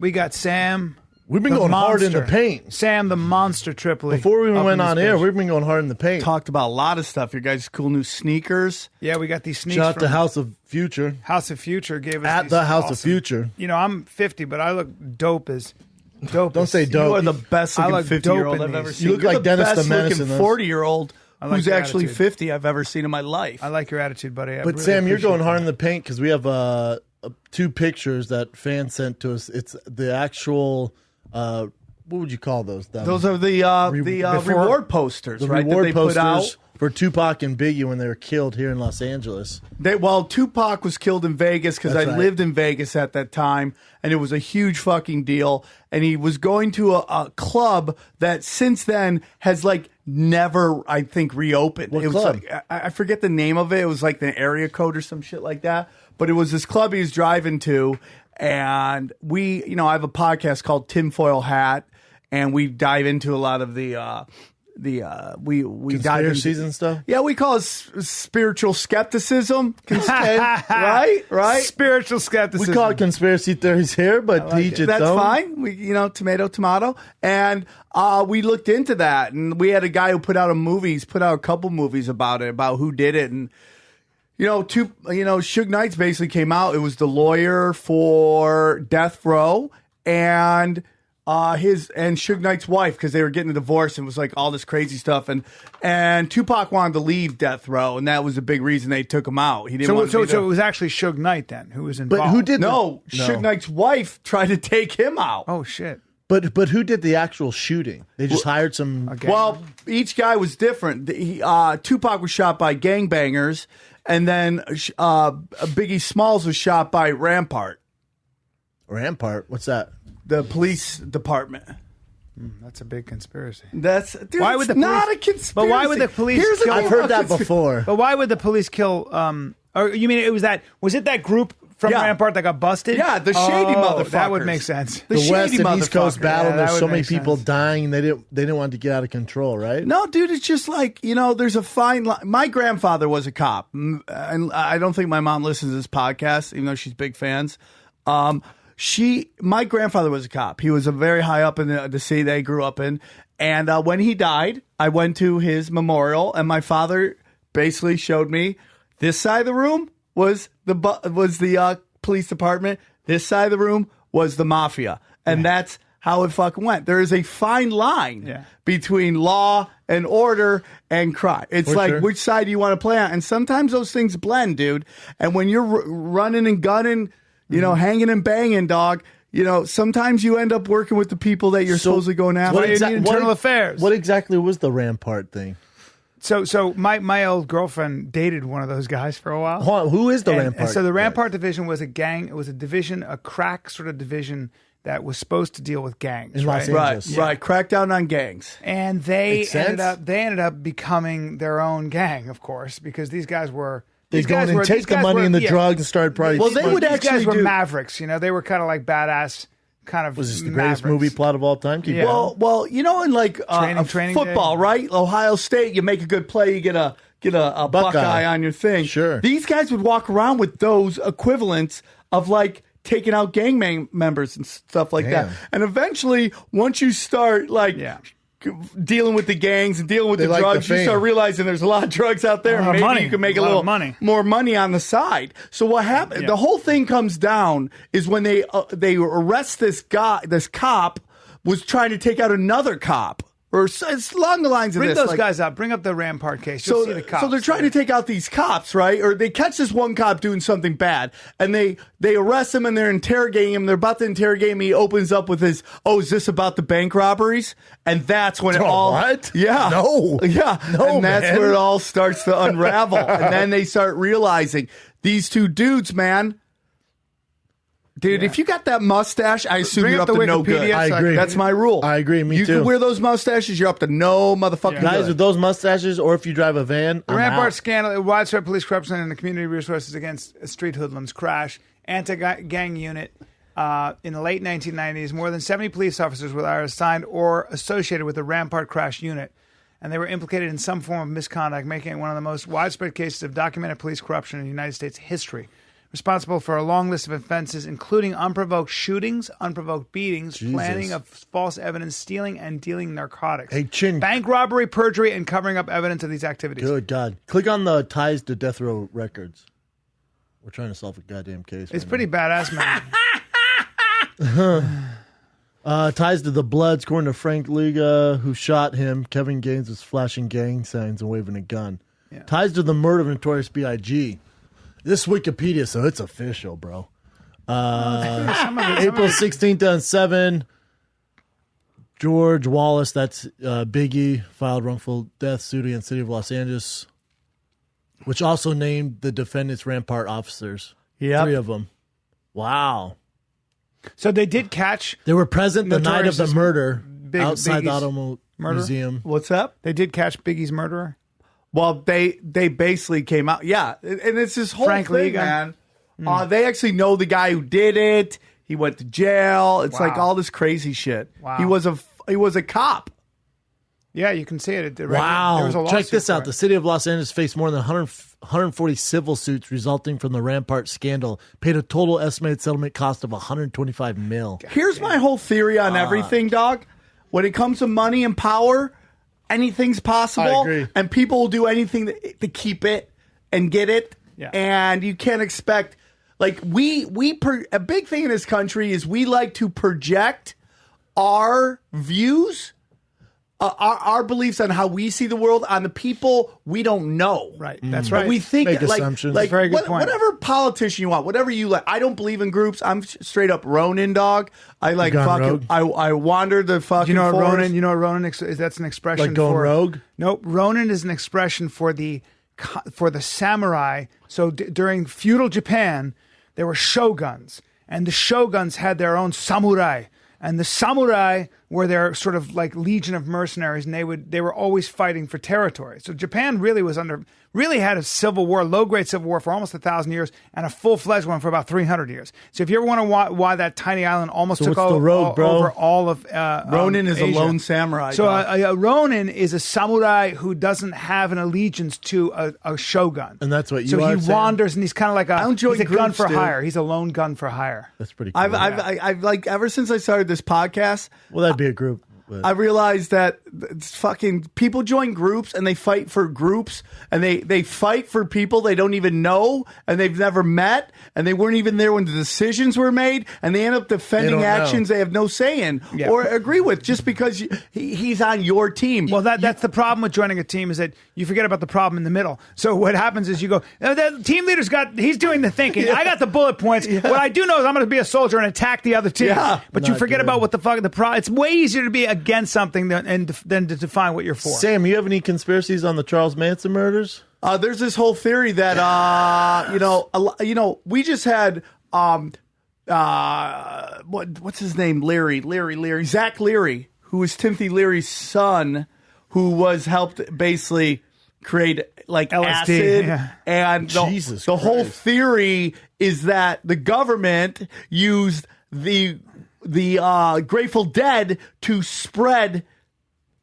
We got Sam. We've been going hard in the paint. Sam the Monster Tripoli. Before we even went on air, we've been going hard in the paint. Talked about a lot of stuff. Your guys' cool new sneakers. Yeah, we got these sneakers. Shout out to House of Future. House of Future gave us At these the House awesome, of Future. You know, I'm 50, but I look dope as dope. Don't say dope. You are the best looking 50-year-old I've ever seen. You look like Dennis the Menace in You're the best looking 40-year-old who's actually 50 I've ever seen in my life. I like your attitude, buddy. But Sam, you're going hard in the paint because we have two pictures that fans sent to us. It's the actual... what would you call those? Those are the reward posters, the right? Reward that they posters put out for Tupac and Biggie when they were killed here in Los Angeles. Tupac was killed in Vegas because I lived in Vegas at that time, and it was a huge fucking deal. And he was going to a club that since then has never, I think, reopened. What it club? was I forget the name of it. It was like the area code or some shit like that. But it was this club he was driving to, and we, I have a podcast called Tinfoil Hat. And we dive into a lot of the we dive into and stuff. Yeah, we call it spiritual skepticism, right? Spiritual skepticism. We call it conspiracy theories here, but to each its That's own. fine. We tomato, and we looked into that, and we had a guy who put out a couple movies about it, about who did it, and. Suge Knight's basically came out. It was the lawyer for Death Row and Suge Knight's wife, because they were getting a divorce and it was like all this crazy stuff. And Tupac wanted to leave Death Row, and that was a big reason they took him out. He didn't. So it was actually Suge Knight then who was involved. But who did? No, Suge Knight's wife tried to take him out. Oh shit. But who did the actual shooting? They just hired some. Okay. Well, each guy was different. Tupac was shot by gangbangers. And then Biggie Smalls was shot by Rampart. Rampart? What's that? The police department. That's a big conspiracy. Why would the police, not a conspiracy. But why would the police kill? I've heard that before. But why would the police kill? Or you mean it was that? Was it that group from Rampart that got busted? Yeah, the shady motherfuckers. That would make sense. The West and East Coast battle. There's so many people sense. dying. They didn't want to get out of control, right? No, dude. It's just like there's a fine line. My grandfather was a cop, and I don't think my mom listens to this podcast, even though she's big fans. My grandfather was a cop. He was a very high up in the city they grew up in, and when he died, I went to his memorial, and my father basically showed me this side of the room was the police department. This side of the room was the mafia, and that's how it fucking went. There is a fine line between law and order and crime. It's which side do you want to play on? And sometimes those things blend, dude. And when you're running and gunning, hanging and banging, dog, sometimes you end up working with the people that you're supposedly going after. Internal affairs. What exactly was the Rampart thing? So my old girlfriend dated one of those guys for a while. Hold on, who is the Rampart? And so the Rampart division was a gang. It was a division, a crack sort of division that was supposed to deal with gangs. In Los Angeles. Right. Crack down on gangs. And they ended up becoming their own gang, of course, because these guys were. They'd go in and take the money and the drugs and start probably. Well, they would these actually guys were mavericks. They were kind of like badass. Kind of was this the greatest movie plot of all time? Yeah. Well, in training football, day. right? Ohio State, you make a good play, you get a Buckeye on your thing. Sure. These guys would walk around with those equivalents of taking out gang members and stuff like that. And eventually, once you start dealing with the gangs and dealing with the drugs, you start realizing there's a lot of drugs out there, and maybe you can make a little more money on the side. So what happened? The whole thing comes down is when they arrest this cop was trying to take out another cop. Or it's along the lines of Bring this. those guys up. Bring up the Rampart case. You'll see the cops. So they're trying to take out these cops, right? Or they catch this one cop doing something bad, and they arrest him, and they're interrogating him. They're about to interrogate him. He opens up with his, is this about the bank robberies? And that's when it all... What? Yeah. No. Yeah. No, and that's man. where it all starts to unravel. And then they start realizing, these two dudes, man... Dude, if you got that mustache, I assume you're up to no good. I agree. That's my rule. I agree. Me too. You can wear those mustaches, you're up to no motherfucking good. Guys with those mustaches, or if you drive a van, the Rampart scandal, widespread police corruption and the community resources against street hoodlums crash. Anti-gang unit in the late 1990s. More than 70 police officers were either assigned or associated with the Rampart crash unit, and they were implicated in some form of misconduct, making it one of the most widespread cases of documented police corruption in United States history. responsible for a long list of offenses, including unprovoked shootings, unprovoked beatings, planning of false evidence, stealing, and dealing narcotics. Hey, Chin. Bank robbery, perjury, and covering up evidence of these activities. Good God. Click on the ties to death row records. We're trying to solve a goddamn case. It's pretty badass, man. Ties to the Bloods, according to Frank Liga, who shot him. Kevin Gaines was flashing gang signs and waving a gun. Yeah. Ties to the murder of Notorious B.I.G. This Wikipedia, so it's official, bro. April 16th, 2007. George Wallace, that's Biggie, filed wrongful death suit against the city of Los Angeles, which also named the defendants Rampart officers. Yep. 3 of them. Wow. So they did catch. They were present the night of the murder outside the Biggie's Automobile Museum. What's up? They did catch Biggie's murderer. Well, they basically came out. Yeah, and it's this whole Frank thing, Liga. man. They actually know the guy who did it. He went to jail. It's like all this crazy shit. Wow. He was a cop. Yeah, you can see it. Wow. There was a Check this lawsuit out. for The it. city of Los Angeles faced more than 140 civil suits resulting from the Rampart scandal, paid a total estimated settlement cost of $125 million. Here's my whole theory on everything, dog. When it comes to money and power, anything's possible. I agree. And people will do anything to keep it and get it. Yeah. And you can't expect, like, a big thing in this country is we like to project our views, our beliefs on how we see the world on the people we don't know. Right. That's But right. we think Make like assumptions. Very good point. whatever politician you want, whatever you like. I don't believe in groups. I'm straight up Ronin, dog. I like Gone fucking. rogue? I wander the fucking. You know what forest. Ronin? You know what Ronin is? That's an expression Like going for rogue? Nope. Ronin is an expression for the samurai. So during feudal Japan, there were shoguns, and the shoguns had their own samurai, and the samurai were their sort of like legion of mercenaries, and they were always fighting for territory. So Japan really had a civil war, low-grade civil war for almost 1,000 years, and a full-fledged one for about 300 years. So if you ever want to why that tiny island almost took what's the road, bro? over all of Ronin is Asia. a lone samurai. So dog. a Ronin is a samurai who doesn't have an allegiance to a shogun. And that's what you so are, he Sam? wanders, and he's kind of like don't join he's a gun groups, for dude. hire. He's a lone gun for hire. That's pretty cool. I've like ever since I started this podcast, Well, that'd be a group. But I realized that it's fucking people join groups and they fight for groups and they fight for people they don't even know and they've never met and they weren't even there when the decisions were made and they end up defending don't actions know. they have no say in Yeah. or agree with just because he's on your team. Well, that's the problem with joining a team is that you forget about the problem in the middle. So what happens is you go, the team leader's he's doing the thinking. I got the bullet points. What I do know is I'm going to be a soldier and attack the other team. Yeah. But you Not forget good. about what the fuck the problem. It's way easier to be against something than to define what you're for. Sam, you have any conspiracies on the Charles Manson murders? There's this whole theory that we just had what's his name, Zach Leary, who was Timothy Leary's son, who was helped basically create like LSD, acid, yeah. and Jesus the whole Christ. theory is that the government used the Grateful Dead to spread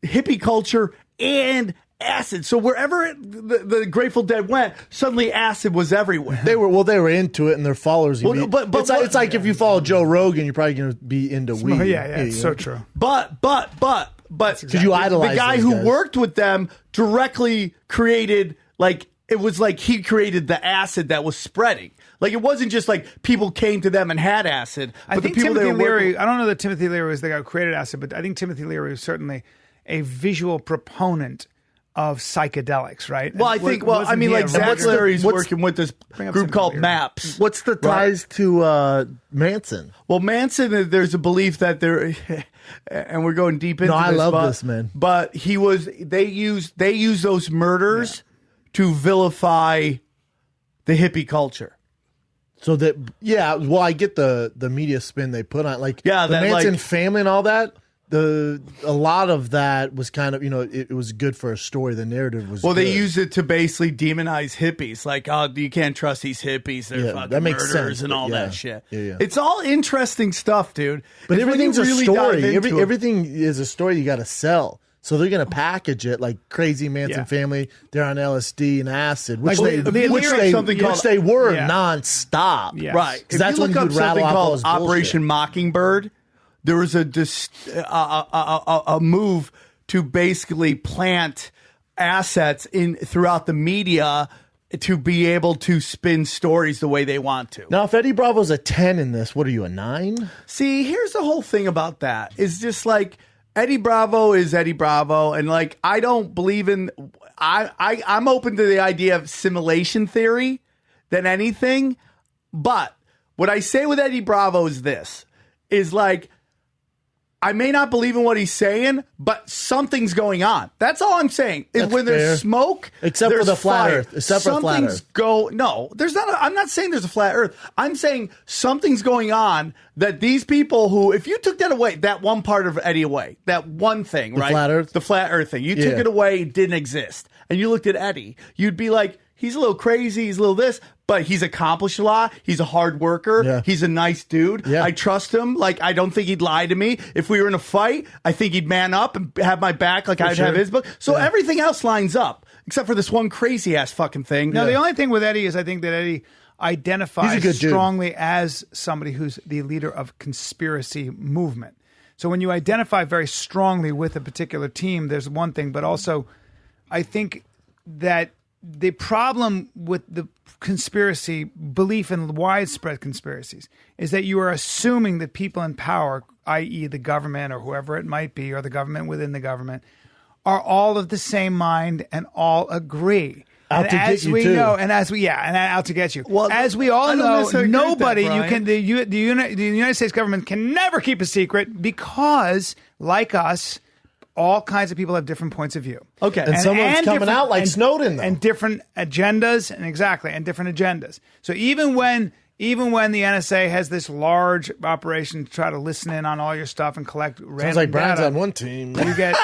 hippie culture and acid. So wherever the Grateful Dead went, suddenly acid was everywhere. They were into it, and their followers. Well, but it's like if you follow Joe Rogan, you're probably going to be into weed. Yeah, it's so true. But Because you idolize the guy those who guys. worked with them directly created, like, it was like he created the acid that was spreading. Like, it wasn't just like people came to them and had acid. But I think the people Timothy they were Leary, working- I don't know that Timothy Leary was the guy who created acid, but I think Timothy Leary was certainly a visual proponent of psychedelics, right? Well, I And think, wasn't he a Zach writer? Leary's what's- working with this Bring up group Timothy called Leary. MAPS. What's the ties to Manson? Well, Manson, there's a belief that there, and we're going deep into No, I this. love but, this, man. But they use those murders to vilify the hippie culture. So that I get the media spin they put on, like Yeah, the that, Manson like- family and all that. A lot of that was kind of it was good for a story. The narrative was Well, they good. used it to basically demonize hippies. Like, oh, you can't trust these hippies. They're Yeah, fucking that makes murderers sense, and but all yeah. that shit. Yeah. It's all interesting stuff, dude. But It's when everything's you a really story. dive into it. Everything is a story you got to sell. So they're going to package it like Crazy Manson family. They're on LSD and acid, which Like, they were nonstop. Yes. Right. Because that's when you would rattle off all his Operation Mockingbird. There was a move to basically plant assets throughout the media to be able to spin stories the way they want to. Now, if Eddie Bravo's a 10 in this, what are you, a 9? See, here's the whole thing about that. It's just like Eddie Bravo is Eddie Bravo, and like I don't believe in. I'm open to the idea of simulation theory than anything, but what I say with Eddie Bravo is this: is like I may not believe in what he's saying, but something's going on. That's all I'm saying. Is That's when fair. there's smoke, Except there's for the flat fire. Earth. Except for the flat Something's Earth. No, there's not. I'm not saying there's a flat Earth. I'm saying something's going on that these people who, if you took that away, that one part of Eddie away, that one thing, right? Flat Earth? The flat Earth thing. You took it away, it didn't exist. And you looked at Eddie, you'd be like, he's a little crazy, he's a little this, but he's accomplished a lot. He's a hard worker. Yeah. He's a nice dude. Yeah. I trust him. Like, I don't think he'd lie to me. If we were in a fight, I think he'd man up and have my back like I'd have his book. So everything else lines up, except for this one crazy ass fucking thing. No, the only thing with Eddie is I think that Eddie identifies dude. strongly as somebody who's the leader of conspiracy movement. So when you identify very strongly with a particular team, there's one thing, but also I think that the problem with the conspiracy belief in widespread conspiracies is that you are assuming that people in power, i.e. the government or whoever it might be, or the government within the government, are all of the same mind and all agree. Out And to as get you we too. know, and as we out to get you. Well, as we all I don't know, necessarily agree with nobody that, the United States government can never keep a secret because, like us, all kinds of people have different points of view. Okay. And someone's coming different- out like Snowden, though. and different agendas, and different agendas. So even when the NSA has this large operation to try to listen in on all your stuff and collect random Sounds like Brian's data, on one team. you get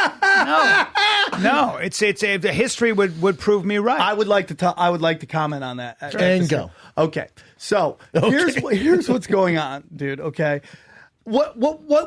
no. It's the history would prove me right. I would like to comment on that. And go. Okay. So here's what's going on, dude. Okay. What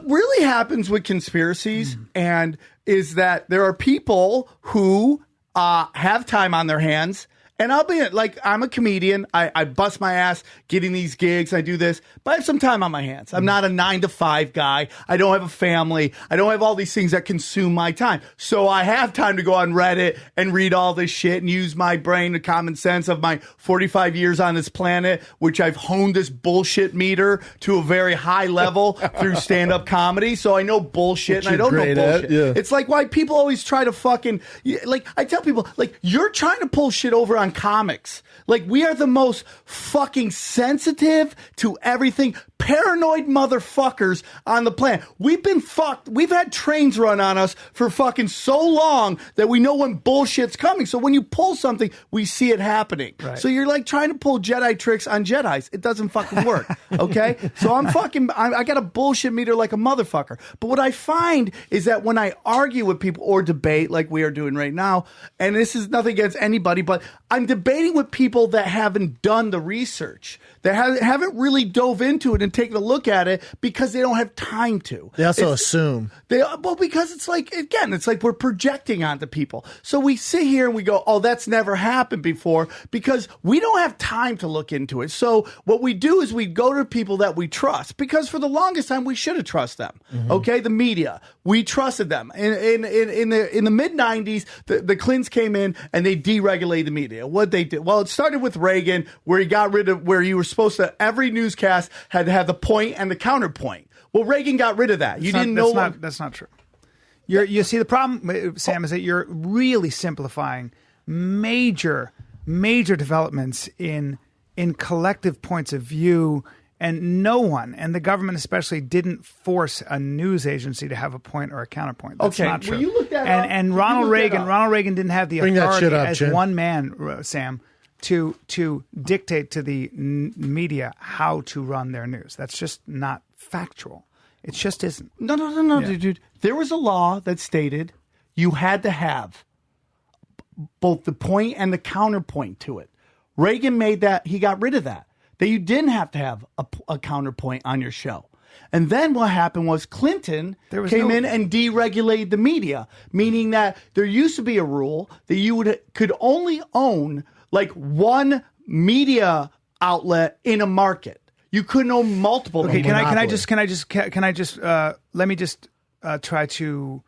really happens with conspiracies and is that there are people who have time on their hands. And I'll be like, I'm a comedian. I bust my ass getting these gigs. I do this, but I have some time on my hands. I'm not a 9-to-5 guy. I don't have a family. I don't have all these things that consume my time. So I have time to go on Reddit and read all this shit and use my brain, the common sense of my 45 years on this planet, which I've honed this bullshit meter to a very high level through stand-up comedy. So I know bullshit and I don't know bullshit. Yeah. It's like why people always try to fucking, like, I tell people, like, you're trying to pull shit over on comics. Like, we are the most fucking sensitive to everything, paranoid motherfuckers on the planet. We've been fucked. We've had trains run on us for fucking so long that we know when bullshit's coming. So when you pull something, we see it happening. Right. So you're like trying to pull Jedi tricks on Jedis. It doesn't fucking work. Okay? So I got a bullshit meter like a motherfucker. But what I find is that when I argue with people or debate like we are doing right now, and this is nothing against anybody, but I'm debating with people that haven't done the research, that haven't really dove into it and taken a look at it because they don't have time to. They also assume. Because it's like, again, it's like we're projecting onto people. So we sit here and we go, oh, that's never happened before because we don't have time to look into it. So what we do is we go to people that we trust because for the longest time we should have trusted them. Mm-hmm. Okay, the media, we trusted them. In the mid 90s, the Clintons came in and they deregulated the media. What they did? Well, it started with Reagan, where he got rid of where you were supposed to every newscast had to have the point and the counterpoint. Well, Reagan got rid of that. That's not true. You see, the problem, Sam, is that you're really simplifying major developments in collective points of view, and no one, and the government especially, didn't force a news agency to have a point or a counterpoint. That's not true. Well, you look that up. And Ronald Reagan didn't have the Bring that authority shit up, as Jen. one man, Sam, to dictate to the media how to run their news. That's just not factual. It just isn't. No, dude. There was a law that stated you had to have both the point and the counterpoint to it. Reagan made that, he got rid of that. That you didn't have to have a counterpoint on your show. And then what happened was Clinton came in and deregulated the media, meaning that there used to be a rule that you could only own like one media outlet in a market. You couldn't own multiple. Okay, can I just let me just try to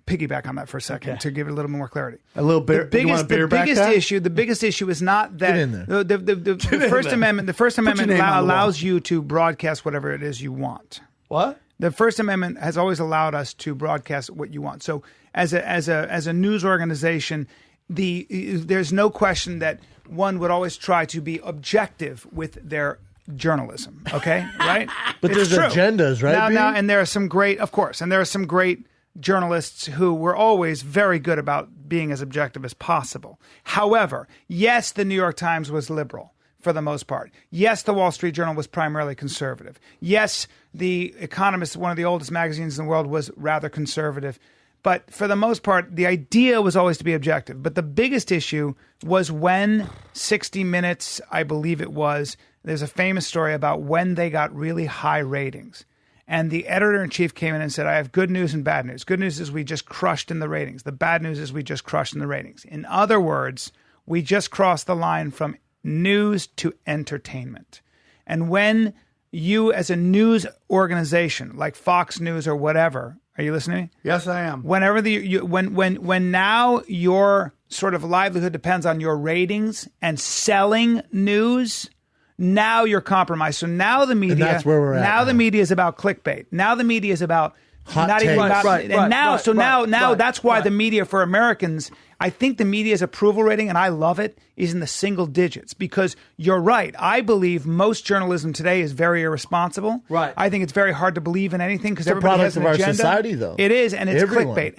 piggyback on that for a second to give it a little more clarity. A little bit. The biggest issue is not that the First Amendment. The First Amendment allows you to broadcast whatever it is you want. What? The First Amendment has always allowed us to broadcast what you want. So as a news organization, there's no question that one would always try to be objective with their journalism. Okay, right? But there's agendas, right? Now, and there are some great, of course, and there are some great journalists who were always very good about being as objective as possible. However, yes, the New York Times was liberal for the most part. Yes, the Wall Street Journal was primarily conservative. Yes, the Economist, one of the oldest magazines in the world, was rather conservative. But for the most part, the idea was always to be objective. But the biggest issue was when 60 Minutes, I believe it was, there's a famous story about when they got really high ratings. And the editor-in-chief came in and said, I have good news and bad news. Good news is we just crushed in the ratings. The bad news is we just crushed in the ratings. In other words, we just crossed the line from news to entertainment. And when you, as a news organization, like Fox News or whatever, are you listening to me? Yes, I am. Whenever when now your sort of livelihood depends on your ratings and selling news, now you're compromised. So now the media, and that's where we're at. Now the media is about clickbait. Now the media is about hot takes. Now that's why the media for Americans, I think the media's approval rating, and I love it, is in the single digits because you're right. I believe most journalism today is very irresponsible. Right. I think it's very hard to believe in anything because it's everybody has a product an of our agenda. society, though. It is, and it's clickbait,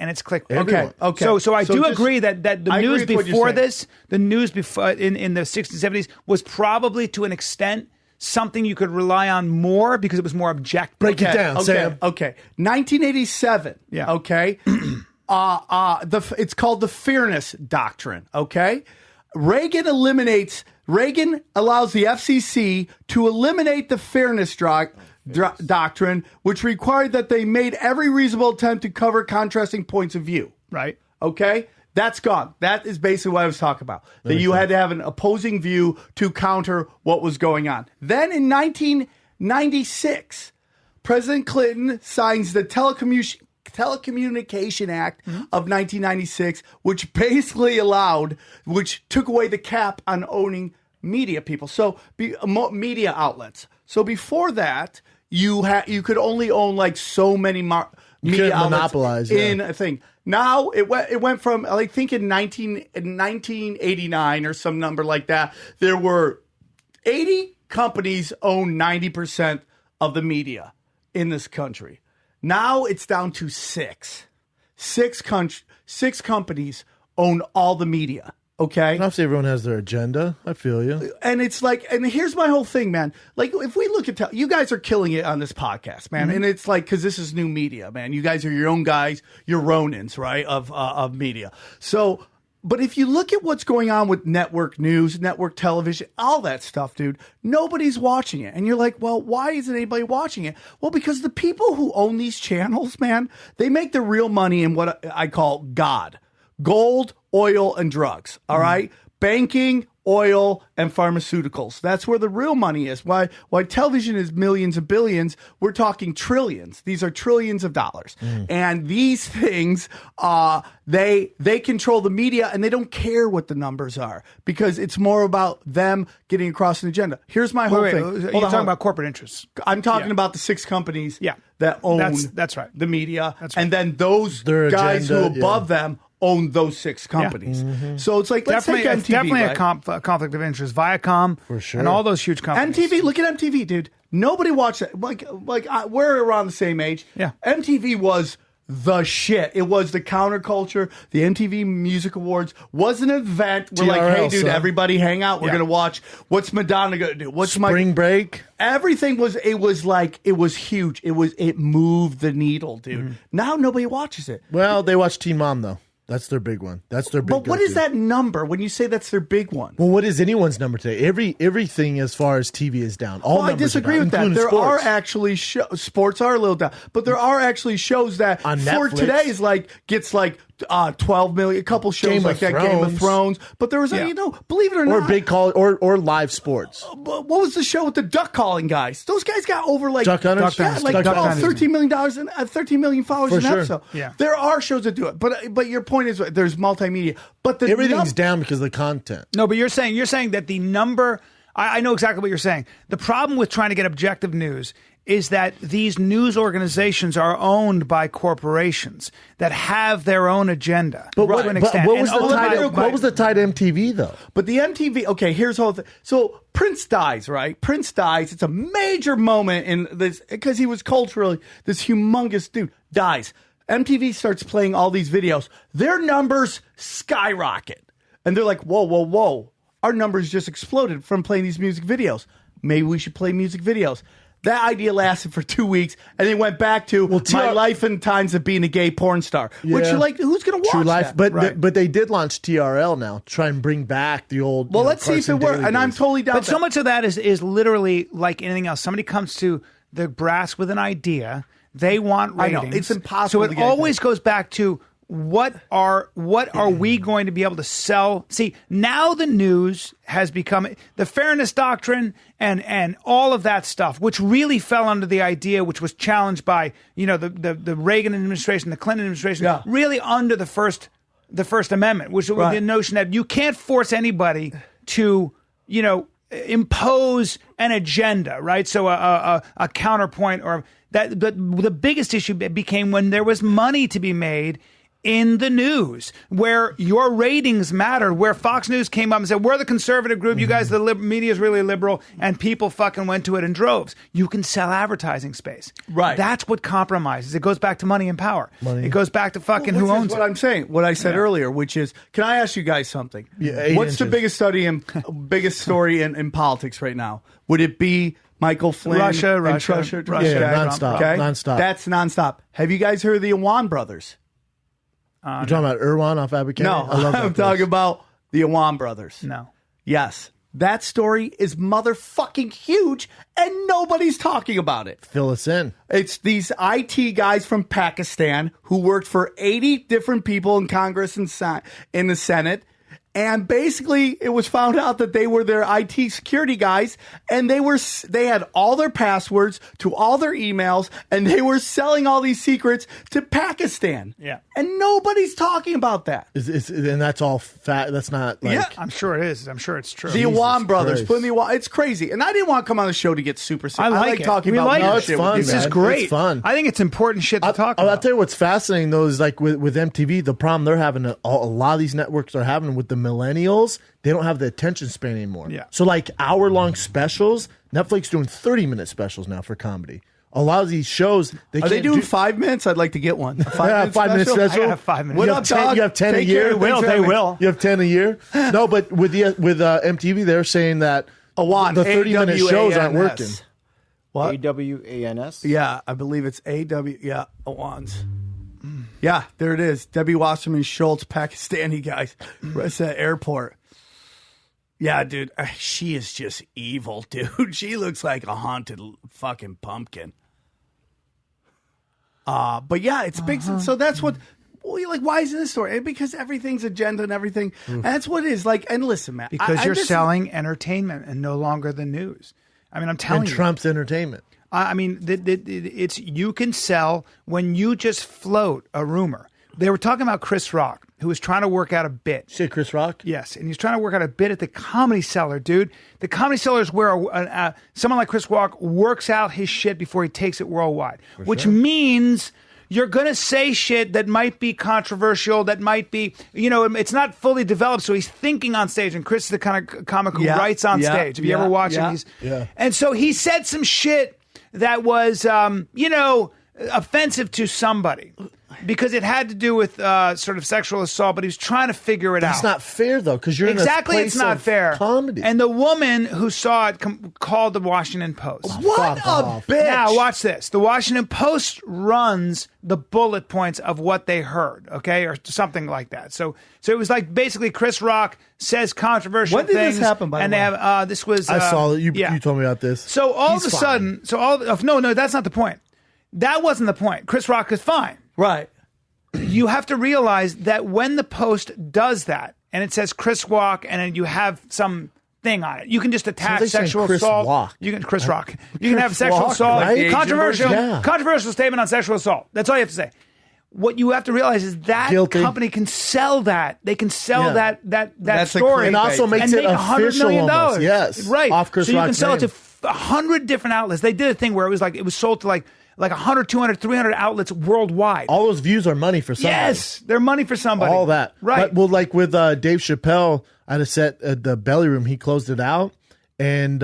Okay. So I do agree that the news before this, the news before in the 60s, 70s was probably to an extent something you could rely on more because it was more objective. Break it down, Sam. Okay. 1987. Yeah. Okay. It's called the Fairness Doctrine. Okay. Reagan allows the FCC to eliminate the Fairness Doctrine, which required that they made every reasonable attempt to cover contrasting points of view. Right. Okay. That's gone. That is basically what I was talking about. That you had to have an opposing view to counter what was going on. Then in 1996, President Clinton signs the Telecommunication Act of 1996, which basically which took away the cap on owning media people. So media outlets. So before that, you could only own like so many media outlets monopolize in a thing. Now it went from, I think in 1989 or some number like that, there were 80 companies own 90% of the media in this country. Now it's down to 6. 6 companies own all the media. Okay. Obviously, everyone has their agenda. I feel you. And it's like, and here's my whole thing, man. Like, if we look at, you guys are killing it on this podcast, man. And it's like, because this is new media, man. You guys are your own guys, you're Ronins, right, of media. So, but if you look at what's going on with network news, network television, all that stuff, dude, nobody's watching it. And you're like, well, why isn't anybody watching it? Well, because the people who own these channels, man, they make the real money in what I call God. Gold, oil, and drugs. All right? Banking, oil, and pharmaceuticals. That's where the real money is. Why television is millions and billions, we're talking trillions. These are trillions of dollars. And these things, they control the media, and they don't care what the numbers are because it's more about them getting across an agenda. Here's my whole thing. You're talking about corporate interests. I'm talking about the 6 companies that own that's right. the media. That's right. And then those guys who above them own those 6 companies. So it's like, let's take MTV, definitely right? a conflict of interest. Viacom, for sure, and all those huge companies. MTV, look at MTV, dude. Nobody watched it. We're around the same age. Yeah. MTV was the shit. It was the counterculture. The MTV Music Awards was an event. We're like, hey, dude, everybody hang out. We're going to watch. What's Madonna going to do? What's Spring Break? Everything was, it was huge. It moved the needle, dude. Now nobody watches it. Well, they watch Teen Mom, though. That's their big one. That's their big. But what is that number when you say that's their big one? Well, what is anyone's number today? Everything as far as TV is down. All I disagree with that. There sports. are actually sports are a little down, but there are actually shows that on for Netflix. today is gets 12 million. A couple shows Game like of that, Game of Thrones. Thrones. But there was believe it or not, big call or live sports. What was the show with the duck calling guys? Those guys got over Duck Hunters? $13 million and 13 million followers For an sure. episode. Yeah. There are shows that do it, but your point is there's multimedia, but Everything's down because of the content. No, but you're saying that the number. I know exactly what you're saying. The problem with trying to get objective news is that these news organizations are owned by corporations that have their own agenda. But what was the tie to MTV though? But the MTV, okay, here's the whole thing. So Prince dies, right? Prince dies. It's a major moment in this because he was culturally this humongous dude. Dies. MTV starts playing all these videos. Their numbers skyrocket. And they're like, whoa. Our numbers just exploded from playing these music videos. Maybe we should play music videos. That idea lasted for 2 weeks, and then went back to my life and times of being a gay porn star. Yeah. Which, who's going to watch True Life, that? But they did launch TRL now, try and bring back the old. Well, let's see if it works. And I'm totally down. But so much of that is literally like anything else. Somebody comes to the brass with an idea. They want ratings. I know it's impossible. So it always goes back to what are we going to be able to sell? See, now the news has become the fairness doctrine and all of that stuff, which really fell under the idea, which was challenged by the Reagan administration, the Clinton administration, really under the First Amendment, which was the notion that you can't force anybody to impose an agenda, right? So a counterpoint or that. But the biggest issue became when there was money to be made in the news, where your ratings mattered, where Fox News came up and said, we're the conservative group, you guys, the media is really liberal, and people fucking went to it in droves. You can sell advertising space. Right. That's what compromises. It goes back to money and power. It goes back to fucking who owns what it. I'm saying, what I said earlier, which is, can I ask you guys something? Yeah, What's the biggest story in politics right now? Would it be Michael Flynn? Russia. Yeah, nonstop. Okay? Nonstop. That's nonstop. Have you guys heard of the Iwan brothers? You're talking about Irwan off Abbott County? No, I love that I'm place. talking about the Iwan brothers. No. Yes. That story is motherfucking huge, and nobody's talking about it. Fill us in. It's these IT guys from Pakistan who worked for 80 different people in Congress and in the Senate. And basically, it was found out that they were their IT security guys, and they had all their passwords to all their emails, and they were selling all these secrets to Pakistan. Yeah. And nobody's talking about that. And that's all fact. That's not like. Yeah. I'm sure it is. I'm sure it's true. The Iwan brothers. Christ. Put in the Iwan. It's crazy. And I didn't want to come on the show to get super sick. I like it. talking We about like weird it. It's shit with fun, you This guys. is great. It's fun. I think it's important shit to talk about. I'll tell you what's fascinating though is like with MTV, the problem they're having, a lot of these networks are having with the millennials. They don't have the attention span anymore. Yeah. So like hour-long specials, Netflix doing 30-minute specials now for comedy. A lot of these shows, Are they doing 5 minutes? I'd like to get one. A 5-minute special? I have 5 minutes. What You up, have 10, dog? you have 10 a Take year. care. They will. You have 10 a year. No, but with MTV, they're saying that Awan, the 30-minute shows aren't A-W-A-N-S. working. What? AWANS? Yeah, I believe it's A-W. Yeah, Awan's. Yeah, there it is. Debbie Wasserman Schultz, Pakistani guys. It's at airport. Yeah, dude, she is just evil, dude. She looks like a haunted fucking pumpkin. But yeah, it's big. So that's what. Well, you're like, why is this story? Because everything's agenda and everything. And that's what it is. Like, and listen, man, Because you're selling entertainment and no longer the news. I mean, I'm telling And you. Trump's entertainment. I mean, it's you can sell when you just float a rumor. They were talking about Chris Rock, who was trying to work out a bit. Say Chris Rock? Yes, and he's trying to work out a bit at the Comedy Cellar, dude. The Comedy Cellar is where someone like Chris Rock works out his shit before he takes it worldwide, which means you're going to say shit that might be controversial, that might be, it's not fully developed, so he's thinking on stage, and Chris is the kind of comic who writes on stage. Have you ever watched him? And so he said some shit that was, offensive to somebody. because it had to do with sort of sexual assault, but he was trying to figure it out. It's not fair, though, because you're exactly in a place it's not of fair. comedy. And the woman who saw it called the Washington Post. What a bitch! Now watch this. The Washington Post runs the bullet points of what they heard, okay, or something like that. So it was like basically Chris Rock says controversial things. When did this happen? By the way, they have this was. I saw it. You told me about this. So all of a sudden, no, that's not the point. That wasn't the point. Chris Rock is fine. Right. You have to realize that when the Post does that, and it says Chris Rock, and then you have some thing on it, you can just attach sexual assault. Rock. You can Chris Rock. You can have sexual assault. Right? Controversial statement on sexual assault. That's all you have to say. What you have to realize is that company can sell that. They can sell that story, and also makes it $100 million. Almost. Yes, right. Off Chris so you Rock's can sell name. it to 100 different outlets. They did a thing where it was sold to like 100, 200, 300 outlets worldwide. All those views are money for somebody. Yes, they're money for somebody. All that. Right. But, well, like with Dave Chappelle at a set at the Belly Room, he closed it out, and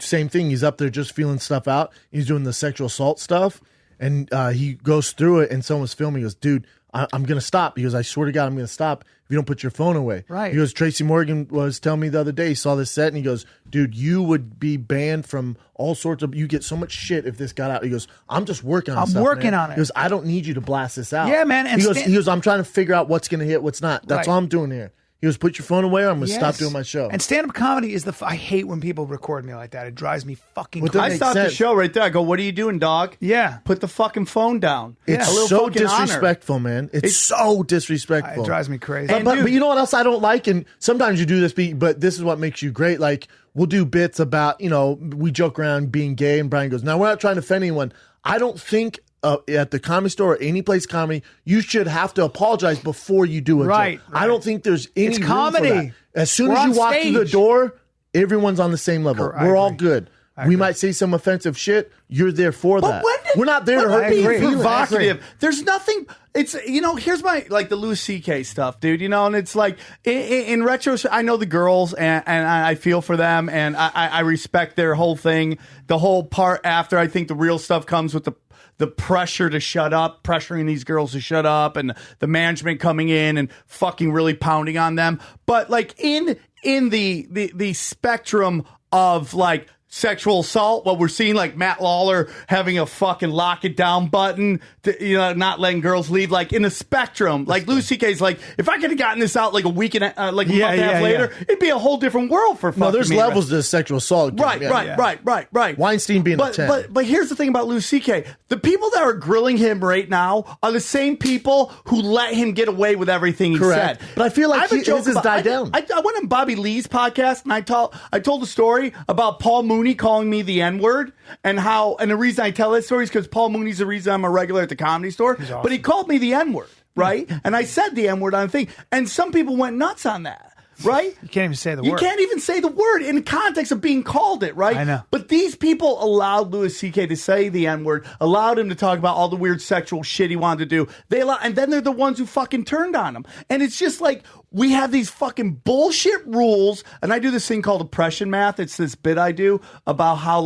same thing. He's up there just feeling stuff out. He's doing the sexual assault stuff, and he goes through it, and someone's filming. He goes, dude, I'm going to stop. He goes, I swear to God, I'm going to stop if you don't put your phone away. Right. He goes, Tracy Morgan was telling me the other day, he saw this set, and he goes, dude, you would be banned from all sorts of, you get so much shit if this got out. He goes, I'm just working on stuff, working man. on it. He goes, I don't need you to blast this out. Yeah, man. And he goes, I'm trying to figure out what's going to hit, what's not. That's all I'm doing here. He goes, put your phone away or I'm going to stop doing my show. And stand-up comedy is I hate when people record me like that. It drives me fucking crazy. I stopped the show right there. I go, what are you doing, dog? Yeah. Put the fucking phone down. It's so disrespectful, man. It's so disrespectful. It drives me crazy. But you know what else I don't like? And sometimes you do this, but this is what makes you great. Like, we'll do bits about, we joke around being gay, and Brian goes, now, we're not trying to offend anyone. I don't think at the Comedy Store or any place comedy, you should have to apologize before you do a joke. I don't think there's any room comedy. for that. As soon as you walk through the door, everyone's on the same level. We're all good. We might say some offensive shit. You're there for that. We're not there to hurt people. Provocative. There's nothing. It's here's my the Louis C.K. stuff, dude. And it's like in retrospect, I know the girls and I feel for them and I respect their whole thing. The whole part after, I think the real stuff comes with the pressure to shut up, pressuring these girls to shut up, and the management coming in and fucking really pounding on them. But in the spectrum of sexual assault, what we're seeing, Matt Lawler having a fucking lock it down button to, not letting girls leave, in the spectrum, Louis C.K.'s if I could have gotten this out a week and a month and a half later, it'd be a whole different world for fucking No, there's me, levels to sexual assault. Right. Weinstein being a 10. But here's the thing about Louis C.K. The people that are grilling him right now are the same people who let him get away with everything he said. But I feel like his has died down. I went on Bobby Lee's podcast and I told the story about Paul Mooney calling me the N-word and the reason I tell that story is because Paul Mooney's the reason I'm a regular at the Comedy Store. Awesome. But he called me the N-word, right? And I said the N-word on a thing. And some people went nuts on that. Right? You can't even say the word. You can't even say the word in the context of being called it, right? I know. But these people allowed Louis C.K. to say the N-word, allowed him to talk about all the weird sexual shit he wanted to do. And then they're the ones who fucking turned on him. And it's just we have these fucking bullshit rules, and I do this thing called oppression math. It's this bit I do about how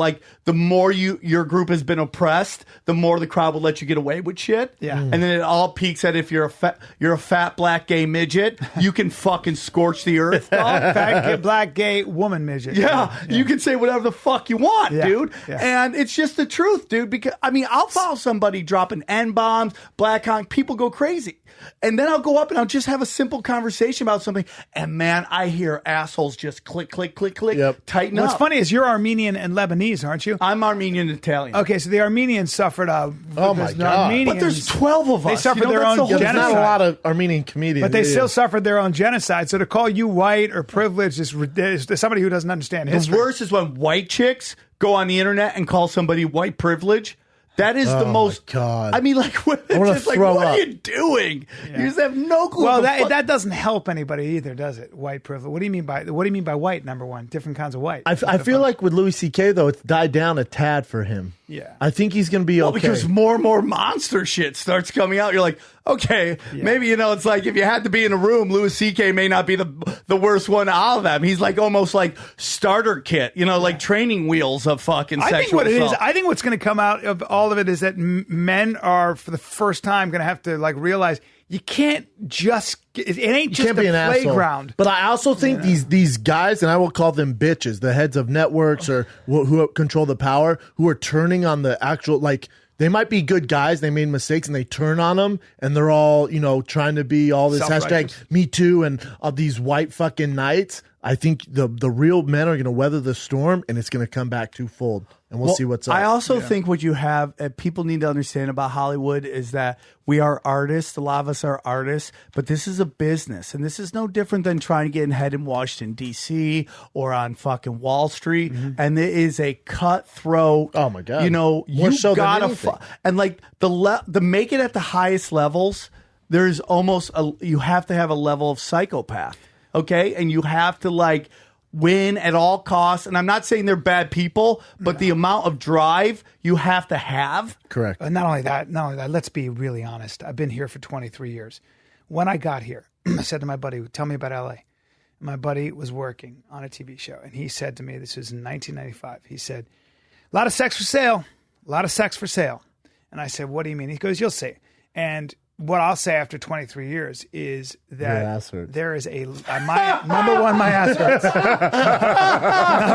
the more your group has been oppressed, the more the crowd will let you get away with shit. Yeah. And then it all peaks at if you're a fat black gay midget, you can fucking scorch the earth. Fat black gay woman midget. Yeah, you can say whatever the fuck you want, dude. Yeah. And it's just the truth, dude. Because I'll follow somebody dropping N-bombs, black honk, people go crazy. And then I'll go up and I'll just have a simple conversation about something. And man, I hear assholes just click, click, click, click, tighten up. What's funny is you're Armenian and Lebanese, aren't you? I'm Armenian and Italian. Okay, so the Armenians suffered oh my God. But there's 12 of us. They suffered their own There's genocide. not a lot of Armenian comedians. But they still suffered their own genocide. So to call you white or privileged is somebody who doesn't understand history. The worst is when white chicks go on the internet and call somebody white privilege. That is the most. God. I mean, what are you doing? You just have no clue. Well, that doesn't help anybody either, does it? White privilege. What do you mean by white? Number one, different kinds of white. I feel like with Louis C.K. though, it's died down a tad for him. Yeah, I think he's going to be okay because more and more monster shit starts coming out. You're like, Okay, maybe, it's like if you had to be in a room, Louis C.K. may not be the worst one out of them. He's like almost like starter kit, like training wheels of fucking sexual assault. I think what's going to come out of all of it is that men are, for the first time, going to have to realize you can't just, it ain't just a playground. But I also think these guys, and I will call them bitches, the heads of networks or who control the power, who are turning on the actual, they might be good guys. They made mistakes and they turn on them and they're all, trying to be all this hashtag Me Too and all these white fucking knights. I think the real men are going to weather the storm and it's going to come back twofold. And we'll see what's up. I also think what you have, people need to understand about Hollywood is that we are artists. A lot of us are artists, but this is a business. And this is no different than trying to get ahead in Washington, D.C. or on fucking Wall Street. Mm-hmm. And it is a cutthroat. Oh, my God. You got to, and the make it at the highest levels, there's almost, you have to have a level of psychopath. Okay. And you have to win at all costs. And I'm not saying they're bad people, but the amount of drive you have to have. Correct. Not only that, let's be really honest. I've been here for 23 years. When I got here, I said to my buddy, tell me about LA. My buddy was working on a TV show. And he said to me, this was in 1995. He said, a lot of sex for sale. A lot of sex for sale. And I said, what do you mean? He goes, you'll see. And what I'll say after 23 years is that there is number one, my ass hurts.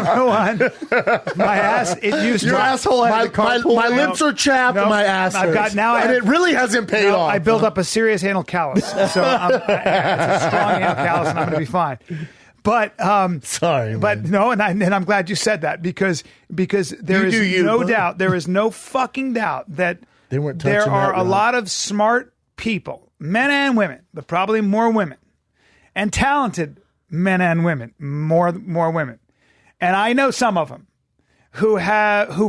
Number one, my ass. It used your to, asshole. My lips are chapped. And my ass hurts. It really hasn't paid off. I built up a serious anal callus, so it's a strong anal callus, and I'm going to be fine. But sorry, but man. no, and I'm glad you said that because there is no doubt, there is no fucking doubt that there are a lot of smart people, men and women, but probably more women, and talented men and women, more women. And I know some of them who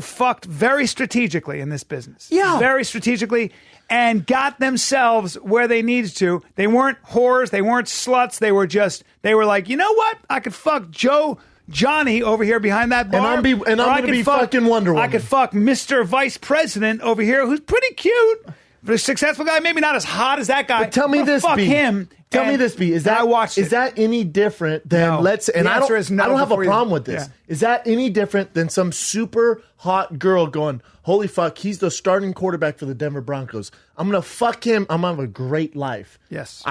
fucked very strategically in this business. Yeah. Very strategically, and got themselves where they needed to. They weren't whores, they weren't sluts, they were like, you know what? I could fuck Johnny over here behind that bar. And I'm going to be fucking Wonder Woman. I could fuck Mr. Vice President over here who's pretty cute. A successful guy, maybe not as hot as that guy. But tell me this, fuck B. him. Tell me this, B. Is that any different than No. and I don't have a problem with this. Yeah. Is that any different than some super hot girl going, holy fuck, he's the starting quarterback for the Denver Broncos. I'm going to fuck him. I'm going to have a great life. Yes.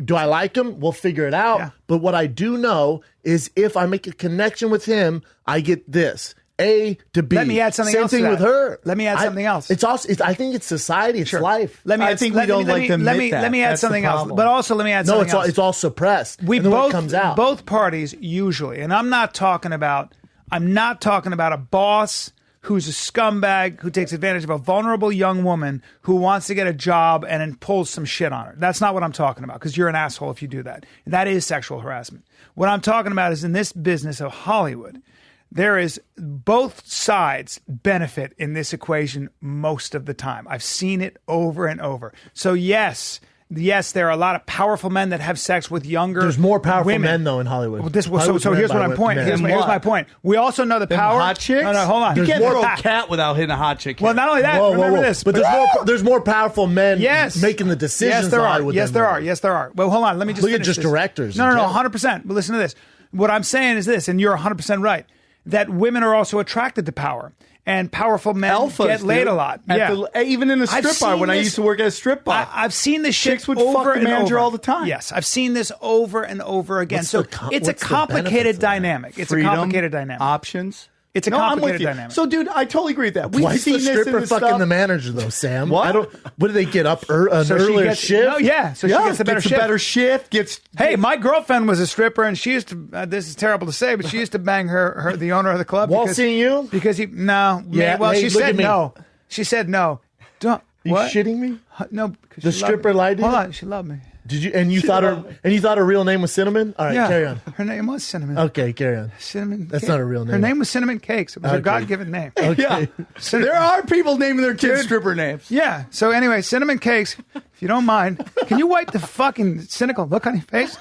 Do I like him? We'll figure it out. Yeah. But what I do know is if I make a connection with him, I get this. A to B. Let me add something else. Same thing with her. Let me add something else. It's also. I think it's society. It's life. Let me add something else. No, it's all suppressed. It comes out. Both parties usually, and I'm not talking about a boss who's a scumbag who takes advantage of a vulnerable young woman who wants to get a job and then pulls some shit on her. That's not what I'm talking about, because you're an asshole if you do that. That is sexual harassment. What I'm talking about is in this business of Hollywood, there is both sides benefit in this equation most of the time. I've seen it over and over. So yes, there are a lot of powerful men that have sex with younger women. There's more powerful men, though, in Hollywood. So here's what I'm pointing. Here's my point. We also know the power. Hot chicks? No, hold on. You can't throw a cat without hitting a hot chick. Well, not only that, remember this. But there's more powerful men making the decisions. Yes, there are. Yes, there are. Well, hold on. Let me just look at just directors. No, 100%. But listen to this. What I'm saying is this, and you're 100% right, that women are also attracted to power. And powerful men get laid a lot. Even in a strip bar, when I used to work at a strip bar. I've seen this shit chicks would over fuck the and manager over. all the time. Yes, I've seen this over and over again. It's a complicated dynamic. It's a complicated dynamic. Options. It's a complicated dynamic. So, dude, I totally agree with that. Why is the stripper fucking the manager, though, Sam? What? What do they get up earlier shift? No, yeah. So she gets a better shift. Hey, my girlfriend was a stripper, and she used to. This is terrible to say, but she used to bang the owner of the club. Seeing you? Because he no. Yeah. Well, she said no. She said no. Don't. You shitting me? No. The stripper lied to you? Hold on. She loved me. Did you? And you thought her real name was Cinnamon? All right, carry on. Her name was Cinnamon. Okay, carry on. Cinnamon. That's not a real name. Her name was Cinnamon Cakes. It was her God-given name. Okay. Yeah. So there are people naming their kids stripper names. Yeah. So anyway, Cinnamon Cakes, if you don't mind, can you wipe the fucking cynical look on your face?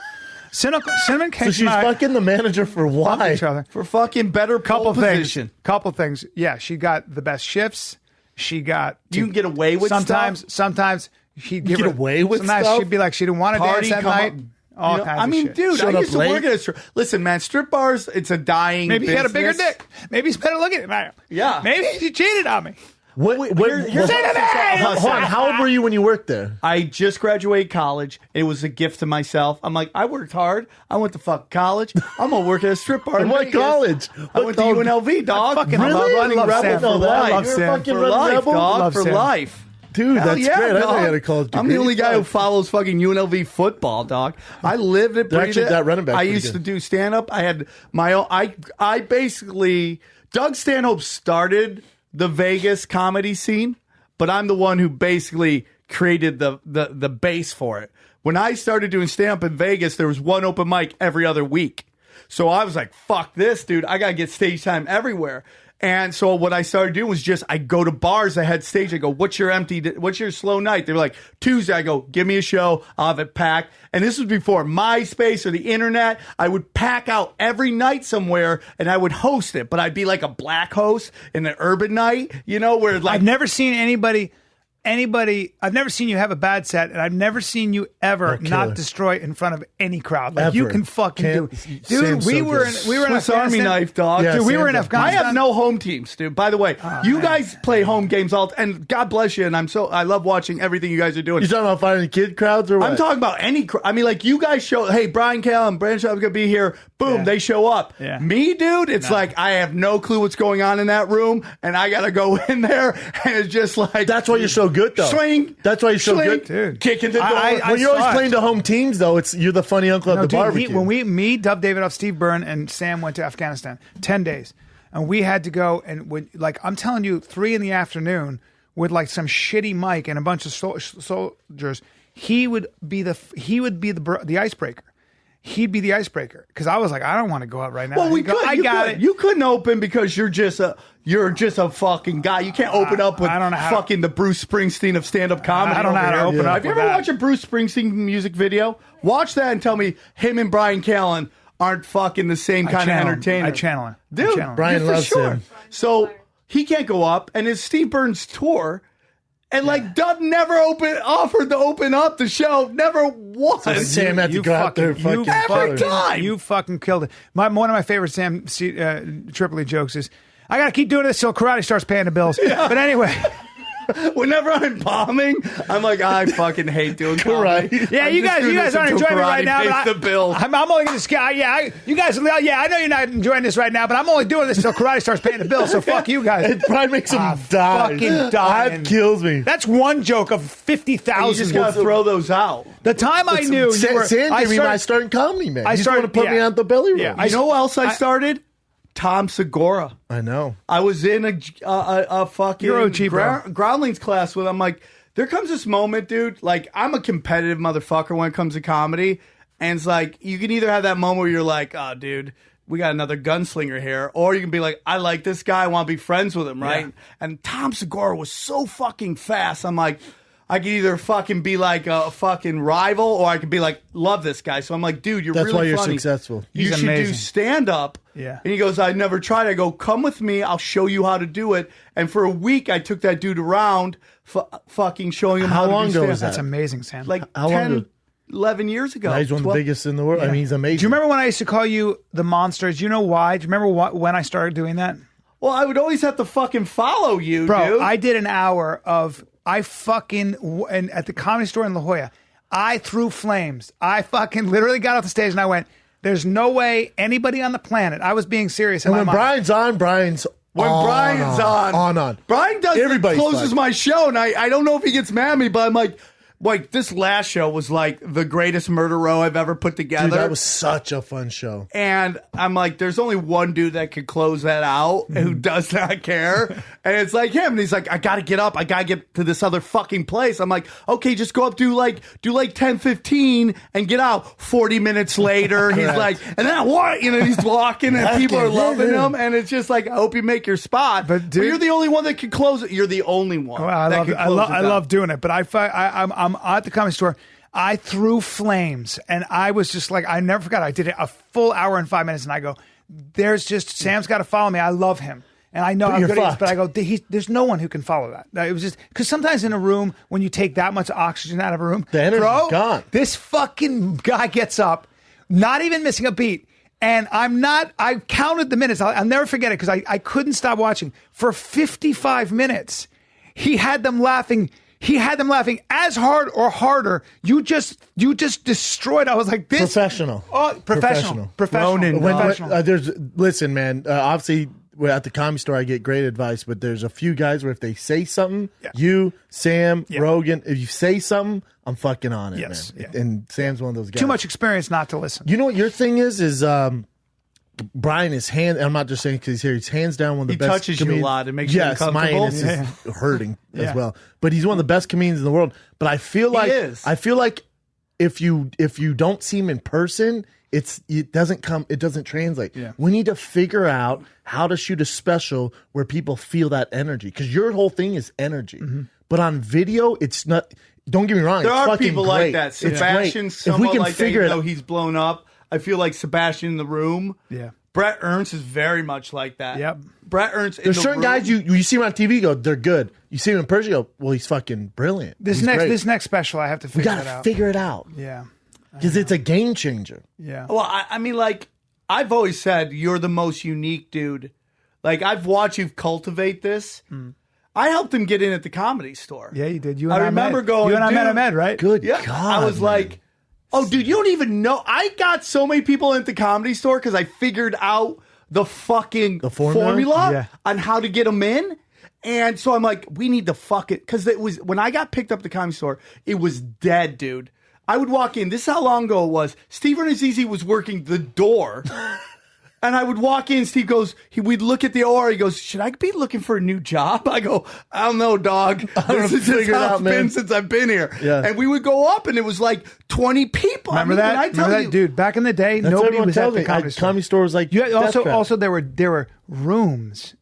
Cinnamon Cakes. So she's fucking the manager for why? For fucking better pole position. Couple things. Yeah, she got the best shifts. She got. You can get away with sometimes. stuff? Sometimes He'd give Get her, away with sometimes stuff? she'd be like, she didn't want to Party, dance that come night. up. All You know, kinds I of mean, shit. dude, Showed I up used to late? work at a strip. Listen, man, strip bars, it's a dying Maybe he had a bigger business. dick. Maybe he's better looking at me. Yeah. Maybe she cheated on me. Here's Hold on, how old were you when you worked there? I just graduated college. It was a gift to myself. I'm like, I worked hard. I went to fucking college. I'm gonna work at a strip bar. in What Vegas. college? I went to UNLV, dog. fucking I'm love- a running I love rebel Sam. for I life. love You're Sam. fucking For running life, rebel, dog. Love For Sam. life. Dude, Hell that's yeah, great. I know dog. you had a college degree. I'm the only guy who follows fucking UNLV football, dog. I lived it, breathed Actually, it. that running back's I pretty used good. to do stand up. I had my own. I basically Doug Stanhope started the Vegas comedy scene, but I'm the one who basically created the base for it. When I started doing stand up in Vegas, there was one open mic every other week. So I was like, fuck this, dude. I got to get stage time everywhere. And so what I started doing was just, I go to bars that had stage. I go, what's your slow night? They were like, Tuesday. I go, give me a show. I'll have it packed. And this was before MySpace or the internet. I would pack out every night somewhere and I would host it. But I'd be like a black host in an urban night, you know, where like. I've never seen anybody, I've never seen you have a bad set, and I've never seen you ever killer. not destroy in front of any crowd. Like you Ever. can fucking Can't- do it. Sam's Dude, we so were good. in Swiss Army Afghanistan. knife, dog. Yeah, Dude, we were in Sam's a- I Afghanistan. have no home teams, dude. By the way, you guys play home games all, and God bless you. And I love watching everything you guys are doing. You talking about finding kid crowds or what? I'm talking about I mean, like you guys show. Hey, Brian Callen, Brandon Shaw's gonna be here. Boom, Yeah. they show up. Yeah. Me, dude, it's like I have no clue what's going on in that room, and I gotta go in there, and it's just like That's why you're so good, though. Swing. That's why you're so swing, good. Dude. Kicking the door. I When you're always saw it. playing to home teams, though, you're the funny uncle at No, the dude, barbecue. when me, Dub Davidoff, Steve Byrne, and Sam went to Afghanistan, 10 days. And we had to go, and like I'm telling you, 3 p.m. with like some shitty mic and a bunch of soldiers, he would be the icebreaker. He'd be the icebreaker because I was like, I don't want to go out right now. Well, we He'd go, could. I you got could. it. You couldn't open because you're just a fucking guy. You can't open up with I don't know how- fucking the Bruce Springsteen of stand-up comedy. I don't know over how to here. open up Have you with ever that. watched a Bruce Springsteen music video? Watch that and tell me him and Brian Callen aren't fucking the same kind of entertainer. I channel him. I Dude, channel him. Brian yeah, for loves sure. him. So he can't go up, and it's Steve Burns' tour. And like Dub never offered to open up the show, never once. Sam had to go out there and fucking every time. You fucking killed it. One of my favorite Sam Tripoli jokes is, I got to keep doing this till karate starts paying the bills. But anyway. Whenever I'm bombing, I'm like, I fucking hate doing Karate. comedy. Yeah, I'm you just guys doing this aren't until enjoying it karate right now. pays But the bill. I'm only going to you guys. Yeah, I know you're not enjoying this right now, but I'm only doing this until karate starts paying the bill. So fuck you guys. It probably makes him die. Fucking dying. That kills me. That's one joke of You 50,000. just gotta throw those out. The time I knew you were, Sam I gave me my started, starting comedy, man. I He's started- going to put me yeah. on the belly roll. Yeah, You know who else I started? Tom Segura. I know. I was in a fucking You're OG, bro. groundlings class with him. I'm like, there comes this moment, dude. Like, I'm a competitive motherfucker when it comes to comedy. And it's like, you can either have that moment where you're like, oh, dude, we got another gunslinger here. Or you can be like, I like this guy. I want to be friends with him, right? Yeah. And Tom Segura was so fucking fast. I'm like, I could either fucking be like a fucking rival or I could be like, love this guy. So I'm like, dude, you're That's really why you're funny. successful. You He's should do amazing. stand up. Yeah. And he goes, I never tried. I go, come with me. I'll show you how to do it. And for a week, I took that dude around fucking showing him How how to long do ago stand was that? That's amazing, Sam. Like How long 10, ago? 11 years ago. Now he's one of the 12 biggest in the world. I mean, he's amazing. Do you remember when I used to call you the monster? Do you know why? Do you remember when I started doing that? Well, I would always have to fucking follow you, Bro, dude. I did an hour of, and at the Comedy Store in La Jolla, I threw flames. I fucking literally got off the stage and I went, there's no way anybody on the planet, I was being serious in And my when mind. Brian's on, Brian's when Brian's on. Brian does Everybody's closes fine. my show, and I don't know if he gets mad at me, but I'm like this last show was like the greatest murder row I've ever put together. Dude, that was such a fun show. And I'm like, there's only one dude that could close that out who does not care. And it's like him. And he's like, I got to get up. I got to get to this other fucking place. I'm like, okay, just go up, do like 10:15 and get out. 40 minutes later, he's like, and then what? You know, he's walking and people are loving him. And it's just like, I hope you make your spot. But, dude- you're the only one that can close it. You're the only one. Well, I that love, can I, close love, it I down. love doing it, but I'm at the Comedy Store. I threw flames, and I was just like, I never forgot. I did it a full hour and 5 minutes, and I go, there's just, Sam's got to follow me. I love him. And I know But how you're good he is, fucked. but I go, there's no one who can follow that. It was just because sometimes in a room, when you take that much oxygen out of a room, The energy's bro, gone. this fucking guy gets up, not even missing a beat. And I counted the minutes. I'll never forget it because I couldn't stop watching. For 55 minutes, he had them laughing. He had them laughing as hard or harder. You just destroyed. I was like, this Professional. Oh, professional. Ronan, Listen, man. Obviously, at the Comedy Store, I get great advice, but there's a few guys where if they say something, you, Sam, Rogan, if you say something, I'm fucking on it, Yes, man. yeah. And Sam's one of those guys. Too much experience not to listen. You know what your thing is Brian is I'm not just saying because he's here. He's hands down one of the best. He touches you a lot. It makes you uncomfortable. My anus is hurting as well. But he's one of the best comedians in the world. But I feel like if you don't see him in person, it doesn't translate. Yeah. We need to figure out how to shoot a special where people feel that energy because your whole thing is energy. Mm-hmm. But on video, it's not. Don't get me wrong. There it's are fucking people great. like that. It's great. Sebastian's If we somewhat can like that, figure even it though out. he's blown up. I feel like Sebastian in the room. Yeah. Brett Ernst is very much like that. Yep. Brett Ernst. There's in the certain room, guys you see him on TV, you go, they're good. You see him in person, you go, well, he's fucking brilliant. This next special, I have to we figure it gotta out. figure it out Yeah. because it's a game changer. Yeah. Well, I mean, like I've always said, you're the most unique dude. Like I've watched you cultivate this. I helped him get in at the Comedy Store. Yeah, you did. You I and remember met. going. You and I met dude, him, Ed, right? Good Yeah, God, I was man. like, oh, dude, you don't even know. I got so many people into Comedy Store because I figured out the fucking formula Yeah. on how to get them in. And so I'm like, we need to fuck it. Because it was, when I got picked up at the Comedy Store, it was dead, dude. I would walk in. This is how long ago it was. Steve Azizi was working the door. And I would walk in, Steve goes, we'd look at the OR, he goes, should I be looking for a new job? I go, I don't know, dog. This is just figure it how out, it's man. been since I've been here. Yeah. And we would go up and it was like 20 people. Remember I mean, that? when I tell Remember you, that, dude? Back in the day, That's what nobody everyone was at tells the me. Comedy Store. Comedy Store was like, You had- death trap. also there were rooms.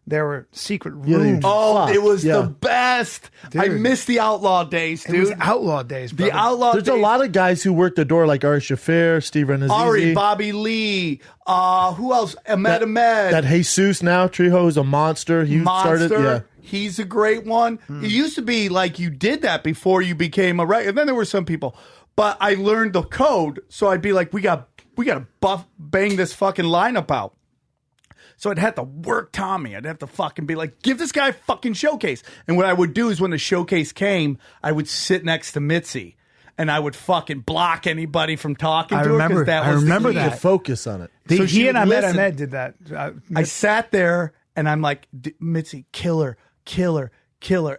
There were secret rooms. oh, Fuck, it was yeah. the best. Dude. I miss the outlaw days, It was dude. outlaw days, bro. The outlaw There's days. a lot of guys who work the door, like Ari Shaffir, Steve Azizi. Ari, Bobby Lee, who else? Ahmed Ahmed. That Jesus now, Trejo is a monster. He Monster. started, yeah. He's a great one. It used to be like you did that before you became a and then there were some people. But I learned the code, so I'd be like, we got to bang this fucking lineup out. So I'd have to work Tommy. I'd have to fucking be like, give this guy a fucking showcase. And what I would do is when the showcase came, I would sit next to Mitzi. And I would fucking block anybody from talking I to remember- her. 'Cause that I was the remember key. that. To focus on it. So she he and would Ahmed listen. did that. I sat there and I'm like, Mitzi, killer.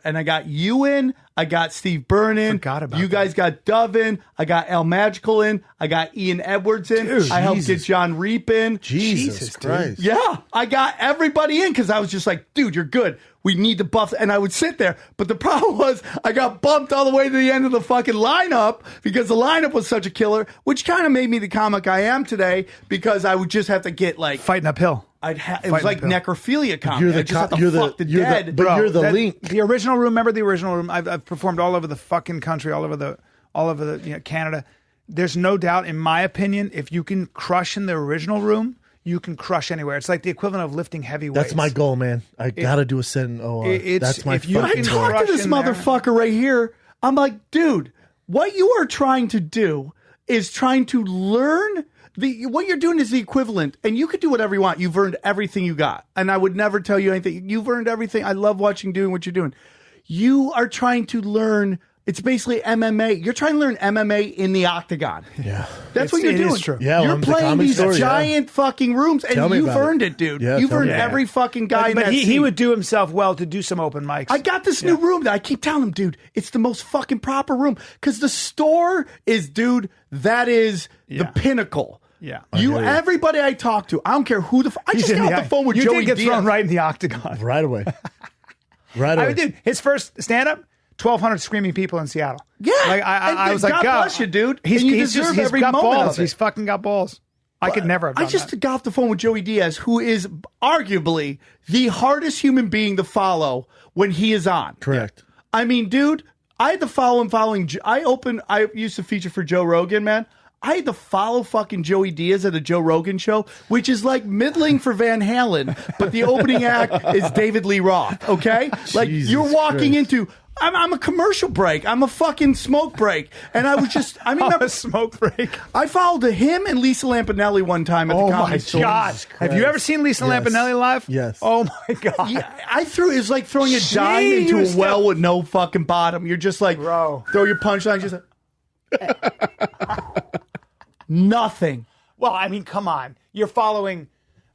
And I got you in. I got Steve Byrne in. Forgot about you guys got Dove in. I got El Magical in. I got Ian Edwards in. Dude, I helped get Jesus. John Reap in. Jesus dude. Christ. Yeah, I got everybody in because I was just like, dude, you're good. We need to buff. And I would sit there. But the problem was I got bumped all the way to the end of the fucking lineup because the lineup was such a killer, which kind of made me the comic I am today because I would just have to get like, Fighting uphill. it was Fighting like uphill. necrophilia comedy. You're the I just had to you're the- fuck the you're the- dead. but you're the link. The original room. Remember the original room? I've performed all over the fucking country, all over the Canada. There's no doubt, in my opinion, if you can crush in the original room, you can crush anywhere. It's like the equivalent of lifting heavy weights. That's my goal, man. I got to do a set in OR. That's my if you fucking can goal. Talk to crush this in there. motherfucker right here. I'm like, dude, what you are trying to do is trying to learn what you're doing is the equivalent, and you could do whatever you want. You've earned everything you got, and I would never tell you anything. You've earned everything. I love watching doing what you're doing. You are trying to learn. It's basically MMA. You're trying to learn MMA in the octagon. Yeah. That's what you're It doing. is true. Yeah, You're I'm the playing Comedy these Store, yeah. giant fucking rooms, and Tell me you've about earned it. it, dude. Yeah, You've tell earned me about every it. fucking guy in But that he seat. would do himself well to do some open mics. I got this new room that I keep telling him, dude, it's the most fucking proper room. Because the store is, dude, that is the pinnacle. Yeah. Everybody I talk to, I don't care who I just got off the phone with you Joey did get Diaz. thrown right in the octagon. Right away. Right I away. mean, dude, his first stand-up, 1,200 screaming people in Seattle. Yeah. Like, I And was like, God God bless you, dude. He's, And you he's deserve he's every got moment balls. of it. He's fucking got balls. I could never have done I just that. got off the phone with Joey Diaz, who is arguably the hardest human being to follow when he is on. Correct. I mean, dude, I had to follow him following. I used to feature for Joe Rogan, man. I had to follow fucking Joey Diaz at a Joe Rogan show, which is like middling for Van Halen, but the opening act is David Lee Roth, okay? Like, Jesus you're walking Christ. into... I'm a commercial break. I'm a fucking smoke break. And I was just... I mean, A smoke break. I followed him and Lisa Lampanelli one time at the Comedy Store. God. Have you ever seen Lisa Yes. Lampanelli live? Yes. Oh, my God. Yeah, it was like throwing a dime into a well with no fucking bottom. You're just like, Bro. throw your punchline, just nothing. Well, I mean, come on. You're following,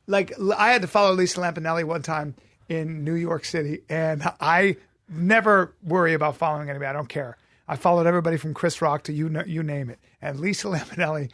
like, I had to follow Lisa Lampanelli one time in New York City, and I never worry about following anybody. I don't care. I followed everybody from Chris Rock to you name it. And Lisa Lampanelli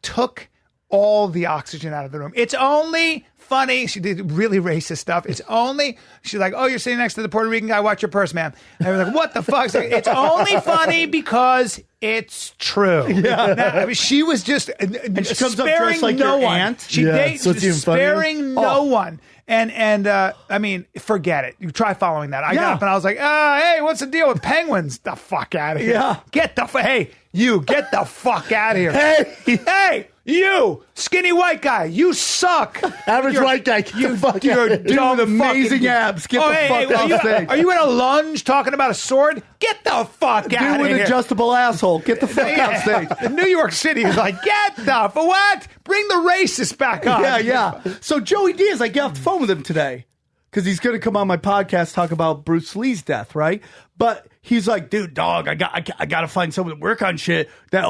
took all the oxygen out of the room. It's only funny. She did really racist stuff. She's like, oh, you're sitting next to the Puerto Rican guy. Watch your purse, man. And I was like, what the fuck? It's only funny because it's true. Yeah. Now, I mean, she was just And she comes up sparing dressed like no your one. aunt. She Yeah, dates so it's even funnier. sparing no one. And I mean, forget it. You try following that. I got up and I was like, hey, what's the deal with penguins? The fuck out of here. Yeah. Get the fuck out of here. Hey, you skinny white guy, you suck. Average white guy, get the fuck You're out a of here. dumb Dude with amazing fucking- abs. Get the fuck off stage. Are you in a lunge talking about a sword? Get the fuck Dude out of with here. adjustable asshole. Get the fuck off stage. New York City is like, for what? Bring the racist back on. Yeah. So Joey Diaz, I get off the phone with him today because he's going to come on my podcast talk about Bruce Lee's death, right? But he's like, dude, dog, I got to find someone to work on shit. That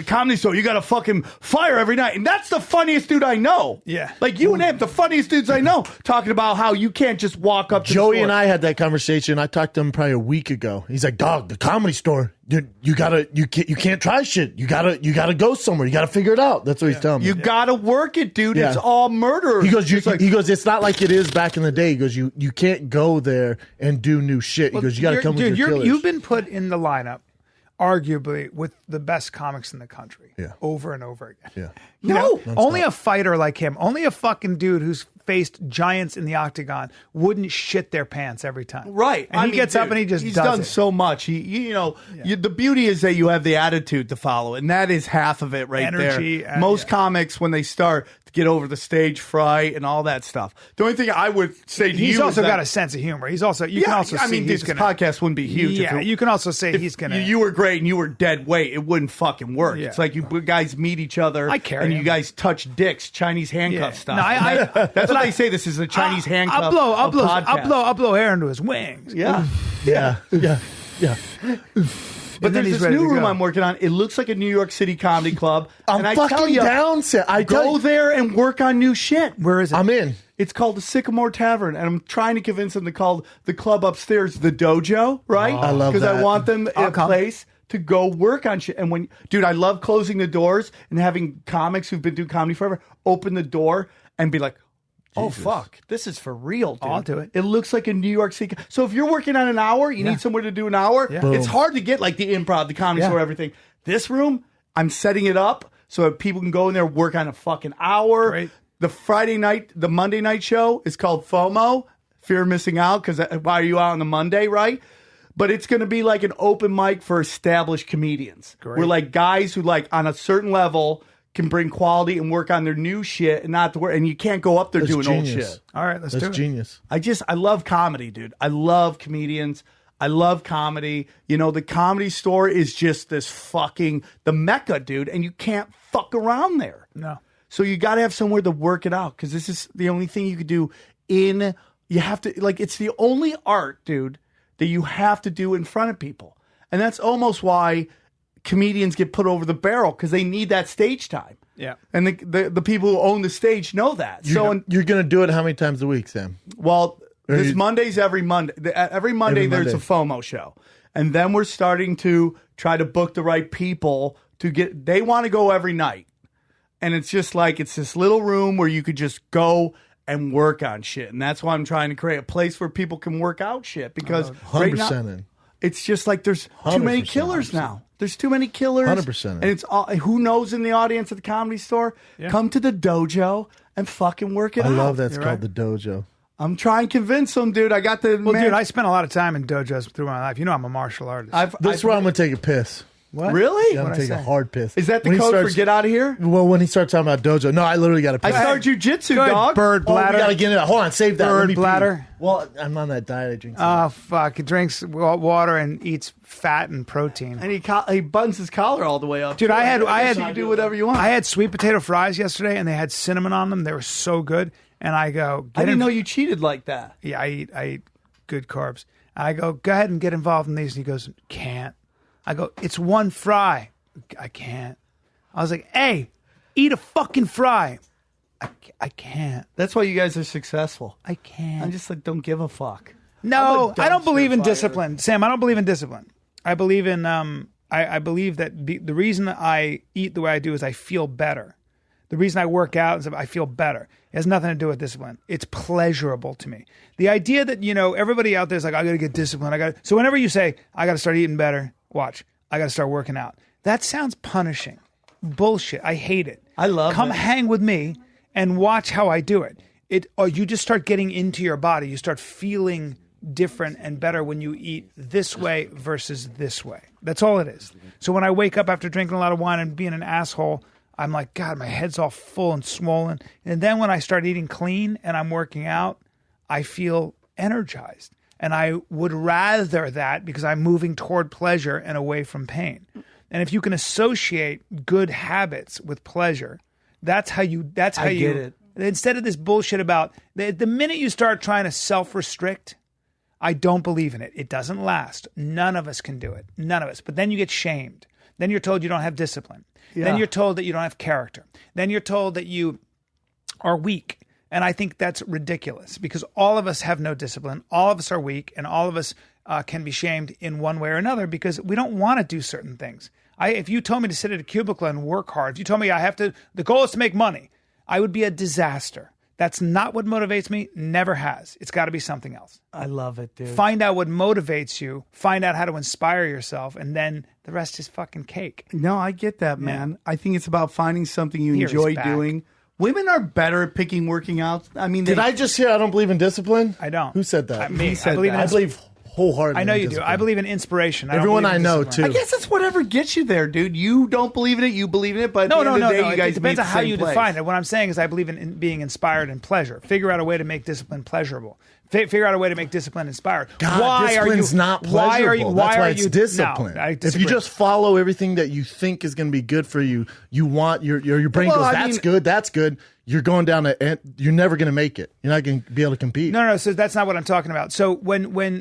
Comedy Store, you got to fucking fire every night. And that's the funniest dude I know. Yeah. Like you and him, the funniest dudes I know, talking about how you can't just walk up to Joey the store. and I had that conversation. I talked to him probably a week ago. He's like, dog, the Comedy Store, you can't try shit. You gotta go somewhere. You gotta figure it out. That's what he's telling me. You got to work it, dude. Yeah. It's all murder. He goes, it's not like it is back in the day. He goes, you can't go there and do new shit. He goes, you got to come with your killers. You've been put in the lineup, arguably, with the best comics in the country. Yeah. Over and over again. Yeah. You know, only a fighter like him, only a fucking dude who's faced giants in the octagon wouldn't shit their pants every time. Right. And he gets up and he just he's does done it. so much. The beauty is that you have the attitude to follow, and that is half of it right Energy, there. Most comics, when they start, get over the stage fright and all that stuff. The only thing I would say to you He's is also that, got a sense of humor. He's also, you can also see this he's gonna, podcast wouldn't be huge. Yeah, you can also say he's if gonna. you were great and you were dead weight, it wouldn't fucking work. Yeah. It's like you guys meet each other I carry and him. you guys touch dicks, Chinese handcuff Yeah. stuff. No, that's what they say. This is a Chinese handcuff. I'll podcast. blow air into his wings. Yeah. yeah. But And then there's he's this ready new to room go. I'm working on. It looks like a New York City comedy club. I'm and I fucking tell you, down, Sam. I tell go you, there and work on new shit. Where is it? I'm in. It's called the Sycamore Tavern, and I'm trying to convince them to call the club upstairs the Dojo, right? I love Because I that. want them I'll a come. place to go work on shit. And dude, I love closing the doors and having comics who've been doing comedy forever open the door and be like, oh, fuck, this is for real, dude. I'll do it. It looks like a New York City. So if you're working on an hour, you need somewhere to do an hour. Yeah. It's hard to get like the improv, the comedy store, everything. This room, I'm setting it up so that people can go in there, work on a fucking hour. Great. The Monday night show is called FOMO, Fear of Missing Out, because why are you out on the Monday, right? But it's going to be like an open mic for established comedians. Great. We're like guys who like on a certain level can bring quality and work on their new shit and not to work. And you can't go up there That's doing old genius. shit. All right, let's That's do it. genius. I love comedy, dude. I love comedians. I love comedy. You know, the Comedy Store is just this fucking the mecca, dude. And you can't fuck around there. No. So you got to have somewhere to work it out because this is the only thing you could do you have to, like, it's the only art, dude, that you have to do in front of people. And that's almost why comedians get put over the barrel because they need that stage time. Yeah. And the people who own the stage know that. You're going to do it how many times a week, Sam? This Monday's every Monday. Every Monday there's a FOMO show. And then we're starting to try to book the right people they want to go every night. And it's just like, it's this little room where you could just go and work on shit. And that's why I'm trying to create a place where people can work out shit because 100% right now, in. it's just like there's too many 100%, killers now. There's too many killers. 100%. And it's all, who knows in the audience at the Comedy Store? Yeah. Come to the dojo and fucking work it I out. love that's You're called right. the dojo. I'm trying to convince them, dude. I got the Well, dude, I spent a lot of time in dojos through my life. You know, I'm a martial artist. This is where I'm going to take a piss. What? Really? Yeah, I'm What'd I taking a say? hard piss. Is that the When he code starts- for get out of here? Well, when he starts talking about dojo, no, I literally got to piss. I start jujitsu, Good dog. bird Oh, we bladder. got to get it. Hold on, save that. Let Bird me pee. bladder. Well, I'm on that diet. I drink. Oh, fuck. He drinks water and eats fat and protein. And he buns his collar all the way up. Dude, I had You can do whatever you want. I had sweet potato fries yesterday, and they had cinnamon on them. They were so good. And I go, I didn't know you cheated like that. Yeah, I eat good carbs. I go, go ahead and get involved in these. And he goes, can't. I go, it's one fry. I can't. I was like, hey, eat a fucking fry. I can't. That's why you guys are successful. I can't. I'm just like, don't give a fuck. No, I don't dumpster believe in fire. discipline. Sam, I don't believe in discipline. I believe in, I believe that the reason I eat the way I do is I feel better. The reason I work out is I feel better. It has nothing to do with discipline. It's pleasurable to me. The idea that, everybody out there is like, I got to get disciplined. So whenever you say, I got to start eating better, watch, I got to start working out. That sounds punishing. Bullshit. I hate it. I love Come it. hang with me and watch how I do it. Or you just start getting into your body. You start feeling different and better when you eat this way versus this way. That's all it is. So when I wake up after drinking a lot of wine and being an asshole, I'm like, God, my head's all full and swollen. And then when I start eating clean and I'm working out, I feel energized. And I would rather that because I'm moving toward pleasure and away from pain. And if you can associate good habits with pleasure, that's how you get it. Instead of this bullshit about the minute you start trying to self-restrict, I don't believe in it. It doesn't last. None of us can do it. None of us. But then you get shamed. Then you're told you don't have discipline. Yeah. Then you're told that you don't have character. Then you're told that you are weak. And I think that's ridiculous because all of us have no discipline. All of us are weak, and all of us can be shamed in one way or another because we don't want to do certain things. If you told me to sit at a cubicle and work hard, if you told me the goal is to make money, I would be a disaster. That's not what motivates me. Never has. It's got to be something else. I love it, dude. Find out what motivates you. Find out how to inspire yourself, and then the rest is fucking cake. No, I get that, man. I think it's about finding something you Here's enjoy back. doing. Women are better at picking working out. I mean, Did I just hear I don't believe in discipline? I don't. Who said that? Me. said I believe that. I in believe wholeheartedly. I know in you do. discipline. I believe in inspiration. I don't Everyone believe in I know, discipline. too. I guess that's whatever gets you there, dude. You don't believe in it. You believe in it. But at No. the end of the day, you guys It depends meet on how the same you place. define it. What I'm saying is I believe in being inspired and pleasure. Figure out a way to make discipline pleasurable. Figure out a way to make discipline inspired. God, discipline's not pleasurable. Why are you? That's why are it's you discipline. No, I if disagree. you just follow everything that you think is going to be good for you, you want your brain Well, goes, I that's mean- good, that's good. You're going down to, you're never going to make it. You're not going to be able to compete. No. So that's not what I'm talking about. So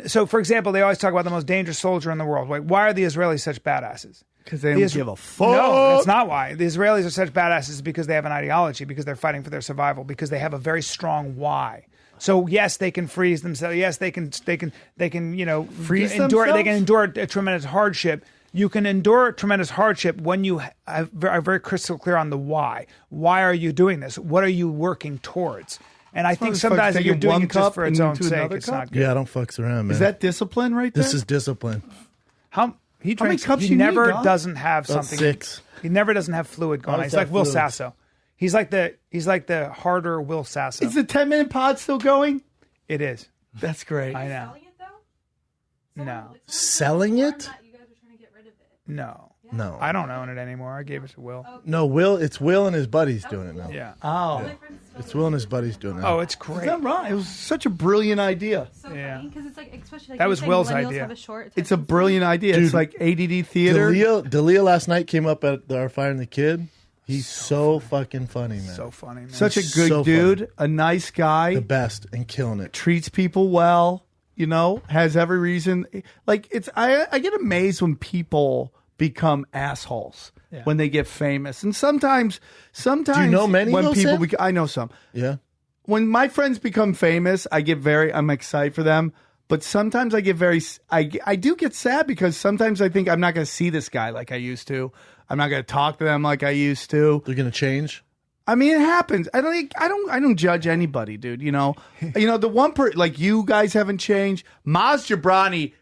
so for example, they always talk about the most dangerous soldier in the world. Like, why are the Israelis such badasses? Because they don't give a fuck. No, that's not why. The Israelis are such badasses because they have an ideology, because they're fighting for their survival, because they have a very strong why. So yes, they can freeze themselves. Yes, they can Freeze endure. They themselves? can endure a tremendous hardship. You can endure tremendous hardship when you are very crystal clear on the why. Why are you doing this? What are you working towards? And I think motherfucker's sometimes if taking you're doing one it just cup for its and own into sake, another it's cup? not good. Yeah, I don't fucks around, man. Is that discipline right there? This is discipline. How he many drinks? cups He you need, never dog? doesn't have About something. 6. He never doesn't have fluid going on. Always He's like have Will fluids. Sasso. He's like the harder Will Sasso. Is the 10-minute pod still going? It is. That's great. I know. Selling it though? No. Selling it? You guys are trying to get rid of it. No. No. I don't own it anymore. I gave it to Will. No, it's Will and his buddies doing it now. Yeah. Oh, It's Will and his buddies doing it. Oh, it's is great. that right? It was such a brilliant idea. So Yeah. funny because it's like, especially like That you're was saying Will's millennials idea. have a short It's a attention brilliant idea. It's Dude, like ADD theater. Dalia last night came up at our Fire and the Kid. He's so fucking funny, man. So funny, man. Such a good So dude, a nice guy, the best and killing it. treats people well, has every reason. Like I get amazed when people become assholes when they get famous. And sometimes Do you know many, when though, people Sam? I know some. Yeah. When my friends become famous, I'm excited for them. But sometimes I get I do get sad because sometimes I think I'm not going to see this guy like I used to. I'm not going to talk to them like I used to. They're going to change? I mean, it happens. I don't judge anybody, dude. The one like you guys haven't changed. Maz Jobrani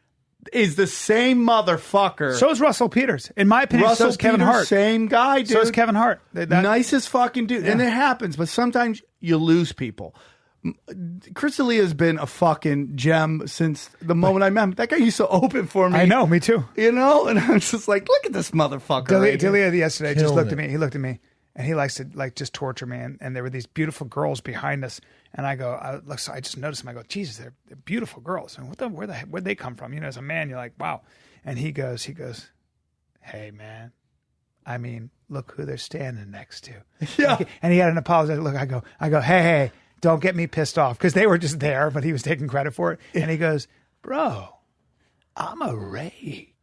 is the same motherfucker. So is Russell Peters. In my opinion, so is Kevin Peters, Hart. same guy, dude. So is Kevin Hart. Nicest fucking dude. And it happens, but sometimes you lose people. Chris D'Elia has been a fucking gem since the moment I met him. That guy used to open for me. I know, me too. You know, and I'm just like, look at this motherfucker. Delia yesterday just looked Killing at me. He looked at me, and he likes to like just torture me. And there were these beautiful girls behind us, and I go, so I just noticed them. I go, Jesus, they're beautiful girls. And where'd they come from? You know, as a man, you're like, wow. And he goes, hey man, I mean, look who they're standing next to. Yeah. And he had an apologetic look. I go, hey, don't get me pissed off, because they were just there, but he was taking credit for it. And he goes, bro, I'm a rake.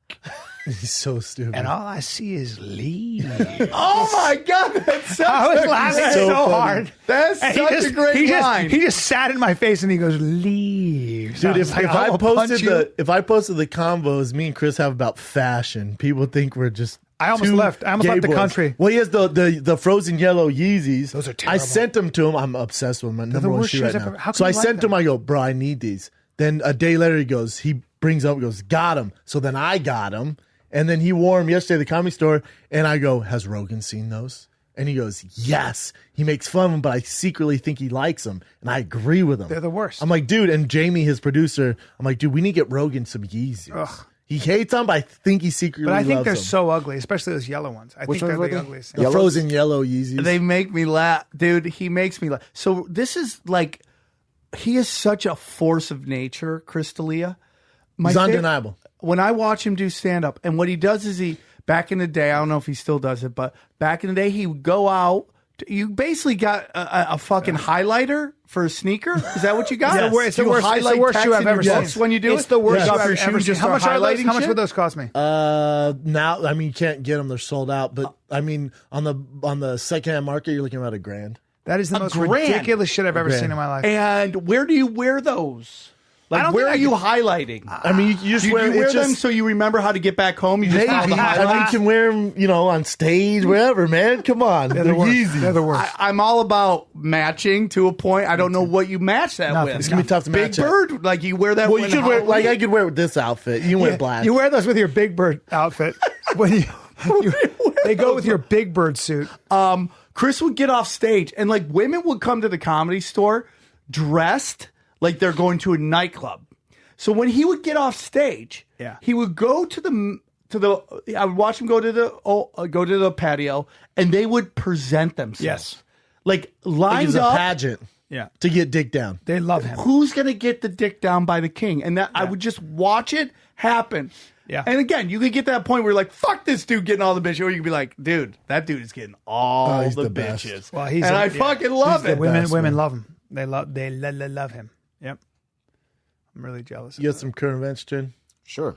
He's so stupid. And all I see is leaves. Oh my God, that's such I was a laughing great- so funny. hard. That's And such a great line. He just sat in my face and he goes, leaves. Dude, was if, like, if I I will posted punch you. if I posted the combos me and Chris have about fashion, people think we're just. I almost two left. I almost gay left the boys. country. Well, he has the frozen yellow Yeezys. Those are I terrible. sent them to him. I'm obsessed with them. My number one worst shoe shoes right I've now. ever- how can So I you like sent them? him. I go, bro, I need these. Then a day later, he brings up, goes, got him. So then I got him, and then he wore them yesterday at the comedy store. And I go, has Rogan seen those? And he goes, yes. He makes fun of them, but I secretly think he likes them, and I agree with him. They're the worst. I'm like, dude, and Jamie, his producer, I'm like, dude, we need to get Rogan some Yeezys. Ugh. He hates them, but I think he secretly But I think loves they're them. so ugly, especially those yellow ones. I Which think they're ones the are they? ugliest. The frozen yellow Yeezys. They make me laugh. Dude, he makes me laugh. So this is like, he is such a force of nature, Chris D'Elia. He's undeniable. When I watch him do stand-up, and what he does is back in the day, I don't know if he still does it, but back in the day, he would go out. You basically got a fucking highlighter for a sneaker. Is that what you got? Yes. It's the You worst highlight shoe text I've in ever your seen. books when you do It's it? the worst Take shoe off I've your ever shoes seen. just How for much are those? highlighting How much shit? would those cost me? Now, I mean, you can't get them; they're sold out. But I mean, on the secondhand market, you're looking at $1,000. That is the most grand. ridiculous shit I've ever grand. seen in my life. And where do you wear those? I Like, don't where think are I you could- highlighting? I mean, you just Do wear, you wear it's them just, so you remember how to get back home? You just maybe. follow the I mean, you highlights? can wear them, on stage, wherever, man. Come on, they're, the worst. Yeezys. They're the worst. I'm all about matching to a point. I don't know what you match that Nothing. with. It's gonna be tough to Big match it. Bird, like you wear that. Well, you when could wear Halloween? I could wear it with this outfit. You can wear black. You wear those with your Big Bird outfit. When they go with your Big Bird suit. Chris would get off stage, and like women would come to the Comedy Store dressed like they're going to a nightclub. So when he would get off stage, Yeah. he would go to the. I would watch him go to the patio, and they would present themselves. Yes. like Like lined it's a up. pageant Yeah. to get dick down. They love him. Who's gonna get the dick down by the king? And that I would just watch it happen. Yeah. And again, you could get to that point where you're like, fuck this dude getting all the bitches, or you could be like, dude, that dude is getting all he's the the best. bitches. Well, and I fucking love it. Women best, women man. love him. They love him. Yep. I'm really jealous. You got some current events, Jen? Sure.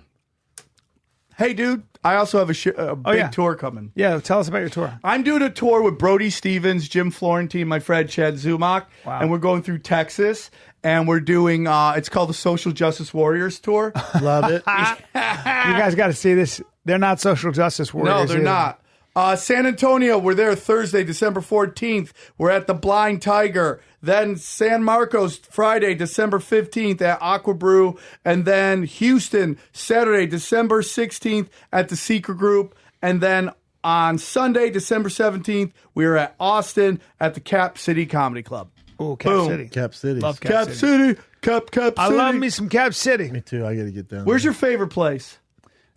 Hey, dude, I also have a big yeah. tour coming. Yeah, tell us about your tour. I'm doing a tour with Brody Stevens, Jim Florentine, my friend Chad Zumach, Wow. and we're going through Texas, and we're doing, it's called the Social Justice Warriors Tour. Love it. You guys got to see this. They're not social justice warriors. No, they're either. not. San Antonio, we're there Thursday, December 14th. We're at the Blind Tiger. Then San Marcos, Friday, December 15th at Aqua Brew. And then Houston, Saturday, December 16th at the Secret Group. And then on Sunday, December 17th, we are at Austin at the Cap City Comedy Club. Ooh, Cap Boom. City. Cap City. Love Cap City. Cap City. I love me some Cap City. Me too. I got to get down. Where's your favorite place?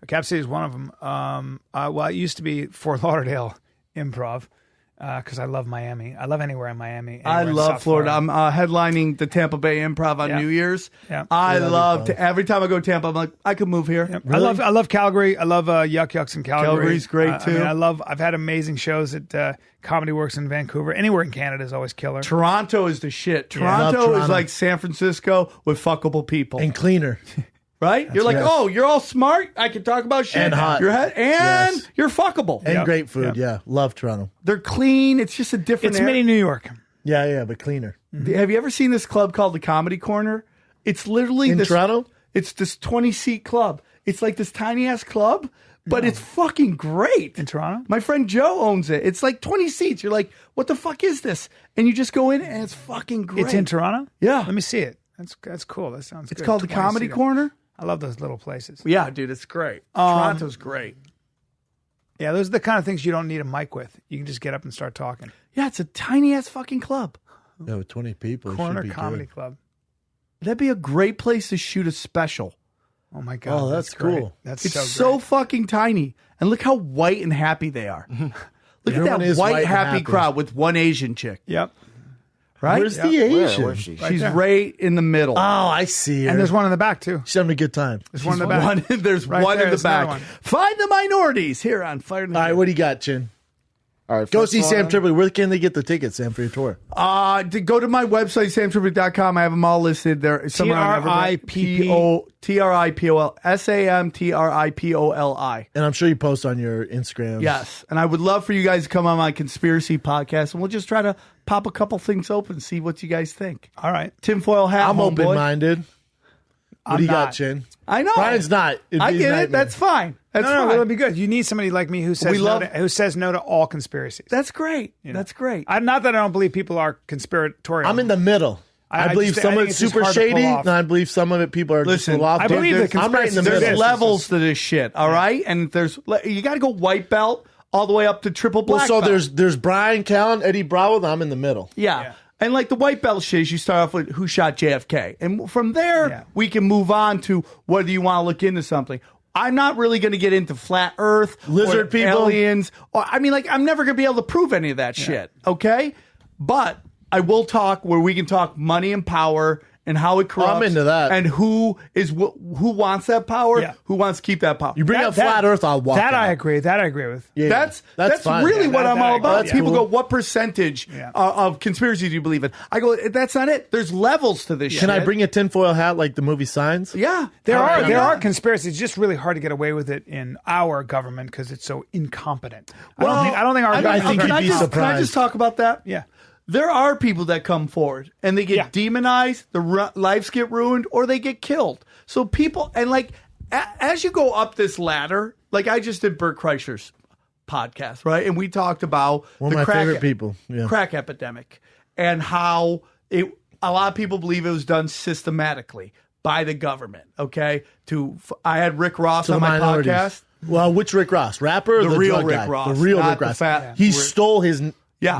Cap City is one of them. Well, it used to be Fort Lauderdale Improv because I love Miami. I love anywhere in Miami. I anywhere in love South Florida. I'm headlining the Tampa Bay Improv on Yeah. New Year's. Yeah. I that'd be love fun. to every time I go to Tampa, I'm like, I could move here. Yep. Really? I love Calgary. I love Yuck Yucks in Calgary. Calgary's great, too. I've had amazing shows at Comedy Works in Vancouver. Anywhere in Canada is always killer. Toronto is the shit. Love Toronto is Toronto. like San Francisco with fuckable people. and cleaner. right? You're like, right. oh, you're all smart. I can talk about shit. And hot. You're and Yes. you're fuckable. And Yep. great food. Yep. Yeah. Love Toronto. They're clean. It's just a different. It's mini New York. Yeah, but cleaner. Have you ever seen this club called the Comedy Corner? It's literally In this, Toronto? It's this 20-seat club. It's like this tiny ass club, but it's fucking great. In Toronto? My friend Joe owns it. It's like 20 seats. You're like, what the fuck is this? And you just go in and it's fucking great. It's in Toronto? Yeah. Let me see it. That's cool. That sounds good. It's called the 20 Comedy seater. Corner. I love those little places. Yeah, dude, it's great. Toronto's great. Yeah, those are the kind of things you don't need a mic with. You can just get up and start talking. Yeah, it's a tiny ass fucking club. Yeah, with 20 people. it Corner should be Comedy good. Club. That'd be a great place to shoot a special. Oh my God. Oh, that's great. cool. That's It's so so great. fucking tiny. And look how white and happy they are. Look Everyone at is that white white, and happy happy. crowd with one Asian chick. Yep. Right? Where's the Asian? Where's she? She's there. right in the middle. Oh, I see her. And there's one in the back too. She's having a good time. There's one in the back. There's Right one there, in the there's another back. one. Find the minorities here on Fire. All right, what do you got, Chin? All right, Go first see Sam one. Tripoli. Where can they get the tickets, Sam, for your tour? To go to my website, samtripoli.com. I have them all listed there. Somewhere on TRIPP. TRIPOL. SAMTRIPOLI. And I'm sure you post on your Instagram. Yes. And I would love for you guys to come on my conspiracy podcast, and we'll just try to pop a couple things open and see what you guys think. All right. Tinfoil hat, I'm homeboy. open-minded. What do you got, not. Chin? I know. Brian's not. It'd I be a get it. nightmare. That's fine. That's No, fine. it'll be good. You need somebody like me who says who says no to all conspiracies. That's great. know. That's great. Not that I don't believe people are conspiratorial. I'm in the middle. I I believe just- some I of think it's it's just super hard to pull shady, off. and I believe some of it people are Listen, just full off. I believe the I'm right in the conspiracies middle. There's It is. levels to this shit, all right? And you got to go white belt all the way up to triple black Well, so belt. there's Brian Callen, Eddie Bravo, and I'm in the middle. Yeah. And like the white belt shit, you start off with who shot JFK. And from there, we can move on to whether you want to look into something. I'm not really going to get into flat earth, Lizard or people. aliens. Or, I mean, like, I'm never going to be able to prove any of that shit, okay? But I will talk where we can talk money and power and how it corrupts. I'm into that. And who wants that power, Yeah. who wants to keep that power. You bring up flat Earth, I'll walk That out. I agree. That I agree with. Yeah, That's fine. really what I'm all about. that's People cool. go, what percentage Yeah. of conspiracies do you believe in? I go, that's not it. There's levels to this shit. Can I bring a tinfoil hat like the movie Signs? Yeah. There All right, are yeah. conspiracies. It's just really hard to get away with it in our government because it's so incompetent. Well, I don't think our I government. think can you'd I be just, surprised. Can I just talk about that? Yeah. There are people that come forward and they get Yeah. demonized, their lives get ruined, or they get killed. So people, and like, as you go up this ladder, like I just did Bert Kreischer's podcast, right? And we talked about One of my favorite people. Yeah. crack epidemic and how a lot of people believe it was done systematically by the government. Okay, I had Rick Ross To on the my minorities. podcast. Well, which Rick Ross? Rapper or The the, real drug Rick guy? Ross, The real not Rick the Ross. fat He Rick- stole the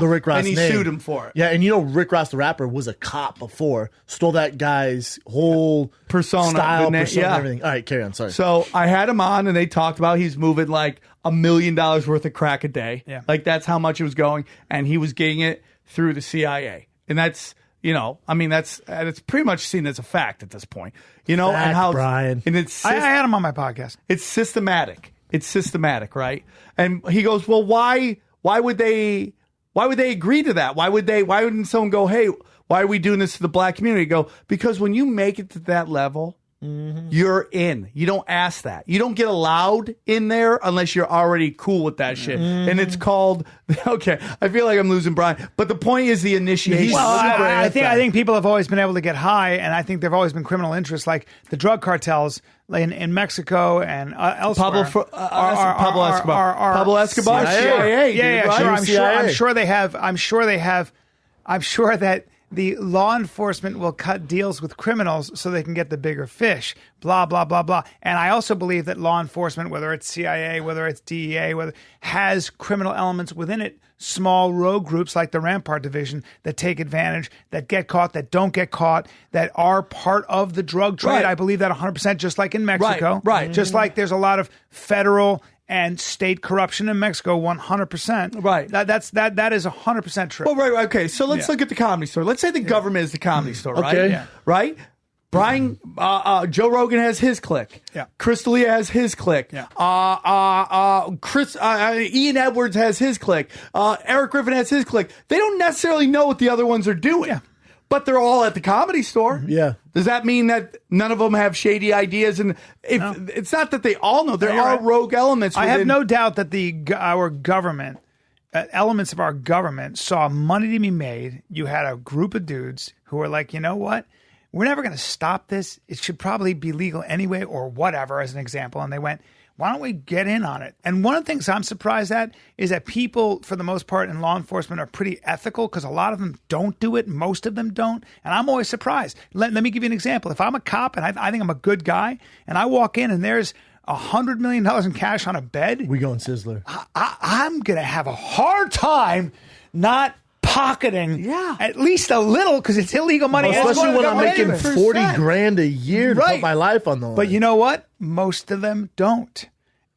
Rick Ross and he name. sued him for it. Yeah, and you know Rick Ross the rapper was a cop before. Stole that guy's whole Persona, style, the na- persona, yeah. everything. All right, carry on. Sorry. So I had him on, and they talked about he's moving like $1 million worth of crack a day. Yeah. Like that's how much it was going, and he was getting it through the CIA, and that's it's pretty much seen as a fact at this point. And Fact, how Brian. and it's I had him on my podcast. it's systematic. It's systematic, right? And he goes, well, why would they agree to that? Why wouldn't someone go, hey, why are we doing this to the black community? Go, because when you make it to that level, you're in. You don't ask that. You don't get allowed in there unless you're already cool with that shit. And it's called, okay, I feel like I'm losing Brian. But the point is the initiation. Well, super I anti. think people have always been able to get high, and I think there've always been criminal interests, like the drug cartels in Mexico and elsewhere. Pablo Escobar. Pablo Escobar, CIA. Yeah, dude, sure. right? I'm sure they have. I'm sure that the law enforcement will cut deals with criminals so they can get the bigger fish. Blah blah blah blah. And I also believe that law enforcement, whether it's CIA, whether it's DEA, has criminal elements within it. Small rogue groups like the Rampart division that take advantage, that get caught, that don't get caught, that are part of the drug trade. Right. I believe that 100%, just like in Mexico. Right. Just like there's a lot of federal and state corruption in Mexico, 100%. Right. That is 100% true. Well, right. Okay. So let's look at the Comedy Store. Let's say the government is the Comedy Store, right? Okay. Yeah. Right? Brian, Joe Rogan has his clique. Yeah. Chris D'Elia has his clique. Yeah. Ian Edwards has his clique. Eric Griffin has his clique. They don't necessarily know what the other ones are doing. Yeah. But they're all at the Comedy Store. Yeah. Does that mean that none of them have shady ideas? And it's not that they all know. There No, you're are right. rogue elements. I have within- no doubt that our government, elements of our government, saw money to be made. You had a group of dudes who were like, you know what? We're never going to stop this. It should probably be legal anyway, or whatever, as an example. And they went, why don't we get in on it? And one of the things I'm surprised at is that people, for the most part, in law enforcement are pretty ethical because a lot of them don't do it. Most of them don't. And I'm always surprised. Let me give you an example. If I'm a cop and I think I'm a good guy and I walk in and there's $100 million in cash on a bed, We going Sizzler. I'm going to have a hard time not pocketing Yeah. at least a little because it's illegal money. Well, especially when I'm making 100%. 40 grand a year to Right. put my life on the line. But you know what? Most of them don't.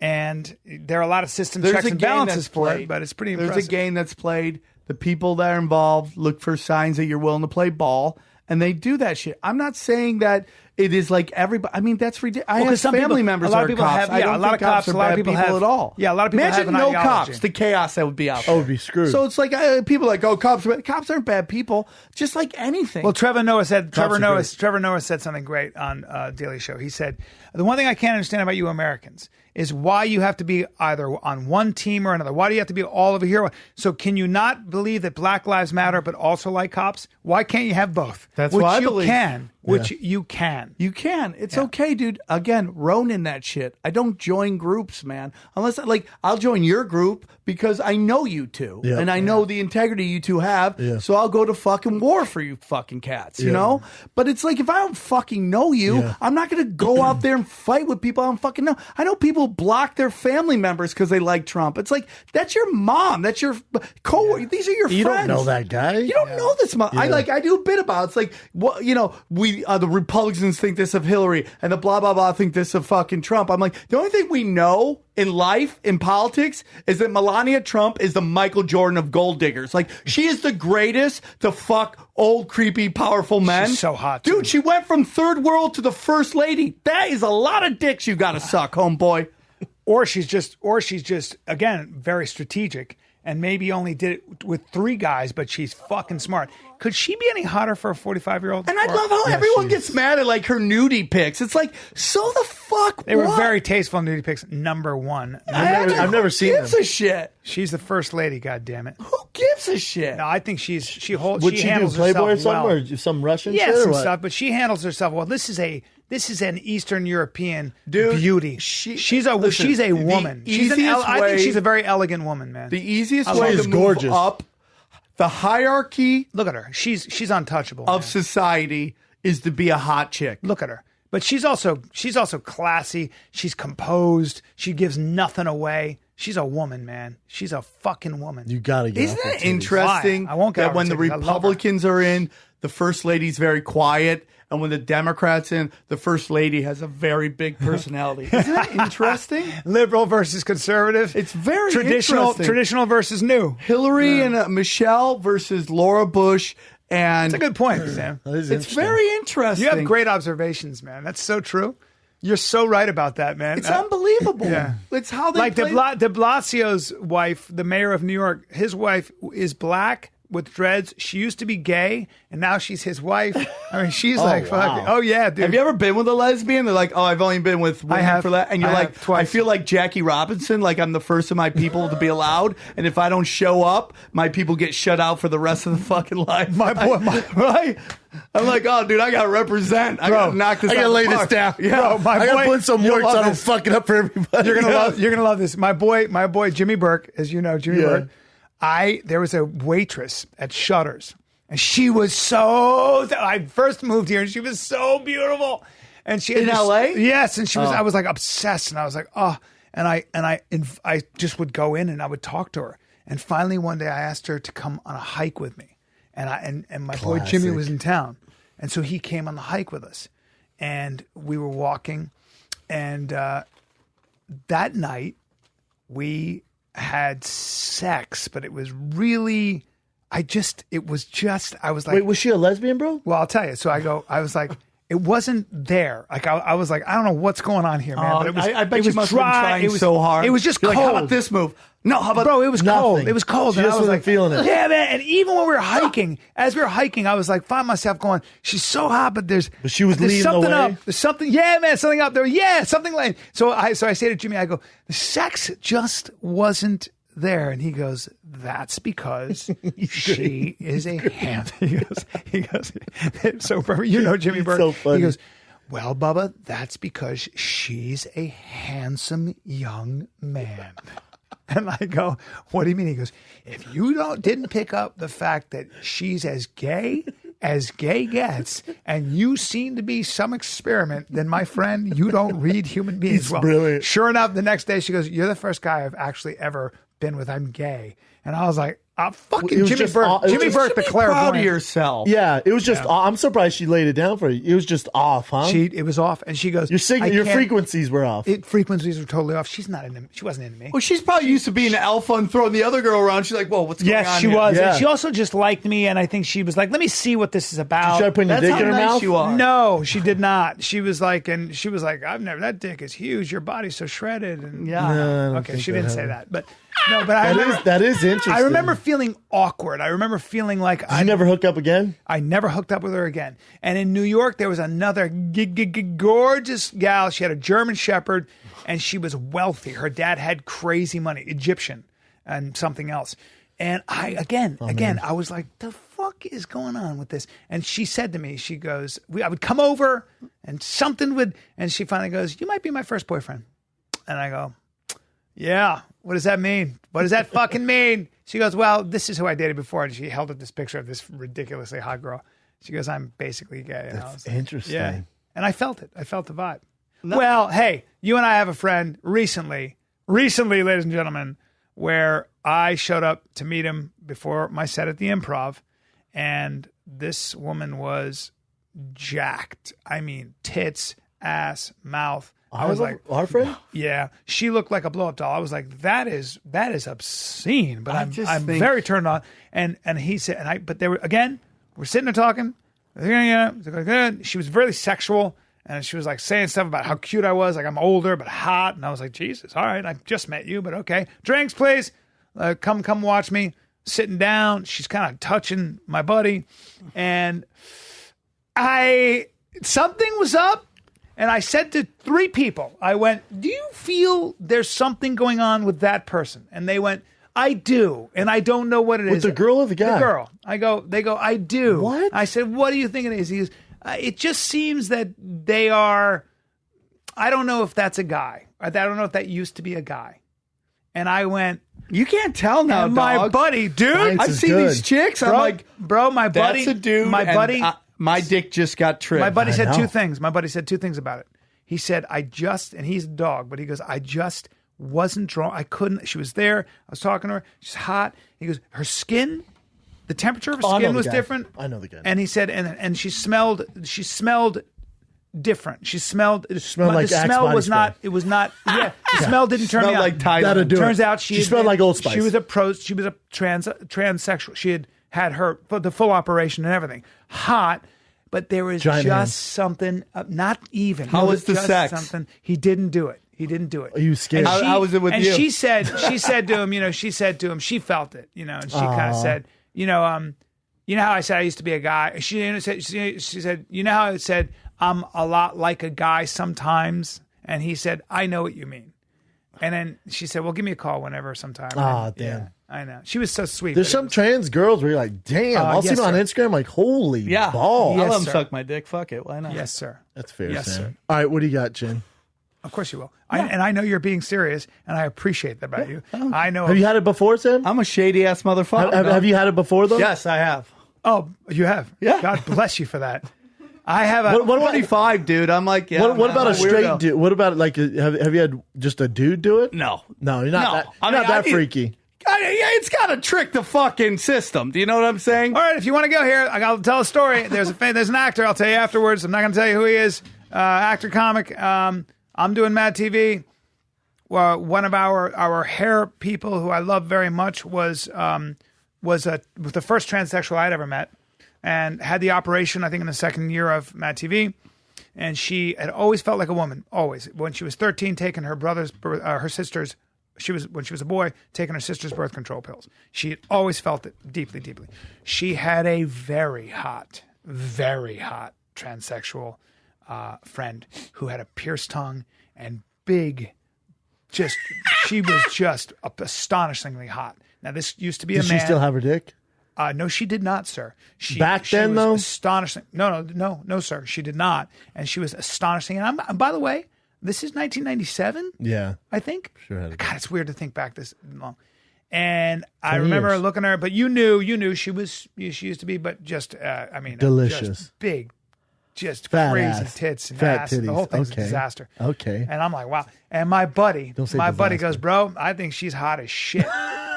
And there are a lot of system checks and balances for it, but it's pretty impressive. There's a game that's played. The people that are involved look for signs that you're willing to play ball, and they do that shit. I'm not saying that it is like everybody. I mean, that's ridiculous. I have family members. A lot that of are people cops. have. I Yeah, don't a lot think of cops. are A lot of bad people people have at all. Yeah, a lot of people Imagine have an no ideology. cops. The chaos that would be out. I would be screwed. So it's like people are like, oh, cops aren't bad people. Just like anything. Well, Trevor Noah said great. Trevor Noah said something great on Daily Show. He said, the one thing I can't understand about you Americans is why you have to be either on one team or another. Why do you have to be all over here? So can you not believe that Black Lives Matter but also like cops? Why can't you have both? That's which what I you believe. can. Which you can. You can. It's okay, dude. Again, Ronin that shit. I don't join groups, man. Unless, I'll join your group because I know you two. Yeah. And I know the integrity you two have. Yeah. So I'll go to fucking war for you fucking cats, you know? But it's like, if I don't fucking know you, I'm not going to go out there and fight with people I don't fucking know. I know people block their family members because they like Trump. It's like, that's your mom. That's your These are your you friends. don't know that guy. You don't know this mom. I do a bit about it. It's like, what, the Republicans think this of Hillary and the blah, blah, blah think this of fucking Trump. I'm like, the only thing we know in life, in politics, is that Melania Trump is the Michael Jordan of gold diggers. Like, she is the greatest to fuck old, creepy, powerful men. She's so hot, Dude, too. she went from third world to the first lady. That is a lot of dicks you got to suck, homeboy. Or she's just again very strategic and maybe only did it with 3 guys, but she's fucking smart. Could she be any hotter for a 45-year-old? And I love how everyone gets mad at like her nudie pics. It's like, so the fuck. They were what? very tasteful nudie pics. Number 1. I've never seen Who gives them. a shit? She's the first lady. God damn it. Who gives a shit? No, I think she Would she do handles Playboy or herself something, well. or some Russian Yeah, shit, or some what? stuff, but she handles herself well. This is an Eastern European Dude, beauty. she- she's a listen, she's a the woman. easiest I think way- she's a very elegant woman, man. The easiest I way love to her. move Gorgeous. up the hierarchy Look at her. She's untouchable. of man. society is to be a hot chick. Look at her. But she's also classy. She's composed. She gives nothing away. She's a woman, man. She's a fucking woman. You gotta get Isn't off her it titties. interesting Why? I won't get that off when her the titties. I love her. Republicans are in, the first lady's very quiet, and when the Democrats in, the first lady has a very big personality. Isn't that interesting? Liberal versus conservative. It's very traditional interesting. traditional versus new. Hillary and Michelle versus Laura Bush, and That's a good point, Sam. That is it's interesting. very interesting. You have great observations, man. That's so true. You're so right about that, man. It's unbelievable. yeah. It's how they Like de play- Blasio's wife, the mayor of New York, his wife is black with dreads. She used to be gay, and now she's his wife. I mean, she's like, wow. fuck. Oh, yeah, dude. Have you ever been with a lesbian? They're like, oh, I've only been with women have. for that. And you're I like, have twice. I feel like Jackie Robinson, like I'm the first of my people to be allowed. And if I don't show up, my people get shut out for the rest of the fucking life. My boy, right? I'm like, oh, dude, I got to represent. I got to knock this I out gotta the lay this park. down. Yeah. Bro, my I gotta boy- put some you'll work so love I don't this. fuck it up for everybody. You're gonna love this. My boy Jimmy Burke, as you know, Jimmy Yeah. Burke. There was a waitress at Shutters, and she was so. I first moved here, and she was so beautiful. And she had In this- LA? yes, and she was. I was like obsessed, and I was like, oh, and I just would go in and I would talk to her. And finally, one day, I asked her to come on a hike with me, and my boy Jimmy Classic. was in town, and so he came on the hike with us, and we were walking, and that night we had sex, but it was really, I was like, Wait, was she a lesbian, bro? well, I'll tell you. So I was like, it wasn't there. Like I was like, I don't know what's going on here, man. Oh, but it was, I bet it you was must have been dry. trying It was so hard. It was just You're cold. like, how about this move? No, how about Bro, it was cold. Nothing. It was cold. She and I just was wasn't like, feeling it. Yeah, man. And even when we were hiking, as we were hiking, I was like, find myself going, she's so hot, but there's But she was there's leading the something way? up. There's something, yeah, man, something up there. Yeah, something like. So I say to Jimmy, I go, the sex just wasn't there, and he goes, that's because she is a ham. He goes. So you know Jimmy Burke. so funny. He goes, well, Bubba, that's because she's a handsome young man. And I go, what do you mean? He goes, if you didn't pick up the fact that she's as gay gets, and you seem to be some experiment, then my friend, you don't read human beings He's well. brilliant. Sure enough, the next day she goes, you're the first guy I've actually ever been with. I'm gay. And I was like, It fucking was Jimmy just Burke. aw- it was Jimmy just- Burke, the Be proud of clairvoyant. yourself. Yeah, it was just. I'm surprised she laid it down for you. It was just off, huh? It was off, and she goes, your frequencies were off. frequencies were totally off. She's not into. She wasn't into me. Well, she's probably used to being an alpha and throwing the other girl around. She's like, whoa, what's going on Yes, she here? was. Yeah. And she also just liked me, and I think she was like, "Let me see what this is about." She tried putting your That's dick how in her nice mouth. you are. No, she did not. She was like, I've never. That dick is huge. Your body's so shredded. And Yeah. No, I don't okay, think she didn't say happened. that, but no, but I remember. That is interesting. I remember feeling awkward. I remember feeling like Did you never hook up again? I never hooked up with her again. And in New York, there was another gorgeous gal. She had a German Shepherd, and she was wealthy. Her dad had crazy money, Egyptian, and something else. And I I was like, the fuck is going on with this? And she said to me, she goes, I would come over, and something would, and she finally goes, you might be my first boyfriend. And I go, yeah. What does that mean? What does that fucking mean? She goes, well, this is who I dated before. And she held up this picture of this ridiculously hot girl. She goes, I'm basically gay. And I was like, interesting. Yeah. And I felt it. I felt the vibe. Well, hey, you and I have a friend recently, ladies and gentlemen, where I showed up to meet him before my set at the Improv. And this woman was jacked. I mean, tits, ass, mouth. I was like, our friend? yeah, she looked like a blow up doll. I was like, that is obscene, but I'm just think- very turned on. And he said, but they were, again, we're sitting there talking. She was really sexual, and she was like saying stuff about how cute I was, like I'm older but hot. And I was like, Jesus, all right, I just met you, but okay, drinks, please. Come watch me. Sitting down, she's kind of touching my buddy, and something was up. And I said to 3 people, I went, do you feel there's something going on with that person? And they went, I do. And I don't know what it is. With the girl or the guy? The girl. They go, I do. What? I said, what do you think it is? He goes, it just seems that they are, I don't know if that's a guy. I don't know if that used to be a guy. And I went, You can't tell now, and dog. my buddy, dude. Science I've is seen good. these chicks. I'm Bro, like, my buddy. that's a dude. My and buddy. my dick just got trimmed. My buddy I said know. 2 things. My buddy said 2 things about it. He said, and he's a dog, but he goes, I just wasn't drawn. I couldn't. She was there. I was talking to her. She's hot. He goes, her skin, the temperature of her Oh, I know skin the was guy. different. I know the guy. And he said, and she smelled different. She smelled like the Axe smell body was spray. not, it was not, yeah, the smell didn't turn me Smelled on. like Thailand. That'd do it. Turns out She smelled like Old Spice. She was a transsexual. She had her the full operation and everything. Hot, but there was Giant just hands. something not even. How There was the just sex? Something he didn't do it. He didn't do it. Are you scared? And How was it with and you? she said to him, she felt it, and she kind of said, you know how I said I used to be a guy. She said, you know how I said I'm a lot like a guy sometimes, and he said, I know what you mean. And then she said, well, give me a call whenever sometime. Ah, And, damn. yeah, I know. She was so sweet. There's but it some was- trans girls where you're like, damn, I'll see yes, them on sir. Instagram, like, holy Yeah. balls. I'll Yes, let him sir. suck my dick. Fuck it. Why not? Yes, sir. That's fair, Yes, Sam. sir. All right, what do you got, Jen? Of course you will. And I know you're being serious, and I appreciate that about you. I know. Have you had it before, Sam? I'm a shady ass motherfucker. Have you had it before, though? Yes, I have. Oh, you have. Yeah. God bless you for that. I have a. What about 45, dude. I'm like, yeah. what about I'm a straight weirdo. dude? What about like have you had just a dude do it? No. No, you're not No. that. I You're mean, not that I- freaky. It's got to trick the fucking system. Do you know what I'm saying? All right, if you want to go here, I'll tell a story. There's an actor. I'll tell you afterwards. I'm not going to tell you who he is. Actor, comic. I'm doing Mad TV. Well, one of our hair people who I love very much was the first transsexual I'd ever met, and had the operation I think in the second year of Mad TV. And she had always felt like a woman. Always, when she was 13, taking her sister's. When she was a boy, taking her sister's birth control pills. She had always felt it deeply, deeply. She had a very hot transsexual friend who had a pierced tongue and big, she was just astonishingly hot. Now this used to be Did a man. she still have her dick? No, she did not, sir. Back then, was though? astonishing. No, sir. She did not, and she was astonishing. And by the way, this is 1997. Yeah. I think. Sure had it. God, it's weird to think back this long. And I 10 remember years. looking at her, but you knew she used to be, but just, Delicious. just big, just Fat crazy ass. tits and Fat ass. titties. The whole thing's Okay. a disaster. Okay. And I'm like, wow. And my buddy Don't say goes, disaster. bro, I think she's hot as shit.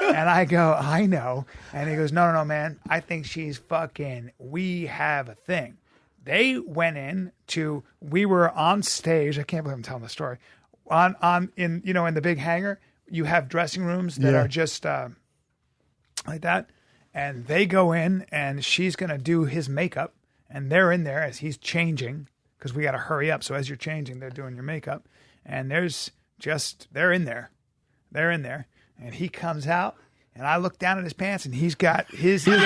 And I go, I know. And he goes, no, man. I think she's fucking, we have a thing. They went we were on stage. I can't believe I'm telling the story. In the big hangar, you have dressing rooms that are just like that. And they go in and she's going to do his makeup. And they're in there as he's changing because we got to hurry up. So as you're changing, they're doing your makeup. And they're in there. They're in there. And he comes out, and I look down at his pants, and he's got his dick.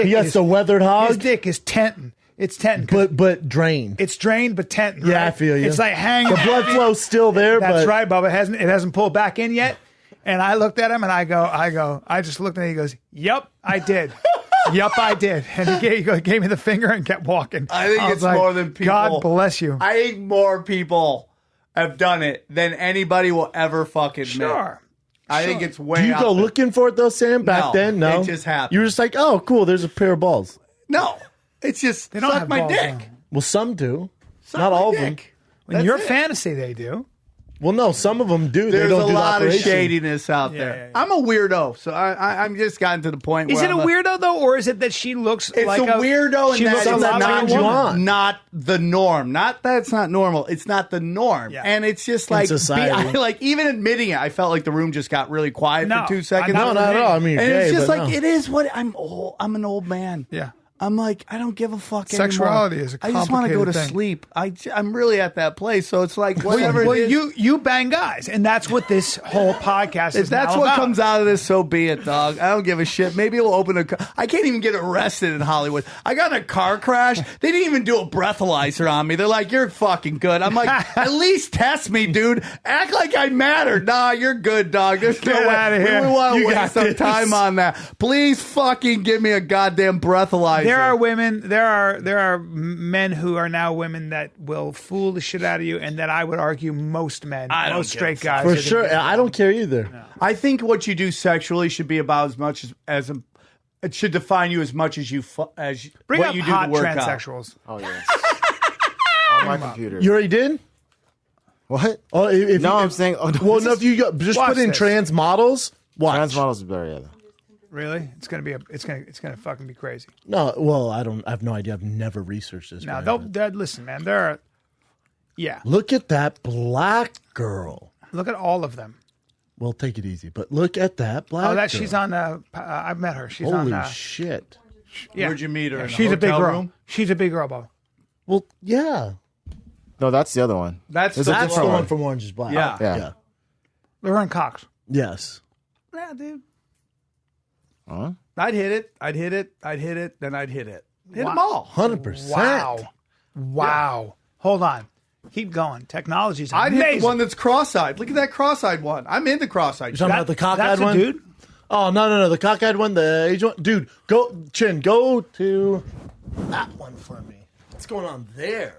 He got the weathered hog. His dick is tenting. It's tenting. But drained. It's drained, but tenting. Yeah, right? I feel you. It's like hanging. The blood flow's still there, That's but right, Bubba. It hasn't pulled back in yet. And I looked at him, and I just looked at him, and he goes, "Yep, I did." Yep, I did. And he gave me the finger and kept walking. I think it's like, more than people. God bless you. I think more people have done it than anybody will ever fucking admit. Sure. I think it's way do you out go there. looking for it though, Sam? Back No, then, no. it just happened. You were just like, oh, cool. There's a pair of balls. No, it's just They don't suck have my balls dick. on. Well, some do. Suck Not my all of them. dick. In That's your it. fantasy, they do. Well, no, some of them do. They There's don't a do the lot of operation. shadiness out Yeah, there. yeah, yeah. I'm a weirdo, so I'm just gotten to the point Is where it a I'm weirdo though, or is it that she looks It's like a weirdo, she and looks that a it's lot like a you woman? want. not the norm. Not that it's not normal. It's not the norm, Yeah. and it's just like society. like even admitting it, I felt like the room just got really quiet No, for 2 seconds. not No, not at all. I mean, and you're it's gay, just but like no. it is what I'm old. I'm an old man. Yeah. I'm like, I don't give a fuck Sexuality anymore. is a I just want to go to complicated thing. sleep. I'm really at that place. So it's like whatever Well, it is. you bang guys, and that's what this whole podcast If is. that's now what about. comes out of this, so be it, dog. I don't give a shit. Maybe it'll open I can't even get arrested in Hollywood. I got in a car crash. They didn't even do a breathalyzer on me. They're like, you're fucking good. I'm like, at least test me, dude. Act like I matter. Nah, you're good, dog. There's no Get way. outta here. We want You to got waste some this. time on that. Please fucking give me a goddamn breathalyzer. There are women, there are men who are now women that will fool the shit out of you, and that I would argue most men, I don't most give straight a guys, For are sure. gonna- I don't care either. I think what you do sexually should be about as much as it should define you as much as Bring what up you do hot to work out. transsexuals. Oh yeah. On my computer. You already did? What? Oh, if No, you, I'm saying. Oh, Well, no, if you just Watch put in this. trans models, watch. trans models is better. Yeah. Really, it's gonna fucking be crazy. No, well, I have no idea. I've never researched this. Now, Brian, but- they'll listen, man. There are, yeah. Look at that black girl. Look at all of them. Well, take it easy, but look at that black. Oh, that girl. she's on. I've met her. She's Holy on. shit! Yeah. Where'd you meet her? In She's a big hotel girl. room? She's a big girl, Bob. Well, yeah, No, that's the other one. That's There's the a that's the different one one. from Orange is Black. Yeah. Yeah. They're on Cox. Yes. Yeah, dude. Huh? I'd hit it. I'd hit it. I'd hit it. Then I'd hit it. Hit Wow. them all. 100%. Wow. Hold on. Keep going. Technology's I'd amazing. hit the one that's cross-eyed. Look at that cross-eyed one. I'm into cross-eyed. You're talking shit. about the cockeyed That's a one, dude. Oh no, the cockeyed one, the age one, dude. Go to that one for me. What's going on there?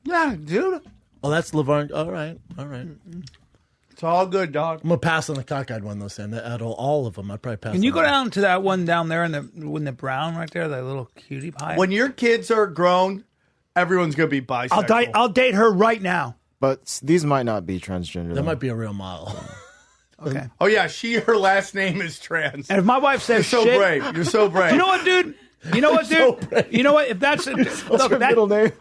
Yeah, dude. Oh, that's Laverne. All right. It's all good, dog. I'm gonna pass on the cockeyed one though, Sam. Out of all of them, I probably pass. Can you on go that. down to that one down there in the brown right there, that little cutie pie? When your kids are grown, everyone's gonna be bisexual. I'll date her right now. But these might not be transgender. That though. might be a real model. Okay. Oh yeah, her last name is trans. And if my wife You're says so shit, brave. You're so brave. you know what, dude? You know what, dude? You know what? If that's look, Her middle name.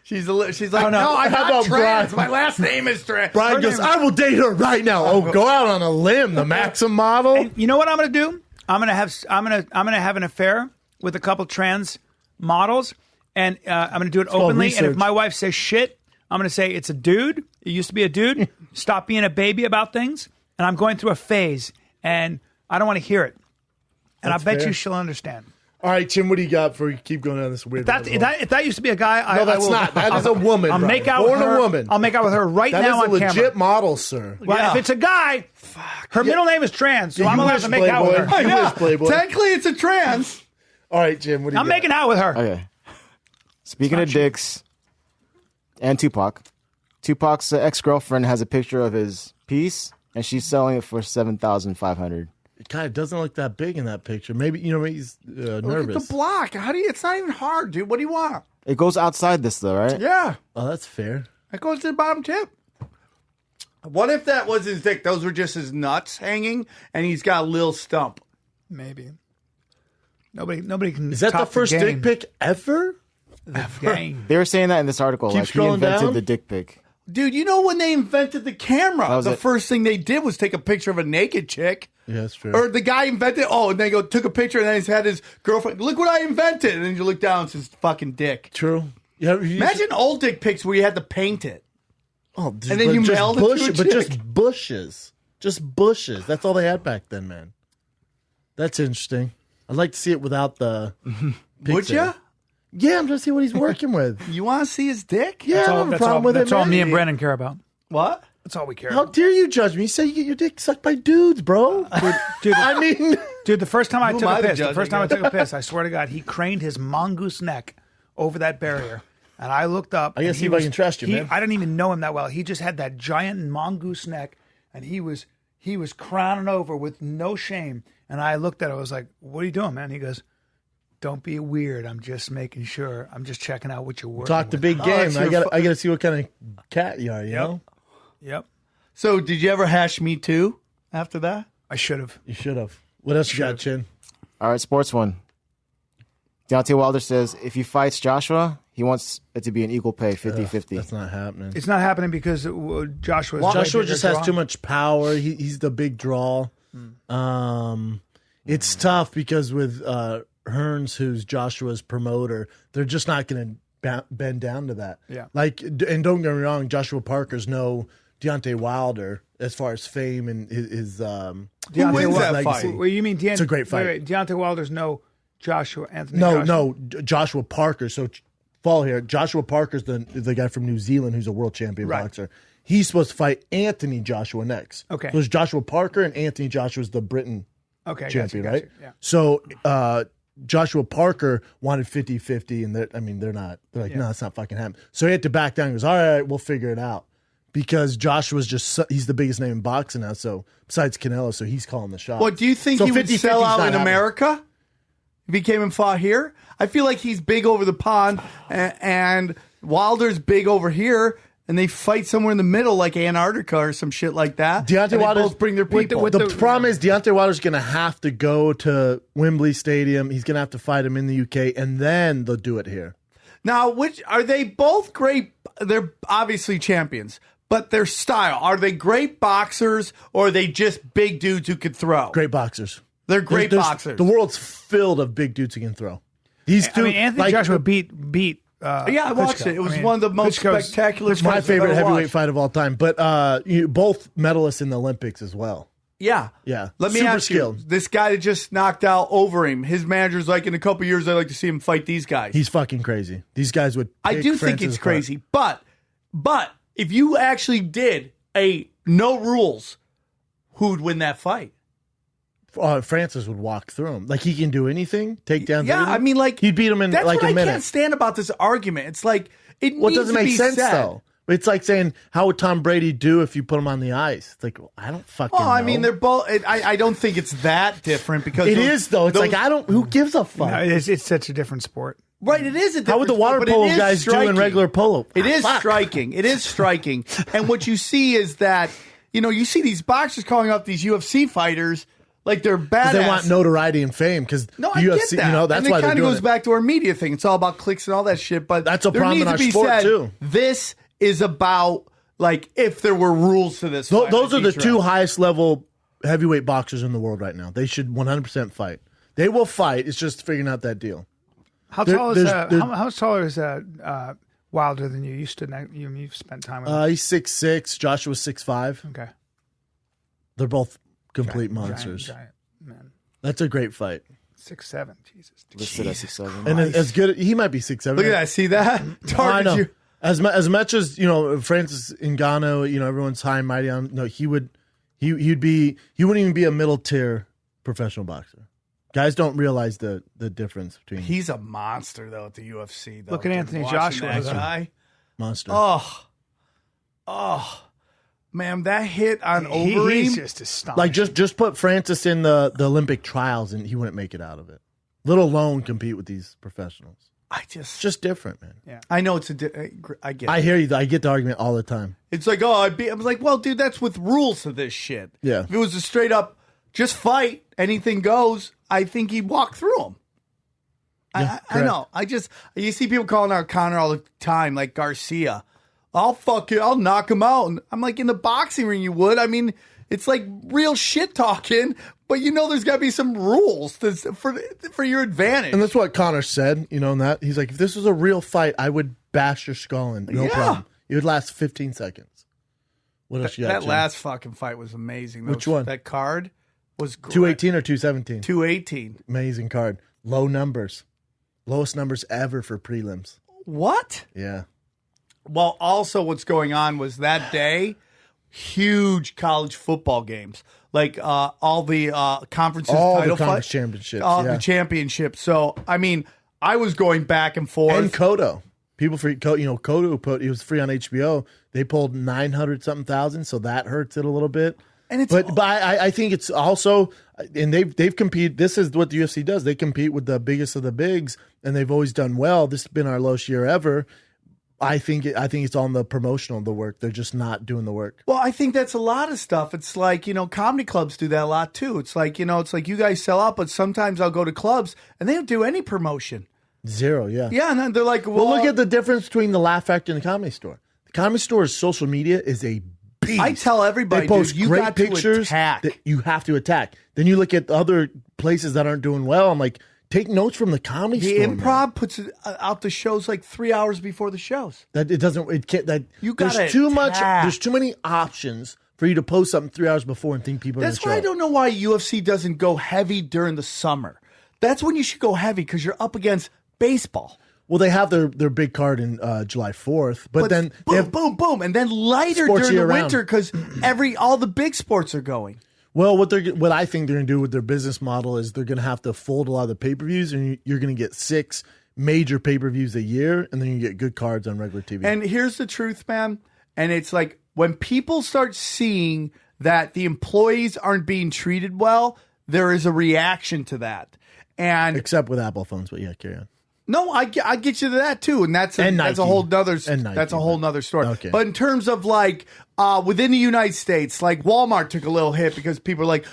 She's like, Oh, no. no, I'm How not about trans. Brian? My last name is trans. Brian goes, I will date her right now. Oh, go out on a limb. The Maxim model. You know what I'm going to do? I'm going to have an affair with a couple trans models, and I'm going to do it called openly. And if research. my wife says shit, I'm going to say it's a dude. It used to be a dude. Stop being a baby about things. And I'm going through a phase, and I don't want to hear it. And That's I bet fair. you she'll understand. All right, Tim, what do you got before you keep going down this weird? If that used to be a guy, no, that's not. That is a woman. I'll Brian. make out Born with her. a woman. I'll make out with her right That now is a on legit camera. model, sir. Well, Yeah. if it's a guy, her middle name is trans, so I'm you allowed wish, to make out with Playboy. her. You wish, Playboy. Technically, it's a trans. All right, Jim, what do you I'm got? making out with her. Okay. Speaking of dicks and Tupac's ex-girlfriend has a picture of his piece, and she's selling it for $7,500. It kind of doesn't look that big in that picture. Maybe, maybe he's Look nervous. at the block. It's not even hard, dude. What do you want? It goes outside this though, right? Yeah. Oh, that's fair. It goes to the bottom tip. What if that was his dick? Those were just his nuts hanging, and he's got a little stump. Maybe. Nobody can. Is that the top first game. dick pic ever? Gang. They were saying that in this article. Keep Like he scrolling invented down. the dick pic. Dude, you know when they invented the camera, was the it. first thing they did was take a picture of a naked chick. Yeah, that's true. Or the guy invented, and they took a picture, and then he's had his girlfriend, look what I invented. And then you look down, it's his fucking dick. True. Yeah, Imagine old dick pics where you had to paint it. and then you mailed it to a but just chick. bushes. Just bushes. That's all they had back then, man. That's interesting. I'd like to see it without the Would picture. you? Yeah, I'm trying to see what he's working with. You want to see his dick? Yeah, I don't have a problem with it, That's all man. me and Brendan care about. What? That's all we care How about. dare you judge me? You say you get your dick sucked by dudes, bro. Dude, I mean, Dude, the first time I Who took am I a to piss, judge, I swear to God, he craned his mongoose neck over that barrier. And I looked up. I gotta and see he if I can trust you, man. I didn't even know him that well. He just had that giant mongoose neck, and he was crowning over with no shame. And I looked at it. I was like, "What are you doing, man?" He goes, "Don't be weird. I'm just making sure. I'm just checking out what you're working talk the with." big game. it's I your got to see what kind of cat you are. You know, Yep. So, did you ever hash me too after that? I should have. you should have. What else you got, Chin? All right, sports one. Deontay Wilder says if he fights Joshua, he wants it to be an equal pay, 50-50. That's not happening. It's not happening because Joshua's way Joshua bigger just has draw. too much power. He's the big draw. It's tough because with Hearns, who's Joshua's promoter, they're just not going to bend down to that. Yeah. Like, and don't get me wrong, Joshua Parker's no Deontay Wilder as far as fame and his Who wins that legacy. fight? Well, you mean It's a great fight. Wait, Deontay Wilder's no Anthony No, Joshua. Joshua Parker. So fall here. Joshua Parker's the guy from New Zealand who's a world champion Right. boxer. He's supposed to fight Anthony Joshua next. Okay. So it's Joshua Parker and Anthony Joshua's the Britain Okay, champion, gotcha, right? Yeah. So Joshua Parker wanted 50-50, and they're not. They're like, no, it's not fucking happening. So he had to back down. He goes, all right, we'll figure it out. Because Joshua's he's the biggest name in boxing now. So besides Canelo, so he's calling the shots. What, do you think So he would 50-50 's sell out not in happening. America if he came and fought here? I feel like he's big over the pond, and Wilder's big over here, and they fight somewhere in the middle, like Antarctica or some shit like that. Deontay and they Wilder's both bring their people. The problem is Deontay Wilder's going to have to go to Wembley Stadium. He's going to have to fight him in the UK, and then they'll do it here. Now, which are they both great? They're obviously champions, but their style, are they great boxers or are they just big dudes who could throw? Great boxers. They're great boxers. The world's filled of big dudes who can throw. These two, I mean, Anthony like, Joshua beat. Yeah, I watched Klitschko. it. It was I mean, one of the most Klitschko's- spectacular my fights favorite I've ever heavyweight watched. fight of all time. But both medalists in the Olympics as well. Yeah. Yeah. Let me Super ask skilled. you, this guy that just knocked out over him, his manager's like, in a couple years, I'd like to see him fight these guys. He's fucking crazy. These guys would. I pick do think Francis it's apart. crazy. But if you actually did a no rules, who'd win that fight? Francis would walk through him. Like he can do anything, take down. Yeah, I mean, like he'd beat him in that's like what a I minute. can't stand about this argument. It's like it Well, it needs doesn't to make be sense said. though. It's like saying, how would Tom Brady do if you put him on the ice? It's like, well, I don't fucking Well, I know. mean, they're both. I don't think it's that different because It those- is though. It's those- like I don't. Who gives a fuck? No, it's such a different sport. right. It is a different How would the water sport, but it polo is guys do in striking. regular polo? It is Fuck. striking. It is striking. And what you see is that you see these boxers calling up these UFC fighters like they're badass. They want notoriety and fame because No, the I UFC. get that. That's and why it they're kind of doing goes it. back to our media thing. It's all about clicks and all that shit. But That's a there problem in needs our to be sport, said, too. This is about like if there were rules to this. fight, Those are like the each two round. highest level heavyweight boxers in the world right now. They should 100% fight. They will fight. It's just figuring out that deal. How There- tall is there's- how much taller is Wilder than you? You stood next. You've spent time with him. He's 6'6". Joshua's 6'5". Okay. They're both complete monsters. Giant, man. That's a great fight. 6'7". Jesus. Listed at 6'7". And as good, he might be 6'7". Look at that. See that? I Target know. you. As much as Francis Ngannou, everyone's high and mighty on. No, he wouldn't even be a middle tier professional boxer. Guys don't realize the difference between He's a monster though at the UFC. Though. Look at Anthony Watching Joshua, that though. guy. monster. Oh, man, that hit on Overeem. He's just astonishing. Like just put Francis in the Olympic trials and he wouldn't make it out of it. Let alone compete with these professionals. It's just different, man. Yeah. I know it's I get it. I hear you. I get the argument all the time. It's like, I was like, well, dude, that's with rules to this shit. Yeah. If it was a straight up, just fight, anything goes, I think he'd walk through them. Yeah, I know. You see people calling out Conor all the time, like Garcia. I'll knock him out. And I'm like, in the boxing ring, you would. I mean, it's like real shit talking, but there's got to be some rules for your advantage. And that's what Connor said, in that. He's like, if this was a real fight, I would bash your skull in. No problem. It would last 15 seconds. What else you got, That Jim? last fucking fight was amazing. Which one? That card was great. 218 or 217? 218. Amazing card. Low numbers. Lowest numbers ever for prelims. What? Yeah. Well, also what's going on was that day, huge college football games. Like all the conferences, All title the conference fight, championships. the championships. So, I mean, I was going back and forth. And Kodo. People for Kodo he was free on HBO. They pulled 900-something thousand, so that hurts it a little bit. And it's but I think it's also, and they've competed. This is what the UFC does. They compete with the biggest of the bigs, and they've always done well. This has been our lowest year ever. I think it's on the promotional of the work. They're just not doing the work. Well, I think that's a lot of stuff. It's like, comedy clubs do that a lot too. It's like, it's like you guys sell out, but sometimes I'll go to clubs and they don't do any promotion. Zero, yeah. Yeah, and then they're like, Well, look at the difference between the Laugh Factory and the Comedy Store. The Comedy Store's social media is a beast. I tell everybody, they post dude, you great got to pictures attack. that you have to attack. Then you look at other places that aren't doing well. I'm like, take notes from the Comedy The Store. Improv puts it out the shows like 3 hours before the shows. That it doesn't. It can't. That You gotta there's too much. attack. There's too many options for you to post something 3 hours before and think people. That's are why I gonna show up. don't know why UFC doesn't go heavy during the summer. That's when you should go heavy because you're up against baseball. Well, they have their big card in July 4th, but then boom, they have, boom, boom, and then lighter Sports during the year-round. winter because all the big sports are going. Well, what I think they're going to do with their business model is they're going to have to fold a lot of the pay-per-views, and you're going to get 6 major pay-per-views a year, and then you get good cards on regular TV. And here's the truth, man. And it's like when people start seeing that the employees aren't being treated well, there is a reaction to that. And Except with Apple phones, but yeah, carry on. no, I get you to that too, and that's a Nike. whole nother And Nike, that's a whole nother story. Okay. But in terms of like within the United States, like Walmart took a little hit because people are like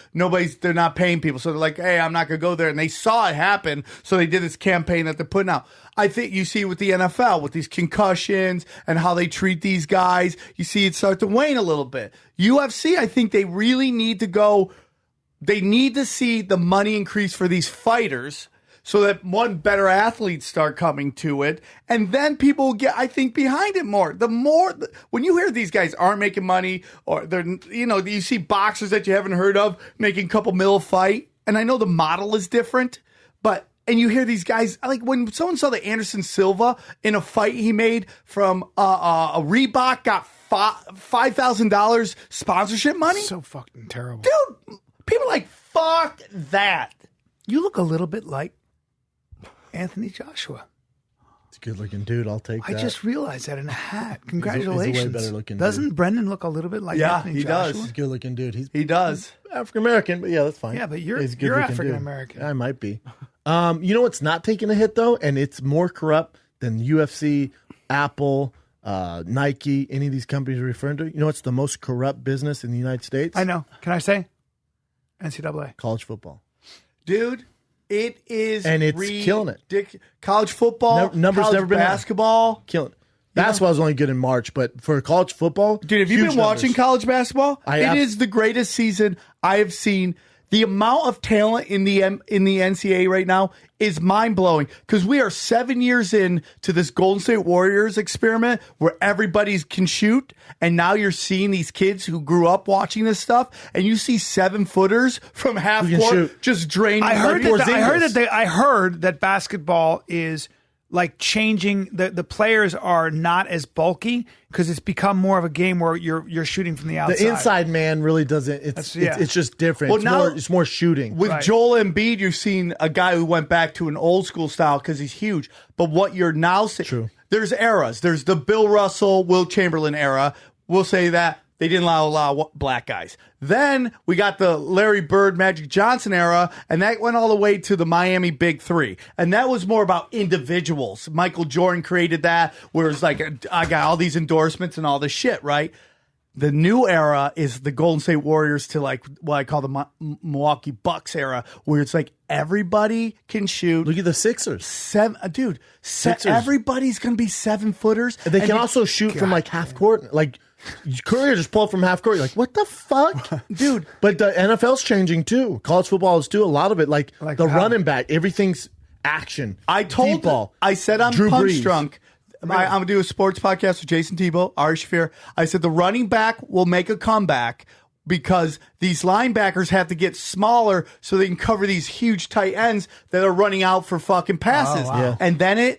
they're not paying people, so they're like, hey, I'm not gonna go there, and they saw it happen, so they did this campaign that they're putting out. I think you see with the NFL with these concussions and how they treat these guys, you see it start to wane a little bit. UFC, I think they really need to go. They need to see the money increase for these fighters. So that better athletes start coming to it, and then people will get, I think, behind it more. When you hear these guys aren't making money, or they're, you see boxers that you haven't heard of making a couple mil a fight, and I know the model is different, and you hear these guys, like when someone saw the Anderson Silva in a fight he made from a Reebok, got $5,000 sponsorship money. So fucking terrible. Dude, people are like, fuck that. You look a little bit like Anthony Joshua. It's a good-looking dude. I'll take that. I just realized that in a hat. He's Congratulations. a way better looking dude. Doesn't Brendan look a little bit like Yeah, Anthony he Joshua? does. He's a good-looking dude. He does. African-American, but yeah, that's fine. Yeah, but you're He's a good-looking dude. African-American. I might be. You know what's not taking a hit, though? And it's more corrupt than UFC, Apple, Nike, any of these companies are referring to. You know what's the most corrupt business in the United States? I know. Can I say? NCAA. College football. Dude, it is, And it's killing it. College football, Numbers college never been high. basketball. Killing it. Basketball is only good in March, but for college football, Dude, have you huge been watching numbers. college basketball? I It have. is the greatest season I have seen. The amount of talent in the NCAA right now is mind blowing because we are 7 years in to this Golden State Warriors experiment where everybody can shoot, and now you're seeing these kids who grew up watching this stuff, and you see 7-footers from half Who can court shoot. just draining. I heard Porzingis. I heard that basketball is like changing. The players are not as bulky because it's become more of a game where you're shooting from the outside. The inside man really doesn't. It's just different. Well, It's more shooting. With Right. Joel Embiid, you've seen a guy who went back to an old school style because he's huge. But what you're now seeing, True. there's eras. There's the Bill Russell, Will Chamberlain era. We'll say that. they didn't allow black guys. Then we got the Larry Bird, Magic Johnson era, and that went all the way to the Miami Big Three. And that was more about individuals. Michael Jordan created that, where it's like, I got all these endorsements and all this shit, right? The new era is the Golden State Warriors to like what I call the Milwaukee Bucks era, where it's like everybody can shoot. Look at the Sixers. Sixers. Everybody's going to be 7-footers. They can also shoot from like half court. Like Curry just pulled from half court. You're like, what the fuck? Dude. But the NFL's changing too. College football is too. A lot of it, like the running back, everything's action. Deep ball. I said I'm Drew punch Brees. drunk. I'm going to do a sports podcast with Jason Tebow, Ari Shafir. I said the running back will make a comeback because these linebackers have to get smaller so they can cover these huge tight ends that are running out for fucking passes. Oh, wow. Yeah. And then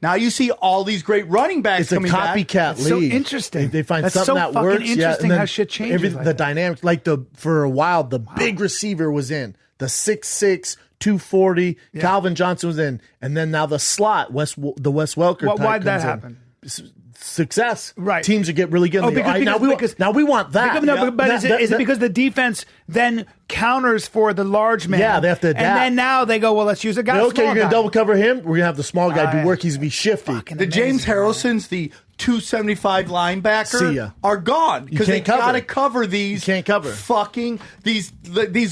now you see all these great running backs It's a coming back. copycat It's so league. interesting. They find That's something so that fucking works. interesting and then how shit changes like the that. dynamics, for a while, the big receiver was in. The 6'6", 240, Calvin Johnson was in. And then now the slot, the Wes Welker type Why'd that comes in. happen? Success. Right. Teams that get really good. Oh, because now we want that. But is it because the defense then counters for the large man? Yeah, they have to adapt. And then now they go, well, let's use a guy. Okay, you're going to double cover him. We're going to have the small guy do work. He's going to be shifty. The James Harrelsons, the 275 linebacker, See ya. are gone because they can't cover. got to cover these. You can't cover. Fucking these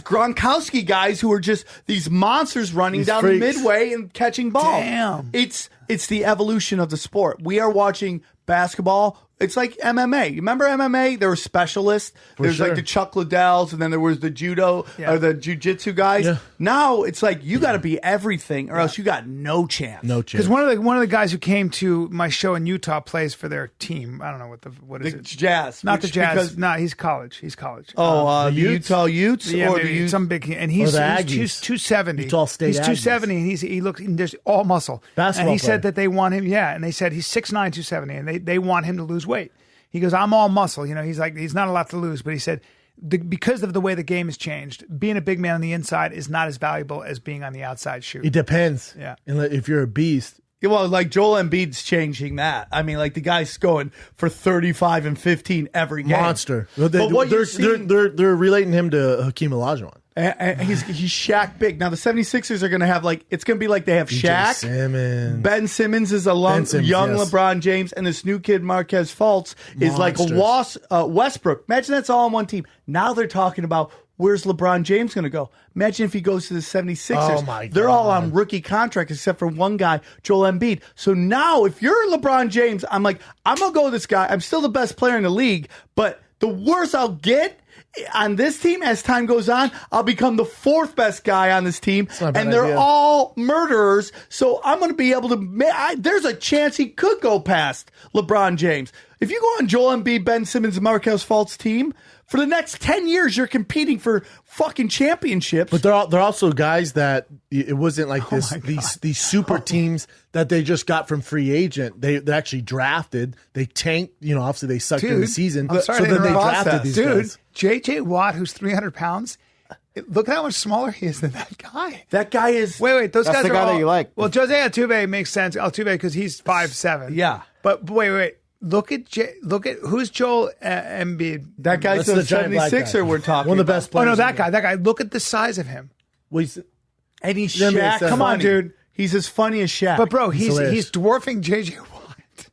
Gronkowski guys who are just these monsters running These down freaks. the midway and catching balls. Damn. It's the evolution of the sport. We are watching basketball. It's like MMA. You remember MMA? There were specialists. There's sure. like the Chuck Liddells, and then there was the judo or the jiu-jitsu guys. Yeah. Now it's like you got to be everything, or else you got no chance. No chance. Because one of the guys who came to my show in Utah plays for their team. I don't know what is The it? Jazz, Not the which- Jazz. because- No, he's college. He's college. the Utes? Utah Utes Yeah, or the maybe Utes? some big, and he's the he's Aggies. 270. Utah State He's Aggies. 270, and he looks just all muscle. Basketball and he said player. that they want him. Yeah, and they said he's 6'9", 270, and they want him to lose weight. He goes, I'm all muscle. He's like, he's not a lot to lose, but he said because of the way the game has changed, being a big man on the inside is not as valuable as being on the outside shooting. It depends. Yeah. And if you're a beast. Well, like Joel Embiid's changing that. I mean, like the guy's going for 35 and 15 every game. Monster. But what you're they're seeing, they're relating him to Hakeem Olajuwon. and he's Shaq big. Now the 76ers are going to have it's going to be like they have DJ Shaq. Simmons. Ben Simmons is a young yes. LeBron James, and this new kid Marquez Fultz is like a Westbrook. Imagine that's all on one team. Now they're talking about where's LeBron James going to go. Imagine if he goes to the 76ers. Oh, my They're all God. on rookie contracts except for one guy, Joel Embiid. So now if you're LeBron James, I'm like, I'm going to go with this guy. I'm still the best player in the league, but the worst I'll get on this team as time goes on, I'll become the fourth best guy on this team, not a bad and they're idea. all murderers. So I'm going to be able to. There's a chance he could go past LeBron James. If you go on Joel Embiid, Ben Simmons, and Marquez Fultz team for the next 10 years, you're competing for fucking championships. But they're also guys that it wasn't like these super teams that they just got from free agent. They actually drafted. They tanked. Obviously they sucked in the season. I'm sorry so to then they interrupt. drafted these Dude, guys. J.J. Watt, who's 300 pounds, look at how much smaller he is than that guy. that guy is. Wait, those That's guys the are guy all, that you like. Well, Jose Altuve makes sense. Altuve because he's 5'7". Yeah. But wait. Look at who's Joel Embiid. That guy's That's the the giant black 76er guy. we're talking One of the about. best Oh players. no, in that the guy. Look at the size of him. Well, he's- And he's That makes Shaq. sense. Come on, funny. dude. He's as funny as Shaq. But bro, he's hilarious. dwarfing J.J. Watt.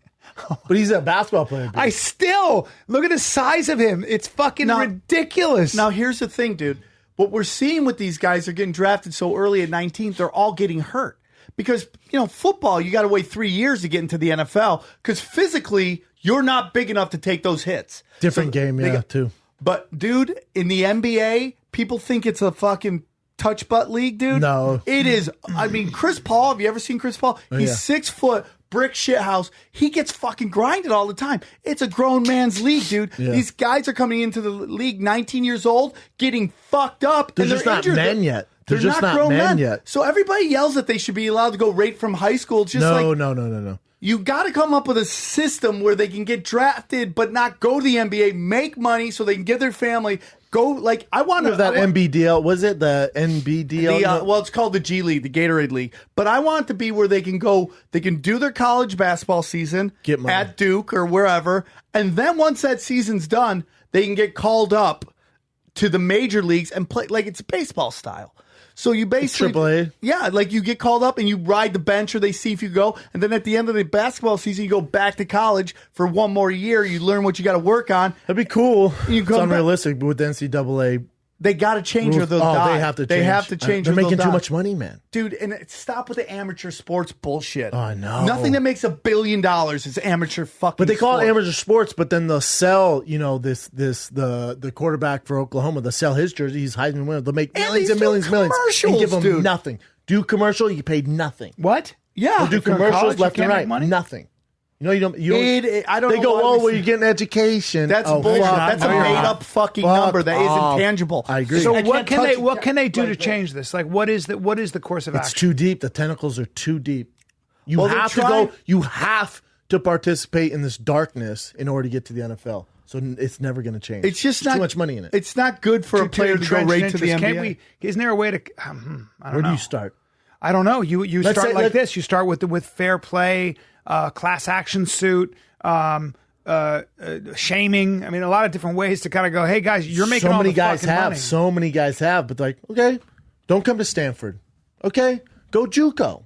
but he's a basketball player. Dude. I still look at the size of him. It's fucking ridiculous. Now, here's the thing, dude. What we're seeing with these guys, they're getting drafted so early at 19, they're all getting hurt. Because, football, you got to wait 3 years to get into the NFL because physically, you're not big enough to take those hits. Different game, they yeah, got- too. But, dude, in the NBA, people think it's a fucking touch butt league, dude. No. It is. I mean, Chris Paul, have you ever seen Chris Paul? He's yeah. 6 foot, brick shit house. He gets fucking grinded all the time. It's a grown man's league, dude. Yeah. These guys are coming into the league 19 years old, getting fucked up. They're and just not injured. men yet. They're just not grown men yet. So everybody yells that they should be allowed to go right from high school. It's just No. you got to come up with a system where they can get drafted but not go to the NBA, make money so they can give their family go. I want to That NBDL, was it the NBDL? well, it's called the G League, the Gatorade League. But I want it to be where they can go, they can do their college basketball season Get money. at Duke or wherever, and then once that season's done, they can get called up to the major leagues and play like it's baseball style. So you basically, AAA. yeah, like you get called up and you ride the bench or they see if you go. And then at the end of the basketball season, you go back to college for one more year. You learn what you got to work on. That'd be cool. You It's go back- unrealistic, but with the NCAA, They got to change or rules, they'll die. they have to change. They have to change. They're or they'll making too die. much money, man. Dude, and stop with the amateur sports bullshit. I know. Nothing that makes $1 billion is amateur fucking. But they call sport. it amateur sports, but then they'll sell, the quarterback for Oklahoma, they'll sell his jersey, he's Heisman winner. They'll make And millions these and millions do and millions and give them commercials, dude. nothing. Do commercial, you paid nothing. What? Yeah, They'll do If you're in commercials college, you left and can't make right. money? Nothing. You don't. I don't They know go, why oh, we well, see- you're getting education. That's oh, bullshit. fuck That's a off. made up fucking Fuck number that off. is intangible. I agree. So I what can't can touch they what can they do like to that. change this? Like what is the course of It's action? too deep. The tentacles are too deep. You Well, they're have to trying- go. You have to participate in this darkness in order to get to the NFL. So it's never going to change. It's just There's not too much money in it. It's not good for a player to go entrenched right to the interest. NBA. Can't we? Isn't there a way to? I don't Where know. do you start? I don't know. You Let's start say- like let- this. You start with fair play, class action suit, shaming. I mean, a lot of different ways to kind of go. Hey guys, you're making so all many the guys fucking have. money. So many guys have. But like, okay, don't come to Stanford. Okay, go JUCO.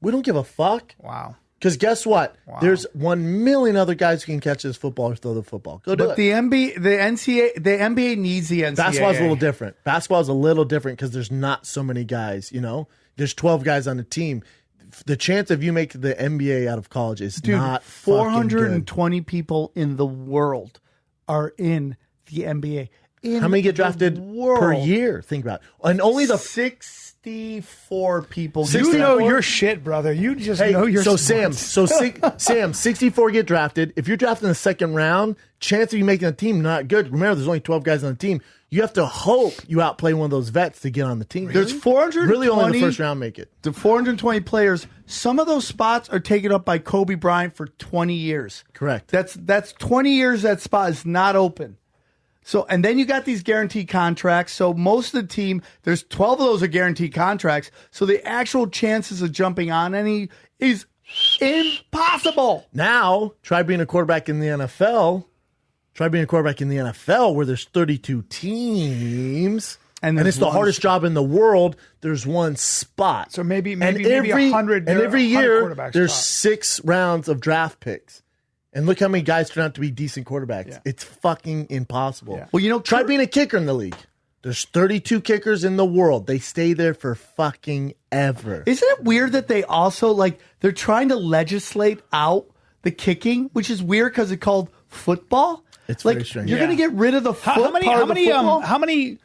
We don't give a fuck. Wow. Because guess what? There's 1 million other guys who can catch this football or throw the football. Go do But it. the NBA needs the NCAA. Basketball's a little different. Basketball's a little different because there's not so many guys. There's 12 guys on the team. The chance of you making the NBA out of college is Dude, not fucking good. 420 people in the world are in the NBA. How many get drafted per year? Think about it. And only the 64 people. You know your shit, brother. You just know your so sports. Sam, 64 get drafted. If you're drafted in the second round, chance of you making a team not good. Remember, there's only 12 guys on the team. You have to hope you outplay one of those vets to get on the team. There's 420. Really only the first round make it. The 420 players. Some of those spots are taken up by Kobe Bryant for 20 years. Correct. That's 20 years that spot is not open. So, and then you got these guaranteed contracts. So most of the team, there's 12 of those are guaranteed contracts. So the actual chances of jumping on any is impossible. Now, try being a quarterback in the NFL. Try being a quarterback in the NFL where there's 32 teams. And there's it's the one hardest job in the world. There's one spot. So maybe and 100. And every 100 year, quarterbacks there's top. 6 rounds of draft picks. And look how many guys turn out to be decent quarterbacks. Yeah. It's fucking impossible. Yeah. Well, try being a kicker in the league. There's 32 kickers in the world. They stay there for fucking ever. Isn't it weird that they also they're trying to legislate out the kicking, which is weird because it's called football. It's very strange. You're Yeah. going to get rid of the foot How many? part How of the many? football? How many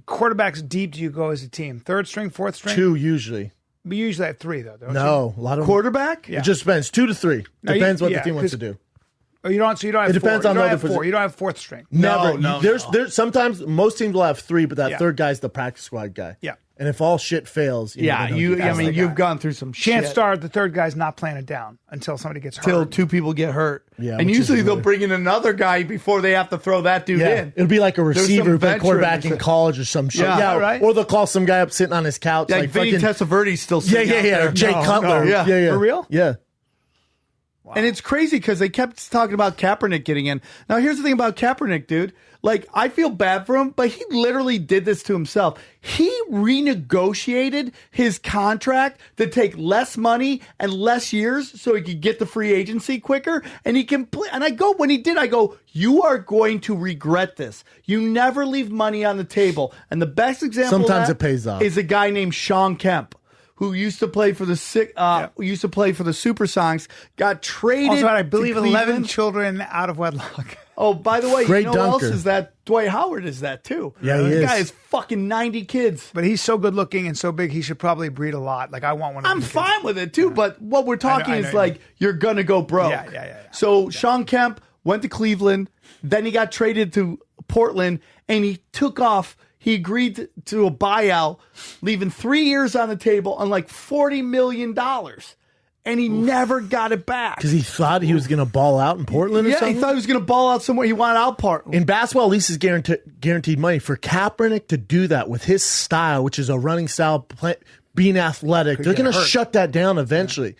quarterbacks deep do you go as a team? Third string, fourth string. 2 usually. We usually have 3 though. Don't you? No, a lot of Quarterback? It just depends. 2 to 3. No, Depends what yeah, the team wants to 'cause- do. Oh, you don't. So you don't have. It depends 4. on you the don't have other 4. posi- You don't have fourth string. Never. No, There's sometimes most teams will have 3, but that Yeah. third guy's the practice squad guy. Yeah. And if all shit fails, Yeah, they don't get past that guy. you've gone through some Chance shit star, the third guy's not playing it down until somebody gets hurt. till 2 people get hurt. Yeah, and which is usually they'll weird. bring in another guy before they have to throw that dude Yeah, in. it'll be like a There's receiver some who played veteran quarterback that's in college or some shit. Yeah, Yeah, right. Or they'll call some guy up sitting on his couch, Like like Vinny fucking Testaverde's still yeah, sitting yeah, out yeah. there. Jay Cutler, yeah. yeah, For real? yeah. And it's crazy because they kept talking about Kaepernick getting in. Now, here's the thing about Kaepernick, dude. Like, I feel bad for him, but he literally did this to himself. He renegotiated his contract to take less money and less years so he could get the free agency quicker. And he can play. And when he did, I go, you are going to regret this. You never leave money on the table. And the best example of Sometimes that it pays off. is a guy named Sean Kemp, who used to play for the Super Songs, got traded. Also, I believe to 11 Cleveland. children out of wedlock. Oh, by the way, Great you know who else dunker. is that? Dwight Howard is that too. Yeah, he the is. guy has fucking 90 kids. But he's so good looking and so big, he should probably breed a lot. Like I want one of I'm these kids. fine with it too, but what we're talking I know is you like mean. you're gonna go broke. Yeah. So Sean Kemp went to Cleveland, then he got traded to Portland, and he took off. He agreed to a buyout, leaving 3 years on the table on like $40 million. And he never got it back. Because he thought he was going to ball out in Portland or Yeah, something? he thought he was going to ball out somewhere. He wanted out part. In basketball, at least is guaranteed money. For Kaepernick to do that with his style, which is a running style, being athletic, they're going to hurt. shut that down eventually.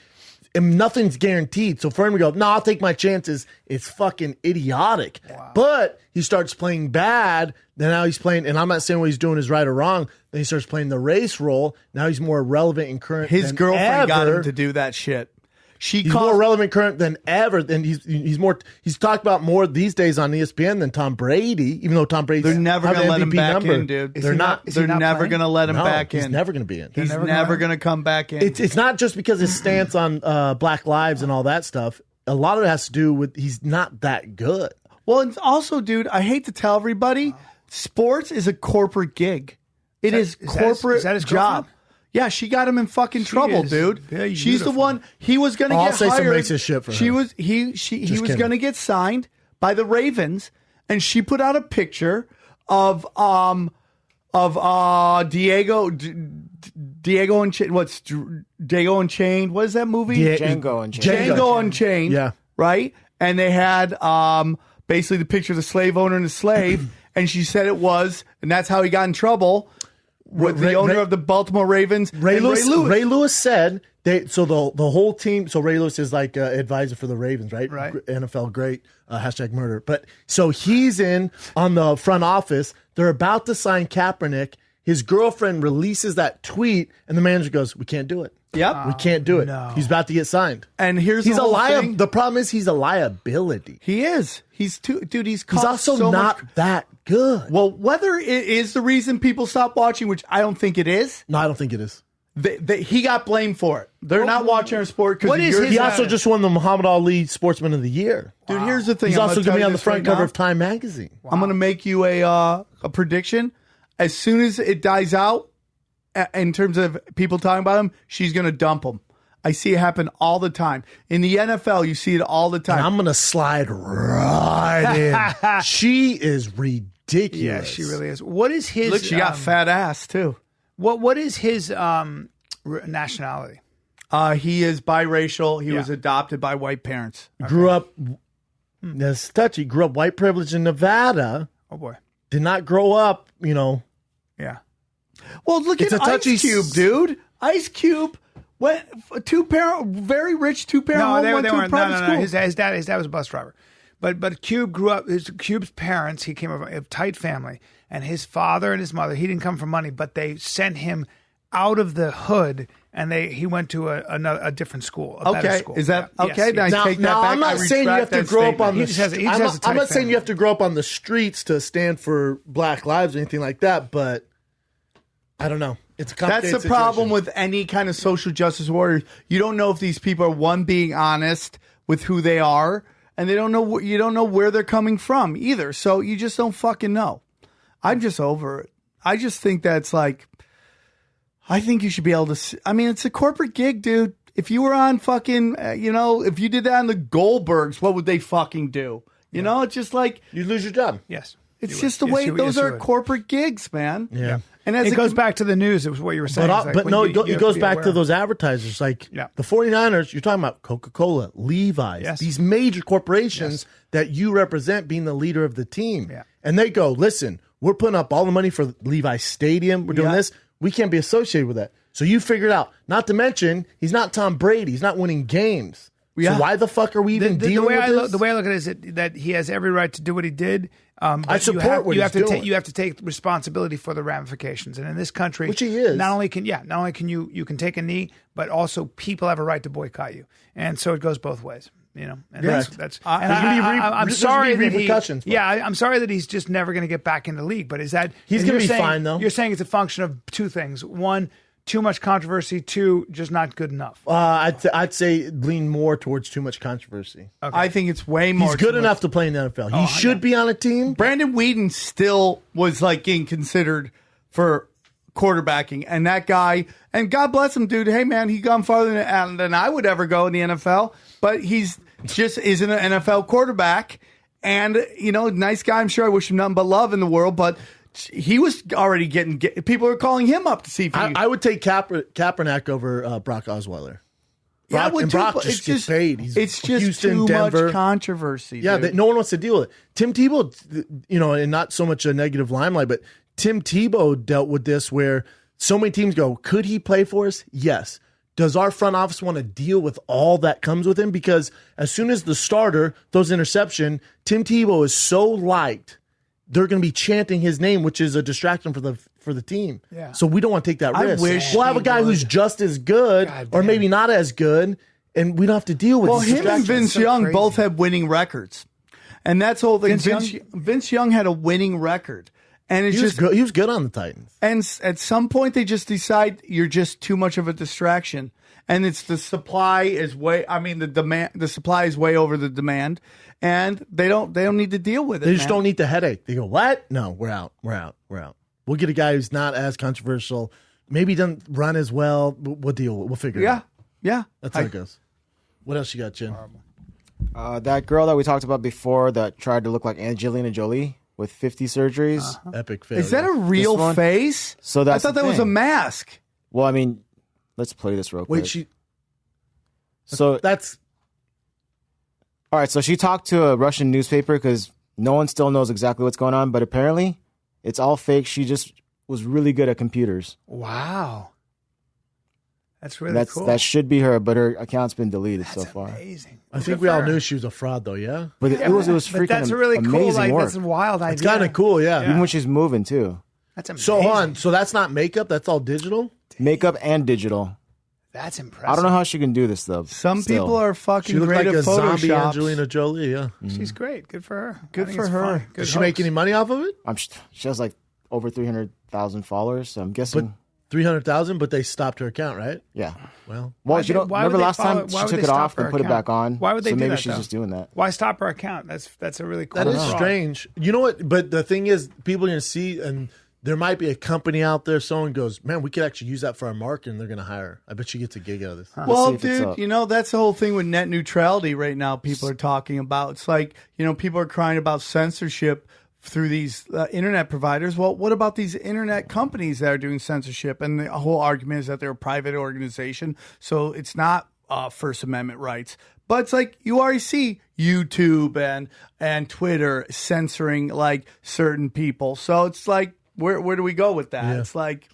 and nothing's guaranteed. So for him to go, no, I'll take my chances, it's fucking idiotic. Wow. But he starts playing bad. Then now he's playing, and I'm not saying what he's doing is right or wrong. Then he starts playing the race role. Now he's more relevant and current. His than girlfriend ever. got him to do that shit. He's more relevant current than ever. And he's talked about more these days on ESPN than Tom Brady, even though Tom Brady's they're never going to let him back in, dude. They're not never going to let him back in. He's never going to be in. He's never going to come back in. It's not just because his stance on Black Lives and all that stuff. A lot of it has to do with he's not that good. Well, and also, dude, I hate to tell everybody, sports is a corporate gig. It is corporate is that his job. girlfriend? Yeah, she got him in fucking trouble, dude. She's the one. He was going to get say hired. some racist shit for he her. was he was going to get signed by the Ravens, and she put out a picture of Diego Unchained. What's Diego Unchained? What is that movie? Django Unchained. Django Unchained. Yeah. Right. And they had basically the picture of the slave owner and the slave, and she said it was, and that's how he got in trouble. With the owner of the Baltimore Ravens, Ray Lewis said so the whole team. So Ray Lewis is like advisor for the Ravens, right? Right. NFL great hashtag murder. But so he's in on the front office. They're about to sign Kaepernick. His girlfriend releases that tweet, and the manager goes, "We can't do it. Yep, we can't do it. No. He's about to get signed." And he's a liability. The problem is he's a liability. He is. He's dude. He's also so not much. that good. Well, whether it is the reason people stop watching, which I don't think it is, No, I don't think it is. he got blamed for it. They're not watching our sport because He also just won the Muhammad Ali Sportsman of the Year. Dude, here's the thing. He's also going to be on the front cover now. of Time magazine. I'm going to make you a prediction. As soon as it dies out, in terms of people talking about him, she's going to dump him. I see it happen all the time. In the NFL, you see it all the time. And I'm going to slide right in. She is ridiculous. Yeah, she really is. What is his? Look, she got fat ass too. What is his nationality? He is biracial. He was adopted by white parents. Grew up, that's touchy, grew up white privilege in Nevada. Oh boy. Did not grow up, Yeah. Well, look It's at a touchy Ice Cube, dude. Ice Cube went very rich two-parent home, went to a private school. No. His dad was a bus driver. But Cube grew up. Cube's parents. He came from a tight family, and his father and his mother. He didn't come from money, but they sent him out of the hood, and he went to a different school. A better school. Is that Yeah. okay? Yes, Then yes. I take that back. I'm not saying you have to grow up on the. I'm not saying you have to grow up on the streets to stand for Black lives or anything like that, but I don't know. It's a complicated That's the problem situation. with any kind of social justice warrior. You don't know if these people are being honest with who they are, and you don't know where they're coming from either. So you just don't fucking know. I'm just over it. I just think that's like, I think you should be able to. I mean, it's a corporate gig, dude. If you were on fucking, if you did that on the Goldbergs, what would they fucking do? You know, it's just like you lose your job. Yes. It's just the way those are corporate gigs, man. Yeah. And as It goes back to the news. It was what you were saying. But no, it goes back to those advertisers. Like the 49ers, you're talking about Coca-Cola, Levi's, these major corporations that you represent being the leader of the team. Yeah. And they go, listen, we're putting up all the money for Levi's Stadium. We're doing this. We can't be associated with that. So you figure it out. Not to mention, he's not Tom Brady. He's not winning games. So why the fuck are we even dealing with this? The way I look at it is that he has every right to do what he did. I support what he's doing. You have to take responsibility for the ramifications. And in this country, which he is, not only can you can take a knee, but people have a right to boycott you. And so it goes both ways. And that's. And I'm sorry that repercussions. I'm sorry that he's just never going to get back in the league. But is that he's going to be fine though? You're saying it's a function of two things: one, too much controversy; two, just not good enough. I'd say lean more towards too much controversy. Okay. I think it's way more. He's good enough to play in the NFL. He should be on a team. Brandon Whedon still was like getting considered for quarterbacking, and that guy, and God bless him, dude. Hey man, he gone farther than I would ever go in the NFL, but he's just isn't an NFL quarterback. And nice guy. I'm sure I wish him nothing but love in the world, but. He was already getting people are calling him up to see if he. I would take Kaepernick over Brock Osweiler. Brock just gets paid. It's just Houston, too Denver. much controversy. Yeah, no one wants to deal with it. Tim Tebow, and not so much a negative limelight, but Tim Tebow dealt with this where so many teams go, could he play for us? Yes. does our front office want to deal with all that comes with him? Because as soon as the starter throws interception, Tim Tebow is so liked, they're going to be chanting his name, which is a distraction for the team. Yeah. So we don't want to take that risk. wish we'll have a he guy who's just as good or maybe not as good, and we don't have to deal with these him and distractions. Vince so Young crazy. both have winning records. And that's the whole thing. Vince Vince Young had a winning record. And it's He was good on the Titans. And at some point, they just decide you're just too much of a distraction, and it's the supply is way. I mean, the supply is way over the demand, and they don't need to deal with it. They just don't need the headache. They go, what? No, we're out. We'll get a guy who's not as controversial. Maybe doesn't run as well. We'll deal. We'll figure it out. Yeah. That's how it goes. What else you got, Jen? That girl that we talked about before that tried to look like Angelina Jolie with 50 surgeries. Epic failure. Is that a real This one? face? So that's I thought the that was a thing. mask. Well, I mean, let's play this real quick. Wait, So that's all right. So she talked to a Russian newspaper because no one still knows exactly what's going on, but apparently it's all fake. She just was really good at computers. Wow. That's really cool. That should be her, but her account's been deleted so far. Amazing. I think we all knew she was a fraud, though. Yeah, But it was freaking But that's a really cool, amazing like, work. that's a wild idea. it's kind of cool. Yeah. Even when she's moving too, That's amazing. So hold on. So that's not makeup. That's all digital. makeup and digital. That's impressive. I don't know how she can do this though. Some still. people are She fucking looked great like at a zombie Photoshop. Angelina Jolie. Yeah. She's great. Good for her. Good I think for it's her. fun. Good Did she make hoax. any money off of it? She has like over 300,000 followers. So I'm guessing. 300,000, but they stopped her account, right? Yeah. Well, Well, Why would remember they last follow- time why she would took they it stop off and her put it account? back on. Why would they so do maybe that, she's though? just doing that. Why stop her account? That's a really cool that is fraud. strange. You know what? But the thing is, people are going to see, and there might be a company out there. Someone goes, "Man, we could actually use that for our market," and they're going to hire her. I bet she gets a gig out of this. Well, see if it's dude, up. you know, that's the whole thing with net neutrality right now. People are talking about. It's like, you know, people are crying about censorship through these internet providers. Well, what about these internet companies that are doing censorship? And the whole argument is that they're a private organization, so it's not First Amendment rights. But it's like you already see YouTube and Twitter censoring like certain people. So it's like, where do we go with that? Yeah. It's like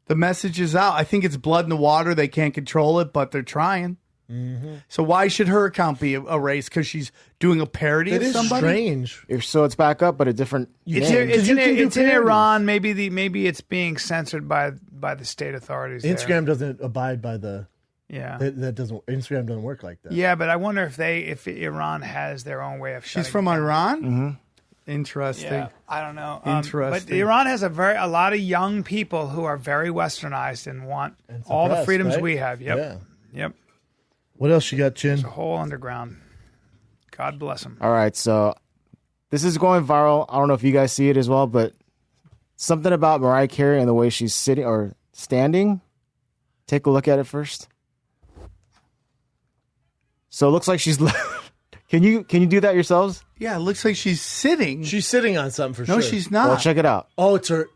the message is out. I think it's blood in the water. They can't control it, but they're trying. Mm-hmm. So why should her account be erased? Because she's doing a parody It of is somebody? strange. So it's back up, but a different It's, name. it's, in, you can do it's in parodies. Iran. Maybe it's being censored by the state authorities. there. Instagram doesn't abide by the. Yeah. That doesn't. Instagram doesn't work like that. Yeah, but I wonder if Iran has their own way of shutting. She's from it down. Iran? Mm-hmm. Interesting. Yeah, I don't know. But Interesting. Iran has a lot of young people who are very westernized and want all the suppressed, freedoms right? we have. Yep. Yeah. Yep. What else you got, Chin? The whole underground. God bless them. All right, so this is going viral. I don't know if you guys see it as well, but something about Mariah Carey and the way she's sitting or standing. Take a look at it first. So it looks like she's. Can you do that yourselves? Yeah, it looks like she's sitting. She's sitting on something for no, sure. she's not. Well, check it out. Oh, it's her.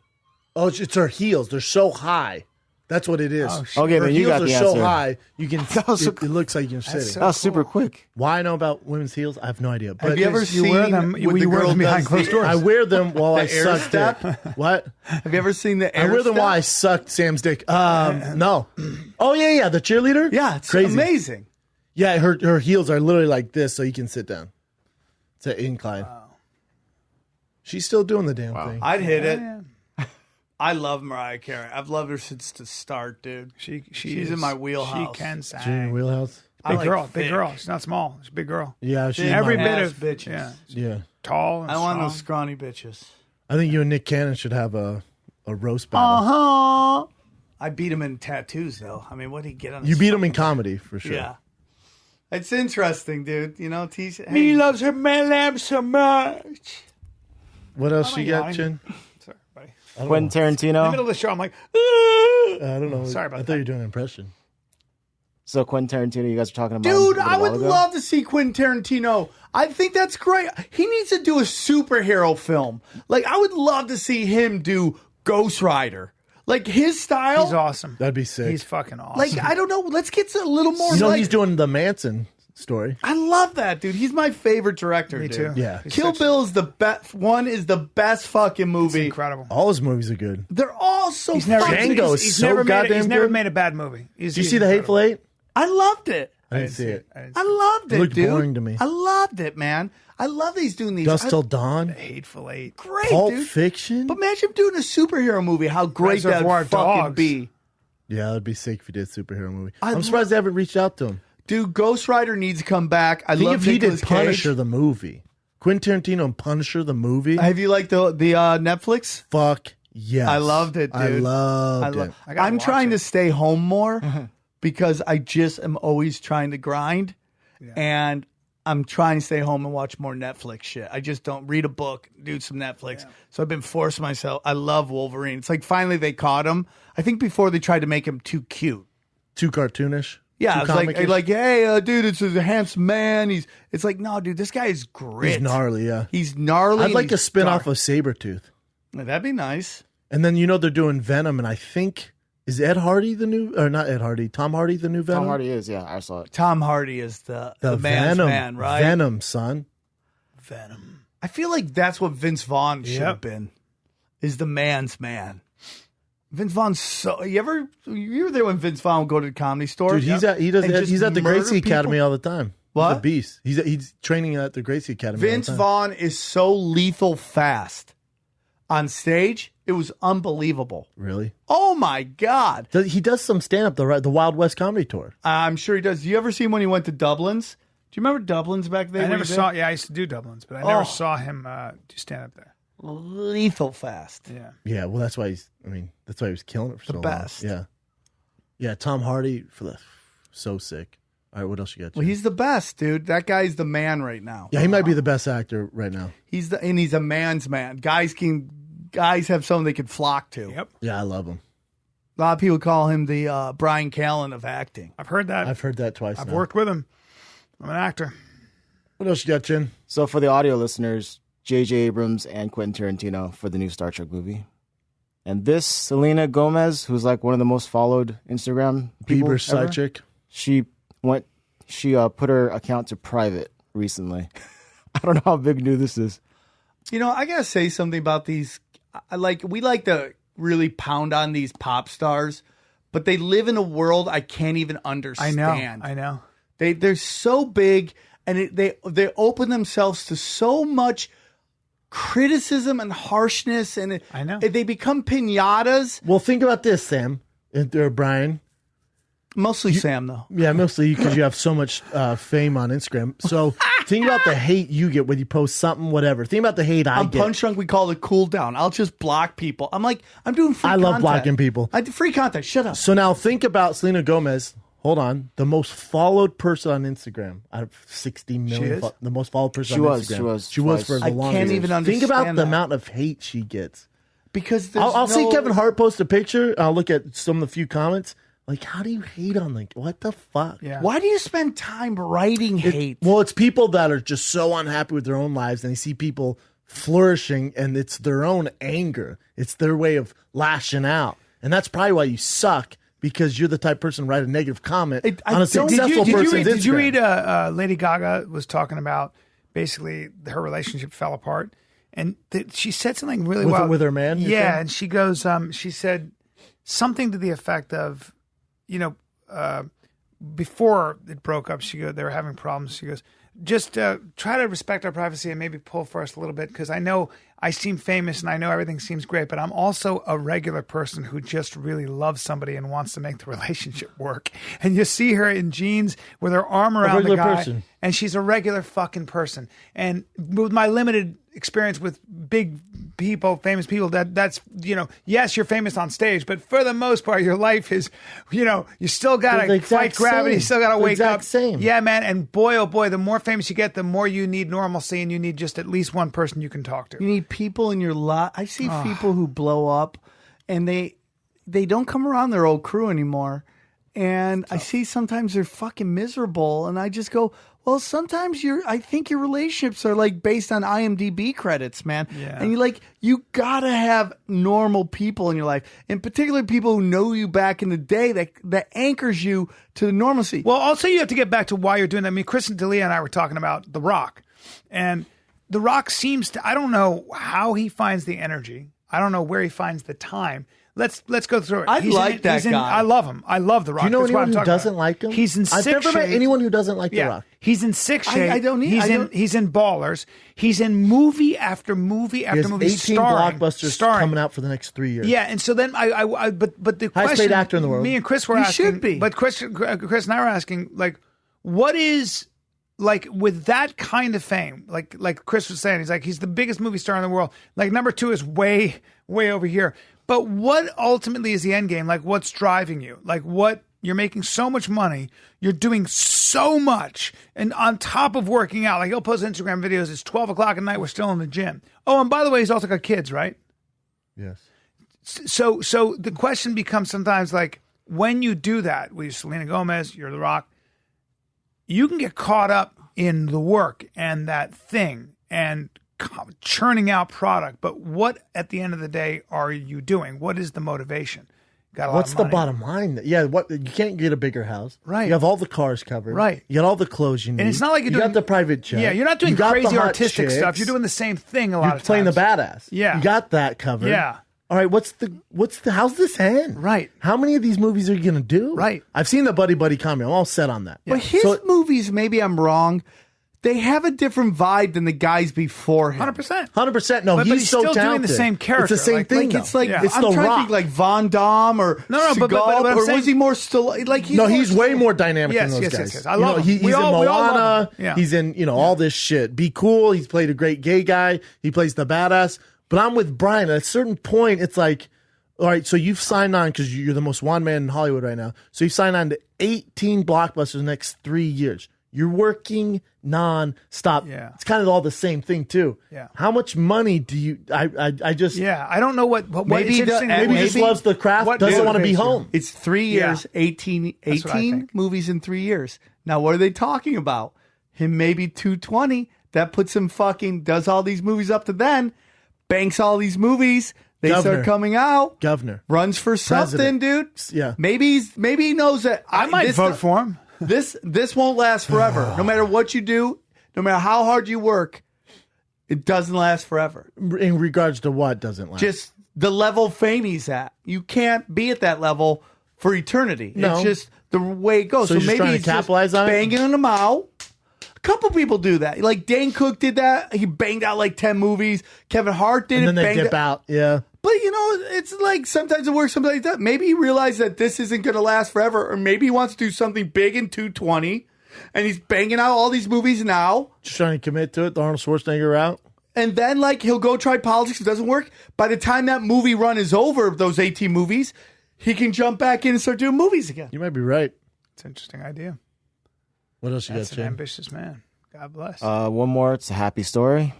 Oh, it's her heels. They're so high. That's what it is. Okay, Her then you heels got are the so answer. high you can. was It looks like you're sitting. so That was super cool. quick. Why I know about women's heels, I have no idea. But Have you ever you seen wear them- when you the wear girl them behind does closed the- doors. I wear them while I The air suck step? dick. What? Have you ever seen the I air wear them step? while I sucked Sam's dick. No. Oh yeah, the cheerleader. Yeah, it's crazy. amazing. Yeah, her heels are literally like this, so you can sit down. It's an incline. She's still doing the damn thing. I'd hit it. I love Mariah Carey. I've loved her since the start, dude. She's in my wheelhouse. She can She's in your sing. wheelhouse. I Big like girl. thick. Big girl. She's not small. She's a big girl. Yeah, she's Every mine. bit ass of bitches. Yeah. Yeah, Tall and I want strong. those scrawny bitches. I think you and Nick Cannon should have a roast battle. Uh-huh. I beat him in tattoos, though. I mean, what did he get on? You his beat him in fucking- comedy for sure. Yeah. It's interesting, dude. You know, He hey, loves her man lamb so much. What else Oh, you yeah, got, Chin? Sorry, buddy. Quentin In the Tarantino. middle of the show, I'm like, I don't know. Sorry about I thought that. you were doing an impression. So Quentin Tarantino, you guys were talking about. dude, him a I little would while ago. love to see Quentin Tarantino. I think that's great. He needs to do a superhero film. Like, I would love to see him do Ghost Rider. Like, his style. he's awesome. That'd be sick. He's fucking awesome. Like, I don't know. Let's get a little more. you know like, he's doing the Manson story. I love that, dude. He's my favorite director. Me dude. too. Yeah. Kill Bill is the best. One is the best fucking movie. Incredible. All his movies are good. They're all so. He's never, fucking- Django is he's so never made goddamn he's never good. made a bad movie. Did you see The Hateful Eight? I loved it. I didn't see it. I loved it, It looked dude. boring to me. I loved it, man. I love these doing these. Dust I- Till Dawn. Hateful Eight. Great, Pulp dude. Fiction. But imagine doing a superhero movie. How great Reservoir that fucking Dogs. be. Yeah, it'd be sick if he did a superhero movie. I I'm surprised they haven't reached out to him. Dude, Ghost Rider needs to come back. I Think love if he did Nicolas Cage. Punisher the movie. Quentin Tarantino and Punisher the movie. Have you liked the Netflix? Fuck yes. I loved it, dude. I loved it. I gotta I'm watch trying it. to stay home more because I just am always trying to grind, and I'm trying to stay home and watch more Netflix shit. I just don't read a book, do some Netflix. So I've been forcing myself. I love Wolverine. It's like finally they caught him. I think before they tried to make him too cute. Too cartoonish. Yeah, Too it's like, comic-ish? hey, dude, it's a handsome man. It's like, no, dude, this guy is grit. He's gnarly, yeah. He's gnarly. I'd and like a he's spin off dark. of Sabretooth. That'd be nice. And then they're doing Venom, and I think is Ed Hardy the new or not Ed Hardy, Tom Hardy the new Venom? Tom Hardy is, yeah, I saw it. Tom Hardy is the man's Venom man, right? Venom, son. Venom. I feel like that's what Vince Vaughn should have Yep. been. Is the man's man. Vince Vaughn's so. You were there when Vince Vaughn would go to the Comedy Store? Dude, he's at the murder Gracie people? Academy all the time. What? He's a beast. He's training at the Gracie Academy. Vince all the time. Vaughn is so lethal fast on stage. It was unbelievable. Really? Oh my God! He does some stand up the Wild West Comedy Tour. I'm sure he does. Do you ever see him when he went to Dublin's? Do you remember Dublin's back then? I where never he did? saw. Yeah, I used to do Dublin's, but I never Oh. saw him do stand up there. Lethal fast. Yeah. Yeah, well, that's why that's why he was killing it for so long. best. Yeah. Tom Hardy so sick. All right, what else you got? Well, Jim? he's the best, dude. That guy's the man right now. Yeah, he might be the best actor right now. He's a man's man. Guys have someone they could flock to. Yep. Yeah, I love him. A lot of people call him the Brian Callen of acting. I've heard that. I've heard that twice. I've now. worked with him. I'm an actor. What else you got, Chin? So for the audio listeners, J.J. Abrams and Quentin Tarantino for the new Star Trek movie. And this Selena Gomez, who's like one of the most followed Instagram people Bieber's ever, side chick. she put her account to private recently. I don't know how big news this is. You know, I gotta say something about these. We like to really pound on these pop stars, but they live in a world I can't even understand. I know. They're so big, and they open themselves to so much criticism and harshness, and I know. they become pinatas. Well, think about this, Sam or Brian. Mostly Sam, though. Yeah, mostly because you have so much fame on Instagram. So think about the hate you get when you post something, whatever. Think about the hate I On get. Punch Drunk, we call it cool down. I'll just block people. I'm doing free I content. love blocking people. I do free content. Shut up. So now think about Selena Gomez. Hold on. The most followed person on Instagram out of 60 million. She is? The most followed person She on was, Instagram. she was for the I longest. can't even Think about understand the that. amount of hate she gets. Because there's I'll see no- Kevin Hart post a picture. I'll look at some of the few comments. Like, how do you hate on what the fuck? Yeah. Why do you spend time writing hate? Well, it's people that are just so unhappy with their own lives and they see people flourishing and it's their own anger. It's their way of lashing out. And that's probably why you suck, because you're the type of person to write a negative comment I on a don't- successful person's Did you Instagram. read Lady Gaga was talking about basically her relationship fell apart, and she said something really well with her man, you're Yeah, saying? and she goes, she said something to the effect of, before it broke up, they were having problems. She goes, just try to respect our privacy and maybe pull for us a little bit, because I know I seem famous and I know everything seems great, but I'm also a regular person who just really loves somebody and wants to make the relationship work. And you see her in jeans with her arm around the regular guy, person. and she's a regular fucking person. And with my limited experience with big people, famous people, that's, yes, you're famous on stage, but for the most part, your life is, you still got The to exact fight gravity, same. you still got to The wake exact up. same. Yeah, man. And boy, oh boy, the more famous you get, the more you need normalcy, and you need just at least one person you can talk to. You need people in your life. I see people who blow up, and they don't come around their old crew anymore. And I see sometimes they're fucking miserable, and I just go, Well, sometimes I think your relationships are like based on IMDb credits, man. Yeah. And you gotta have normal people in your life, and particularly people who know you back in the day that anchors you to the normalcy. Well, also you have to get back to why you're doing that. I mean, Chris and D'Elia and I were talking about The Rock, and The Rock seems to, I don't know how he finds the energy. I don't know where he finds the time. Let's go through it. I like that guy. I love him. I love The Rock. Do you know That's what anyone I'm who talking doesn't about. like him? He's in I've sick never met shape. anyone who doesn't like The Yeah, Rock. he's in sick shape. I don't need- He's in Ballers. He's in movie after movie He after has movie. 18 blockbusters coming out for the next 3 years. Yeah, and so then but the Highest paid question, actor in the world. me and Chris were He asking, should be. but Chris and I were asking, like, what is, like, with that kind of fame, like Chris was saying, he's the biggest movie star in the world. Like, number 2 is way over here. But what ultimately is the end game? Like, what's driving you? Like, what, you're making so much money, you're doing so much, and on top of working out, like, he'll post Instagram videos, it's 12 o'clock at night, we're still in the gym. Oh, and by the way, he's also got kids, right? Yes. So the question becomes sometimes, like, when you do that, with Selena Gomez, you're The Rock, you can get caught up in the work and that thing and churning out product. But what, at the end of the day, are you doing? What is the motivation? Got a lot What's of the money. bottom line? Yeah, what, you can't get a bigger house. Right. You have all the cars covered. Right. You got all the clothes you need. And it's not like you're you doing got the private jet. Yeah, you're not doing You got the crazy hot artistic stuff. chicks. You're doing the same thing a lot You're of times. playing the badass. Yeah. You got that covered. Yeah. All right, what's the how's this end? Right. How many of these movies are you going to do? Right. I've seen the Buddy comedy. I'm all set on that. But his movies, maybe I'm wrong, they have a different vibe than the guys before him. 100%. 100%. No, But he's he's so still doing talented. the same character. It's the same Like- thing. Like, it's like, Yeah. It's I'm The trying to Rock. think like Von Damme or No, but Seagal, I'm or saying- was he more still, like, No, he's more way still- more dynamic Yes, than those yes, guys. yes. I love him. He's We in all love Moana. him. Yeah. He's in, all this shit. Be Cool. He's played a great gay guy. He plays the badass. But I'm with Brian. At a certain point, it's like, all right, so you've signed on because you're the most wanted man in Hollywood right now. So you've signed on to 18 blockbusters the next 3 years. You're working non-stop. Yeah. It's kind of all the same thing, too. Yeah. How much money do you... I just... Yeah, I don't know what Maybe it's the- interesting. Maybe he just loves the craft, what doesn't want to be motivates you? home. It's 3 years, Yeah. 18 That's what I think. movies in 3 years. Now, what are they talking about? Him maybe 220. That puts him does all these movies up to then, banks all these movies. They Governor. start coming out. Governor. Runs for something, President. dude. Yeah. Maybe he knows that I might this- vote for him. This won't last forever. No matter what you do, no matter how hard you work, it doesn't last forever. In regards to what doesn't last? Just the level of fame he's at. You can't be at that level for eternity. No. It's just the way it goes. So you're just maybe trying to he's capitalize just on it? banging them out. A couple people do that. Like Dane Cook did that. He banged out like 10 movies. Kevin Hart did and it. then they banged dip out. Yeah. But it's like sometimes it works, sometimes it doesn't. Maybe he realized that this isn't going to last forever, or maybe he wants to do something big in 220, and he's banging out all these movies now. Just trying to commit to it. The Arnold Schwarzenegger route. And then, like, he'll go try politics. If it doesn't work, by the time that movie run is over, those 18 movies, he can jump back in and start doing movies again. You might be right. It's an interesting idea. What else you That's got, an Jim? ambitious man. God bless. One more. It's a happy story.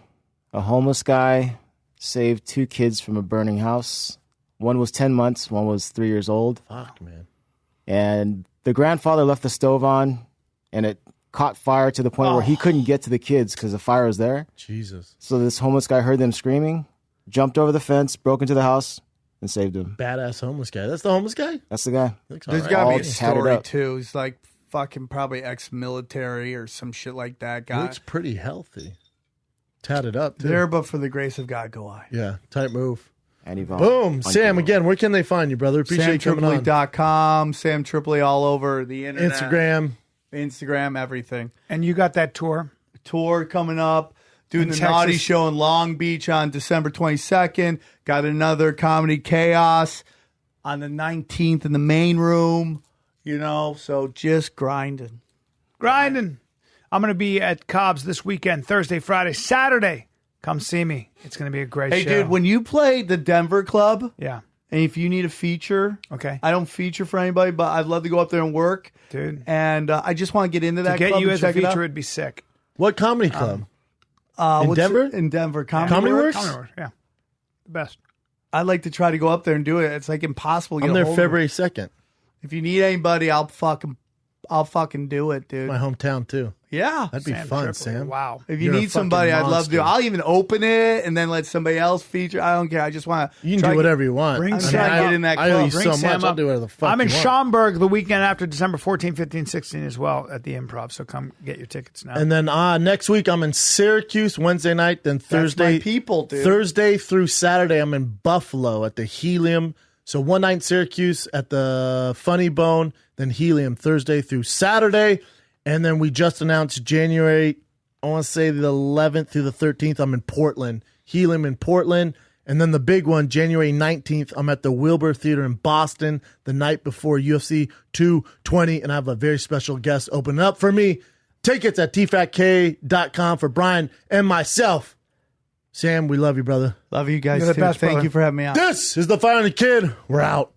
A homeless guy saved 2 kids from a burning house. One was 10 months. One was 3 years old. Fuck, man. And the grandfather left the stove on, and it caught fire to the point where he couldn't get to the kids because the fire was there. Jesus. So this homeless guy heard them screaming, jumped over the fence, broke into the house, and saved them. Badass homeless guy. That's the homeless guy? That's the guy. Looks There's all got to right. be a All tatted story, up. too. He's like fucking probably ex-military or some shit like that guy. Looks pretty healthy. Tatted up, too. There, but for the grace of God, go I. Yeah. Tight move. And he Boom. Sam, again, where can they find you, brother? Appreciate you coming on. SamTripoli.com, Sam Tripoli all over the internet. Instagram. Everything. And you got that tour. Tour coming up. Doing In the Texas. Naughty Show in Long Beach on December 22nd. Got another Comedy Chaos on the 19th in the main room. So just grinding. Grinding. I'm going to be at Cobb's this weekend, Thursday, Friday, Saturday. Come see me. It's going to be a great Hey, show. dude, when you play the Denver Club, Yeah. and if you need a feature, Okay. I don't feature for anybody, but I'd love to go up there and work. Dude. And I just want to get into that To get club you and as a check it out. feature would be sick. What comedy club? In What's Denver? it? In Denver. Comedy Works? Comedy Works, yeah. The best. I'd like to try to go up there and do it. It's like impossible to get I'm a there hold of February 2nd. If you need anybody, I'll fucking I'll fucking do it, dude. My hometown too. Yeah. That'd be Sam fun, Tripoli. Sam. Wow. If you You're a need somebody, fucking I'd love to. monster. I'll even open it and then let somebody else feature. I don't care. I just want to. You can do whatever you want. Bring I'm Sam trying to up. get in that I owe club. you Bring so Sam much. I'll up. do whatever the fuck I'm in you want. Schaumburg the weekend after December 14, 15, 16 as well at the Improv. So come get your tickets now. And then next week I'm in Syracuse Wednesday night. Then Thursday, my people, dude. Thursday through Saturday I'm in Buffalo at the Helium. So one night in Syracuse at the Funny Bone, then Helium Thursday through Saturday, and then we just announced January. I want to say the 11th through the 13th. I'm in Portland, Helium in Portland, and then the big one January 19th. I'm at the Wilbur Theater in Boston the night before UFC 220, and I have a very special guest opening up for me. Tickets at tfatk.com for Brian and myself. Sam, we love you, brother. Love you guys You're the too. best, Thank brother. you for having me on. This is the Fire and the Kid. We're out.